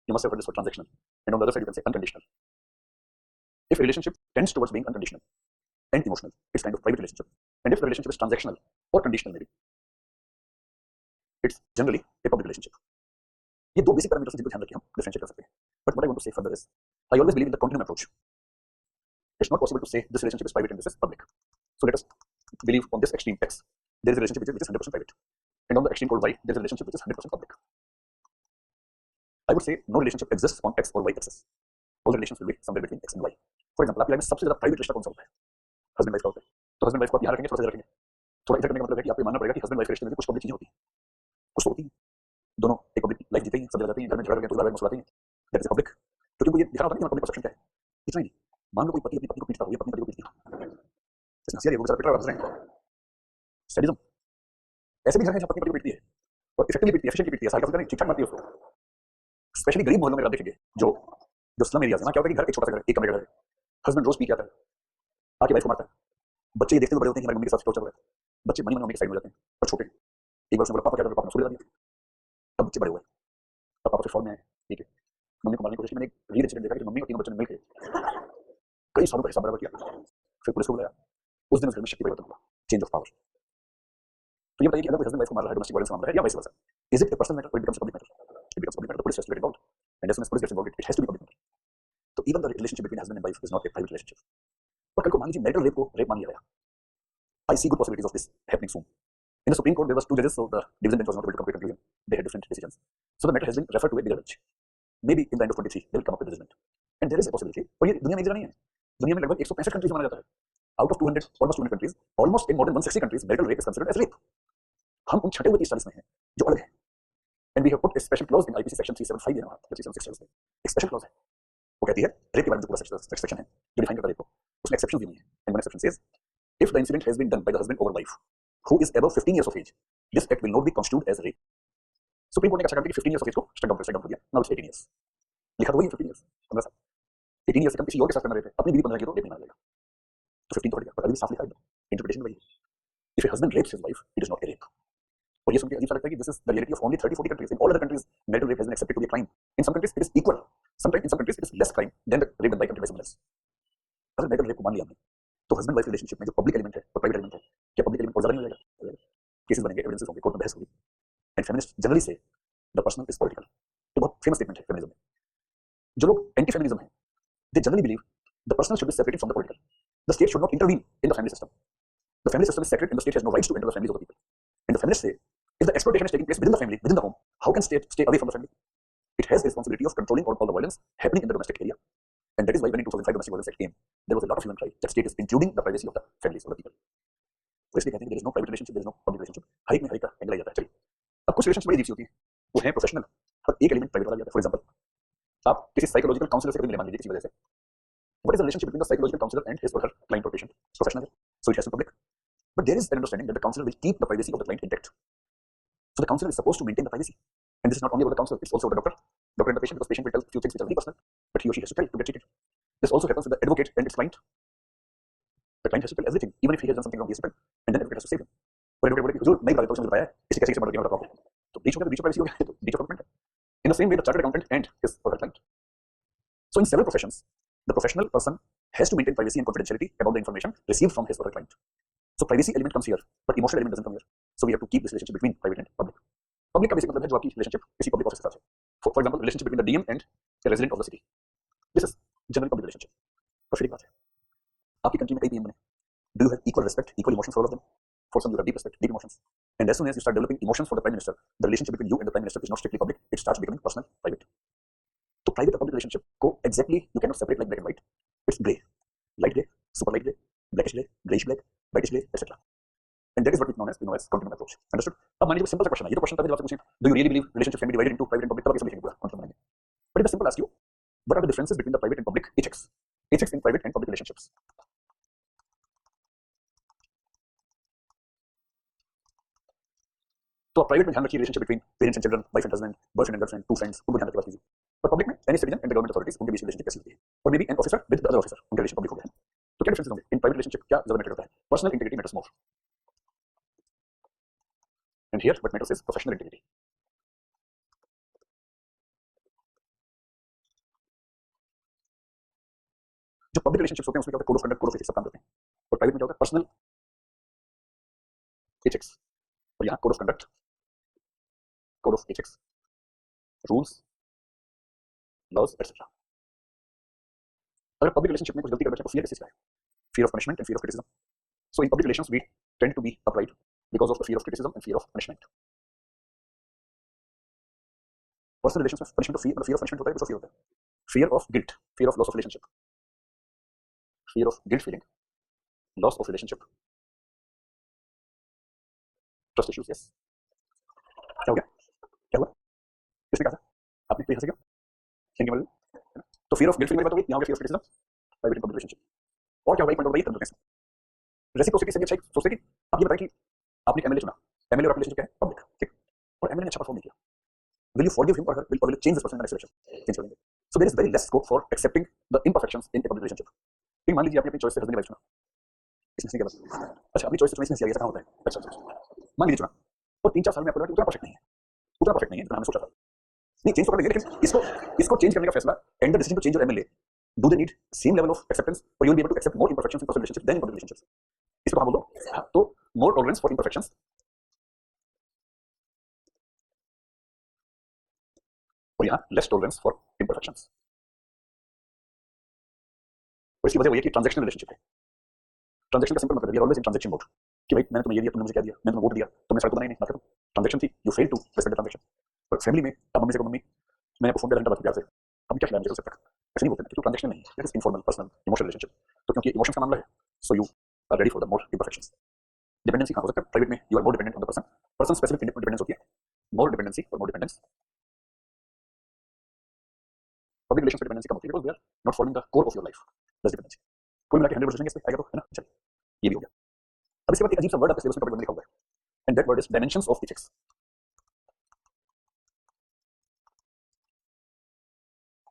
you must have heard this word transactional. And on the other side, you can say unconditional. If a relationship tends towards being unconditional and emotional, it's kind of private relationship. And if the relationship is transactional or conditional, maybe, it's generally a public relationship. ये दो basic parameters जिनको ध्यान रखिए हम differentiate कर सकते हैं. But what I want to say further is, I always believe in the continuum approach. It's not possible to say this relationship is private and this is public. So let us believe on this extreme X, there is a relationship which is 100% private. And on the extreme called Y, there is a relationship which is 100% public. I would say no relationship exists on X or Y axis. All the relations will be somewhere between X and Y. For example, आपकी life में सबसे ज्यादा private रिश्ता कौन सा होता है? Husband wife का होता है. तो हस्बैंड वाइफ को आप यहाँ रखेंगे, थोड़ा सा इधर रखेंगे. थोड़ा इधर करने का मतलब है कि आपको मानना पड़ेगा कि हस्बैंड वाइफ के रिश्ते में कुछ पब्लिक चीजें होती हैं, कुछ होती हैं. दोनों एक पब्लिक लाइफ जीते हैं, सब जगह जाते हैं, घर में झगड़ा करके तो लड़ाई मसलाते हैं. That is public. तो क्योंकि ये दिखाना होता है कि पब्लिक परसेप्शन क्या है. इतना ही. मान लो कोई पति अपनी पत्नी को पीटता हो या पत्नी पति को पीटती है, इसमें हंसी आ रही है, वो बेचारा पिट रहा है, हंस रहे हैं. सैडिज्म. ऐसे भी घर हैं जहाँ पत्नी पति को पीटती है और इफेक्टिवली पीटती है, एफिशिएंटली पीटती है, सारी नहीं, ठीक ठाक मारती है उसको। स्पेशली गरीब मोहल्लों में आप देखेंगे, जो जो स्लम एरियाज है ना, क्या होता है कि घर एक छोटा सा घर, एक कमरे का घर है, हस्बैंड रोज पी के आता है, आके वाइफ को मारता है, बच्चे ये देखते हुए बड़े होते हैं कि हमारी मम्मी के साथ टॉर्चर हो रहा है, बच्चे मनी मम्मी के साइड में हो जाते हैं, और छोटे एक बार उसने बोला पापा क्या कर रहे हो, पापा ने सूर्य दिया, अब बच्चे बड़े हुए, अब पापा फिर फॉर्म में आए, ठीक है, मम्मी को मारने की कोशिश, मैंने एक रील इंसिडेंट देखा कि मम्मी और तीनों बच्चों ने मिलकर कई सालों का हिसाब बराबर किया, फिर पुलिस को बुलाया, उस दिन उस घर में शक्ति परिवर्तन हुआ, चेंज ऑफ पावर। तो ये बताइए कि अगर कोई हस्बैंड वाइफ को मार रहा है, डोमेस्टिक वायलेंस मामला है, या vice versa, is it a personal matter और it becomes public matter? It becomes public matter. The police has to get involved, and as soon as police gets involved, it has to be public matter. So even the relationship between husband and wife is not a private relationship. और कल को मान लीजिए marital rape को rape मान लिया गया, I see good possibilities of this happening soon. In the Supreme Court, there was two judges, so the division bench was not able to come to a conclusion. They had different decisions. So the matter has been referred to a bigger bench. Maybe in the end of 23, they will come up with a judgment. And there is a possibility. और ये दुनिया में एक जगह नहीं है, दुनिया में लगभग 165 कंट्रीज माना जाता है, out of 200, almost 200 countries, almost in more than 160 countries, marital rape is considered as rape. हम उन छठे हुए 30-40 में हैं जो अलग है, and we have put a special clause in IPC section 375 है, वहाँ 376 में एक स्पेशल क्लॉज है, वो कहती है रेप के बारे में जो पूरा सेक्शन है जो डिफाइन करता है रेप को, उसमें एक्सेप्शंस दी हुई हैं, and one exception says if the incident has been done by the husband over wife who is above 15 years of age, this act will not be construed as rape. Supreme court ने अच्छा कर दिया कि 15 years of age को strike down कर दिया, now it's 18 years, लिखा तो वही है 15 years, 15 साल, 18 years से कम किसी और के साथ करना रेप है, अपनी बीवी 15 की तो रेप नहीं माना जाएगा, तो 15 तो हट गया, पर अभी साफ लिखा है, इंटरप्रिटेशन वही है, if a husband rapes his wife it is not a rape. और ये सुन के अजीब सा लगता है कि this is the reality of only 30-40 countries, in all other countries marital rape has been accepted to be a crime, in some countries it is equal, sometimes in some countries it is less crime than the rape done by committed by someone else. अगर marital rape को मान लिया हमने, तो husband wife relationship में जो public element है और प्राइवेट एलिमेंट है, क्या पब्लिक एलिमेंट और ज्यादा नहीं हो जाएगा? केसेस बनेंगे, एविडेंसेस होंगे, कोर्ट में बहस होगी, एंड फेमिनिस्ट जनरली से द पर्सनल इज पॉलिटिकल, ये बहुत फेमस स्टेटमेंट है फेमिनिज्म में। जो लोग एंटी फेमिनिज्म हैं, they generally believe the personal should be separated from the political, the state should not intervene in the family system, the family system is sacred and the state has no rights to enter the families of the people, and the feminist say if the exploitation is taking place within the family, within the home, how can state stay away from the family? It has the responsibility of controlling all the violence happening in the domestic area, and that is why when in 2005 domestic violence act came, there was a lot of human cry that state is intruding the privacy of the families of the people. तो इसलिए कहते हैं कि there is no private relationship, there is no public relationship, हर एक में हर एक का angle आ जाता है। चलिए, अब कुछ रिलेशनशिप बड़ी अजीब सी होती है, वो है प्रोफेशनल, और एक एलिमेंट प्राइवेट वाला जाता है। फॉर एग्जांपल, आप किसी साइकोलॉजिकल काउंसलर से कभी मिले मान लीजिए किसी वजह से, what is the relationship between the psychological counselor and his or her client or patient? It's professional, so it has to be public, but there is an understanding that the counselor will keep the privacy of the client intact. So the counselor is supposed to maintain the privacy, and this is not only about the counselor; it's also about the doctor and the patient, because patient will tell few things which are very personal, but he or she has to tell to get treated. This also happens with the advocate and its client. The client has to tell everything, even if he has done something wrong, he has to tell, and then advocate has to save him. और advocate बोले कि हुजूर नहीं बता देता हूँ, मुझे बताया इसी कैसे मर्डर किया मैं बताऊँ, तो ब्रीच हो गया, तो ब्रीच ऑफ प्राइवेसी हो गया, तो ब्रीच ऑफ कमिटमेंट है। In the same way, the chartered accountant and his or her client. So in several professions, the professional person has to maintain privacy and confidentiality about the information received from his or her client. So privacy element comes here, but emotional element doesn't come here. So we have to keep this relationship between private and public. Public का basic मतलब है जो आपकी relationship किसी public office के साथ है, for example relationship between the DM and the resident of the city, this is general public relationship. और फिर एक बात है, आपकी कंट्री में कई डीएम बने, do you have equal respect, equal emotions for all of them? For some you have deep respect, deep emotions, and as soon as you start developing emotions for the prime minister, the relationship between you and the prime minister is not strictly public, it starts becoming personal, private. तो private और public relationship को exactly you can not separate like black and white, it's grey, light grey, super light grey, blackish grey, greyish black, whitish grey, etcetera, and that is what we know as continuum approach. Understood? अब मान लीजिए simple सा question है, ये तो question था जब आपसे पूछे do you really believe relationships can be divided into private and public, तब कैसे लिखेंगे पूरा कौन सा बनाएंगे, but if I simply ask you what are the differences between the private and public ethics in private and public relationships? तो private में ध्यान रखिए relationship between parents and children, wife and husband, boyfriend and girlfriend, two friends, उनको ध्यान रखिए बात कीजिए। पर पब्लिक में any citizen and the government authorities, उनके बीच रिलेशनशिप कैसे होती है, और may be an officer with the other officer, उनका रिलेशन पब्लिक हो गया है। तो क्या डिफरेंसेस होंगे इन प्राइवेट रिलेशनशिप, क्या ज्यादा मैटर करता है? Personal integrity matters more, and here what matters is professional integrity. जो पब्लिक रिलेशनशिप्स होते हैं उसमें क्या होता है, code of conduct, code of ethics सब काम करते हैं, और प्राइवेट में क्या होता है, पर्सनल एथिक्स, और यहाँ code of conduct, code of ethics, rules, laws etcetera. अगर पब्लिक रिलेशनशिप में कुछ गलती कर बैठे तो फियर किस चीज का है? Fear of punishment and fear of criticism. So in public relations we tend to be upright because of the fear of criticism and fear of punishment. Personal relations में पनिशमेंट और फियर ऑफ पनिशमेंट होता है, fear होता है fear of guilt, fear of loss of relationship, fear of guilt feeling, loss of relationship, trust issues. Yes, क्या हो गया, क्या हुआ, किसने कहा था, आपने कोई हंस गया, थिंकिंग वाले। तो फियर ऑफ गिल्ट फीलिंग की बात हो गई, यहाँ हो गया fear of criticism, private and public relationship. और क्या होगा, एक पॉइंट और बताइए, तंत्र रेसिप्रोसिटी से अच्छा सोचते कि आप ये बताएं कि आपने एमएलए चुना, एमएलए और रिलेशनशिप क्या है, पब्लिक, ठीक, और एमएलए ने अच्छा परफॉर्म नहीं किया, will you forgive him or her, or will you change this person in the next election? Change करेंगे. So there is very less scope for accepting the imperfections in a public relationship. ठीक, मान लीजिए आपने अपनी choice से husband wife चुना, इसमें क्या बात? अच्छा, अपनी चॉइस से चुना, इसमें ऐसा कहाँ होता है? अच्छा, मान लीजिए चुना और 3-4 साल में आपको लगा कि उतना परफेक्ट नहीं है, उतना परफेक्ट नहीं है जितना हमने सोचा था. नहीं, चेंज तो कर देंगे, लेकिन इसको चेंज करने का फैसला and the decision to change your MLA, do they need same level of acceptance और you will be able to accept more imperfections in personal relationships than in public relationships? इसको हम बोल दो. हाँ, तो मोर टॉलरेंस फॉर imperfections और यहाँ less tolerance for imperfections. और इसकी वजह वही है कि ट्रांजैक्शनल रिलेशनशिप है. ट्रांजैक्शन का सिंपल मतलब है ऑलवेज इन ट्रांजैक्शन मोड कि भाई मैंने तुम्हें ये दिया, तुमने मुझे क्या दिया, मैंने तुम्हें वोट दिया, तुमने सड़क बनाई नहीं, ना करो. ट्रांजैक्शन थी, you fail to respect the transaction. पर फैमिली में अब मम्मी से को मम्मी मैंने आपको फोन पे घंटा बात किया से, हम क्या खिलाया मुझे उससे तक ऐसे नहीं बोलते कि ट्रांजैक्शन नहीं है, it is informal personal emotional relationship. तो क्योंकि इमोशंस का मामला है, so you are ready for the more imperfections. Dependency कहाँ हो सकता है? प्राइवेट में you are more dependent on the person, person specific dependence होती है, मोर डिपेंडेंसी और मोर डिपेंडेंस. पब्लिक रिलेशंस पे डिपेंडेंसी कम होती है because they are not following the core of your life. That's dependency. कुल मिला के 100% इस पे आएगा तो, है ना? चलिए, ये भी हो गया. अब इसके बाद एक अजीब सा वर्ड आपके सिलेबस में टॉपिक में लिखा हुआ है, and that word is dimensions of ethics.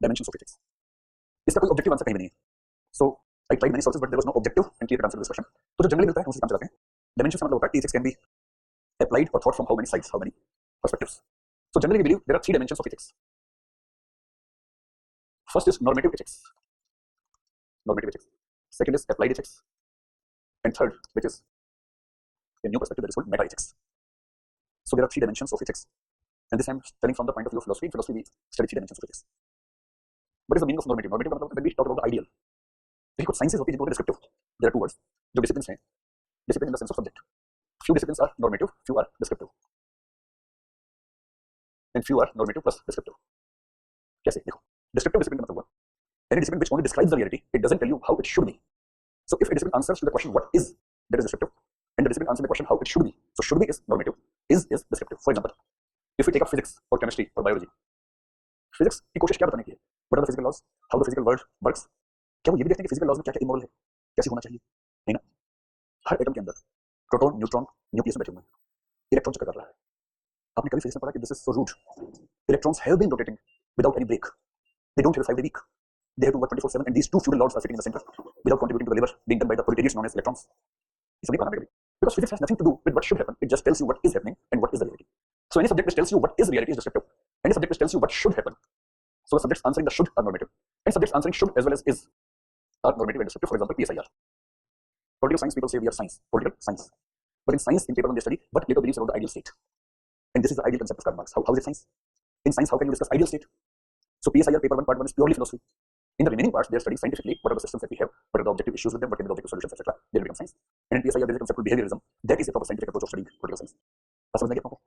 Dimensions of ethics, इसका कोई ऑब्जेक्टिव आंसर कहीं भी नहीं है. So I tried many sources but there was no objective and clear answer to this question. तो जो जनरली मिलता है उसी काम चलाते हैं. डायमेंशंस का मतलब होता है कि ethics can be applied or thought from how many sides, how many perspectives. So generally we believe there are 3 dimensions of ethics. First is normative ethics. Normative ethics. Second is applied ethics. And third, which is a new perspective, that is called meta ethics. So there are 3 dimensions of ethics. And this I am telling from the point of view of philosophy. In philosophy we study 3 dimensions of ethics. What is the meaning of normative? Normative मतलब when we talk about the ideal. देखिए कुछ sciences होती है जिनको descriptive. There are 2 words. जो disciplines हैं, discipline in the sense of subject. Few disciplines are normative, few are descriptive. And few are normative plus descriptive. कैसे? देखो, descriptive discipline का मतलब हुआ any discipline which only describes the reality, it doesn't tell you how it should be. So if a discipline answers to the question what is, that is descriptive, and the discipline answers the question how it should be, so should be is normative, is descriptive. For example, if we take up physics or chemistry or biology, physics की कोशिश क्या बताने की है? What are the physical laws? How the physical world works? क्या वो ये भी देखते हैं कि physical laws में क्या क्या immoral है, कैसे होना चाहिए? नहीं ना. हर एटम के अंदर प्रोटॉन, न्यूट्रॉन, न्यूक्लियस में बैठे हुए हैं, इलेक्ट्रॉन चक्कर कर रहा है. आपने कभी फिजिक्स में पढ़ा कि this is so rude. Electrons have been rotating without any break. They don't have a 5-day week. They have to work 24/7, and these 2 feudal lords are sitting in the center without contributing to the labor being done by the proletariats known as electrons. It's only parameter because physics has nothing to do with what should happen. It just tells you what is happening and what is the reality. So any subject which tells you what is reality is descriptive. Any subject which tells you what should happen. So the subjects answering the should are normative, and subjects answering should as well as is are normative and descriptive. For example, PSIR. Political science people say we are science, political science. But in science, in paper when they study what Plato believes about the ideal state, and this is the ideal concept of Karl Marx. How is it science? In science, how can you discuss ideal state? So PSIR paper 1 part 1 is purely philosophy. In the remaining parts, they are studying scientifically what are the systems that we have, what are the objective issues with them, what can be the objective solutions, etc. They become science. And in PSIR, there is a concept called behaviorism. That is a proper scientific approach of studying political science. आप समझ गए आपको?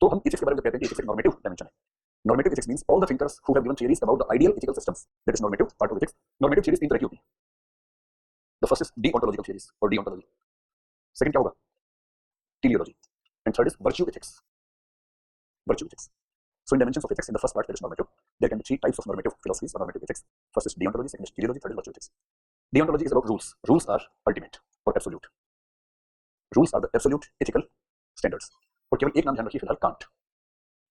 तो हम ethics के बारे में कहते हैं कि ethics एक normative dimension है. Normative ethics means all the thinkers who have given theories about the ideal ethical systems. That is normative part of ethics. Normative theories 3 तरह की होती हैं. The first is deontological theories or deontology. Second क्या होगा? Teleology. And third is virtue ethics. Virtue ethics. So in dimensions of ethics, in the first part, there is normative. There can be 3 types of normative philosophies or normative ethics. First is deontology, second is teleology, third is virtue ethics. Deontology is about rules. Rules are ultimate or absolute. Rules are the absolute ethical standards. और केवल एक नाम ध्यान रखिए फिलहाल, can't.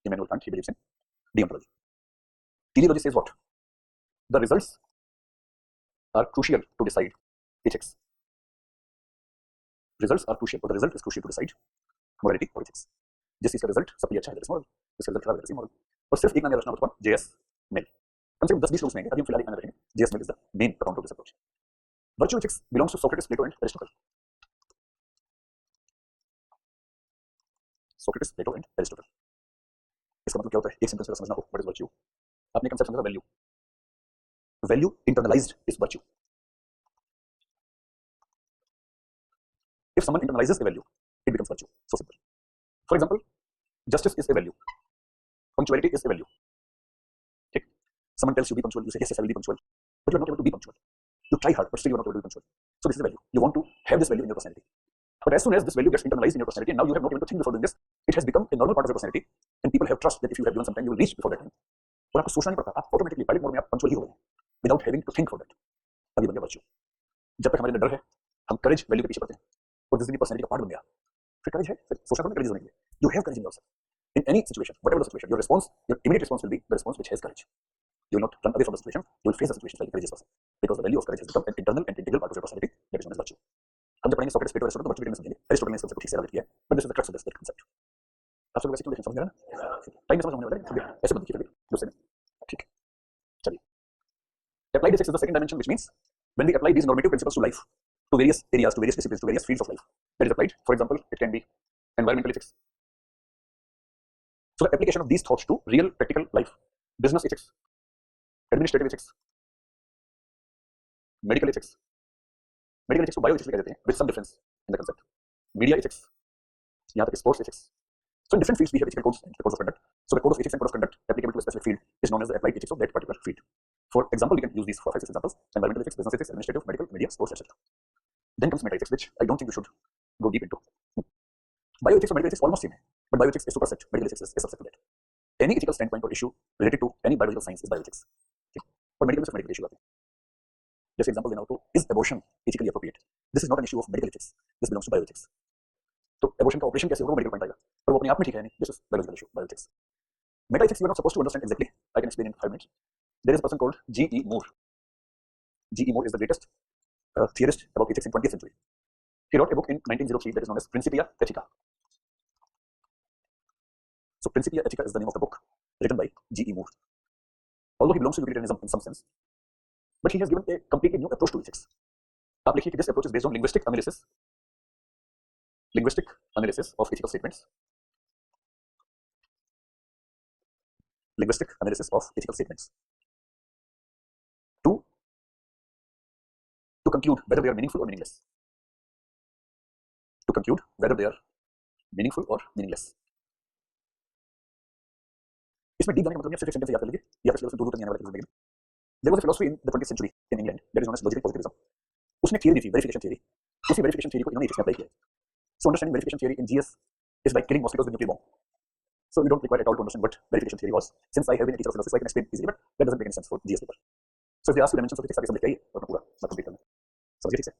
Immanuel Kant, he believes in deontology. Teleology says what? The results are crucial to decide ethics. Results are crucial, or the result is crucial to decide morality or ethics. जिस चीज का रिजल्ट सबके लिए अच्छा है that is moral, जिसका result खराब है दैट इज इमोरल. और सिर्फ एक नाम याद रखना होगा, जेएस मिल. कम से कम 10-20 रूल्स रहेंगे, अभी हम फिलहाल एक नाम रखेंगे, JS Mill is the main account of this approach. Virtue ethics belongs to Socrates, Plato and Aristotle. Socrates, Plato and Aristotle. इसका मतलब क्या होता है? एक सेंटेंस में समझना हो व्हाट इज वर्च्यू. आपने कंसेप्ट समझा value. Value internalised is virtue. if someone internalizes a value, it becomes virtue. So simple. For example, justice is a value, punctuality is a value. Okay? Someone tells you be punctual, you say yes, yes, I will be punctual, but you are not able to be punctual. You try hard, but still you are not able to be punctual. So this is a value. You want to have this value in your personality. But as soon as this value gets internalized in your personality, and now you have not even to think before doing this, it has become a normal part of your personality, and people have trust that if you have given some time, you will reach before that time. और आपको सोचना नहीं पड़ता, आप automatically pilot mode में आप punctual ही हो गए without having to think for that. अभी बन गया वर्च्यू. जब तक हमारे अंदर डर है, हम करेज वैल्यू के पीछे पड़ते हैं, और जिस दिन पर्सनैलिटी का पार्ट बन गया, फिर करेज है, फिर सोचना पड़ता है करेज होने के लिए. You have courage in yourself. In any situation, whatever the situation, your response, your immediate response will be the response which has courage. You will not run away from the situation. You will face the situation like a courageous person, because the value of courage has become an internal and integral part of your personality. That is known as virtue. हम जब पढ़ेंगे Socrates Plato Aristotle तो virtue के में समझेंगे. Aristotle ने इस concept को ठीक से elaborate किया है, but this is the crux of this concept. आप सबको वैसे क्यों समझ में आ रहा है? टाइम में समझ होने वाला है. ऐसे मत कीजिए दूसरे में. ठीक है. चलिए. Applied ethics is the second dimension, which means when we apply these normative principles to life, to various areas, to various disciplines, to various fields of life, that is applied. For example, it can be environmental ethics. So the application of these thoughts to real practical life, business ethics, administrative ethics, medical ethics. Medical ethics को bioethics भी कह देते हैं, with some difference in the concept. Media ethics, यहाँ तक sports ethics. So in different fields we have ethical codes and codes of conduct. So the code of ethics and code of conduct applicable to a specific field is known as the applied ethics of that particular field. For example, we can use these 4, 5, 6 examples: environmental ethics, business ethics, administrative, medical, media, sports, etc. Then comes meta ethics, which I don't think you should go deep into. Bioethics or medical ethics almost same है, but bioethics is superset, medical ethics is subset to that. Any ethical standpoint or issue related to any biological science is bioethics. और medical में सिर्फ medical issue आते हैं. जैसे example देना हो तो is abortion ethically appropriate? This is not an issue of medical ethics. This belongs to bioethics. तो abortion का operation कैसे होगा वो medical point आएगा, पर वो अपने आप में ठीक है नहीं. This is biological issue, bioethics. Meta ethics you are not supposed to understand exactly. I can explain in 5 minutes. There is a person called G.E. Moore. G.E. Moore is the greatest theorist about ethics in 20th century. He wrote a book in 1903 that is known as Principia Ethica. So Principia Ethica is the name of the book written by G.E. Moore. Although he belongs to utilitarianism in some sense, but he has given a completely new approach to ethics. आप लिखिए कि this approach is based on linguistic analysis of ethical statements. Linguistic analysis of ethical statements to conclude whether they are meaningful or meaningless. To conclude whether they are meaningful or meaningless. इसमें deep जाने का मतलब नहीं, सिर्फ एक sentence याद कर लीजिए या फिर सिलेबस में दूर तक नहीं आने वाला है. There was a philosophy in the 20th century in England that is known as logical positivism. उसने थियरी दी थी, वेरिफिकेशन थियरी. उसी वेरिफिकेशन थियरी को इन्होंने एथिक्स में अप्लाई किया. So understanding verification theory in GS is like killing mosquitoes with nuclear bomb. So we don't require at all to understand what verification theory was. Since I have been a teacher of philosophy, I can explain easily, but that doesn't make any sense for GS paper. So if they ask you dimensions of ethics, आप ये सब लिख के आइए और मैं पूरा complete करना. समझिए ठीक से?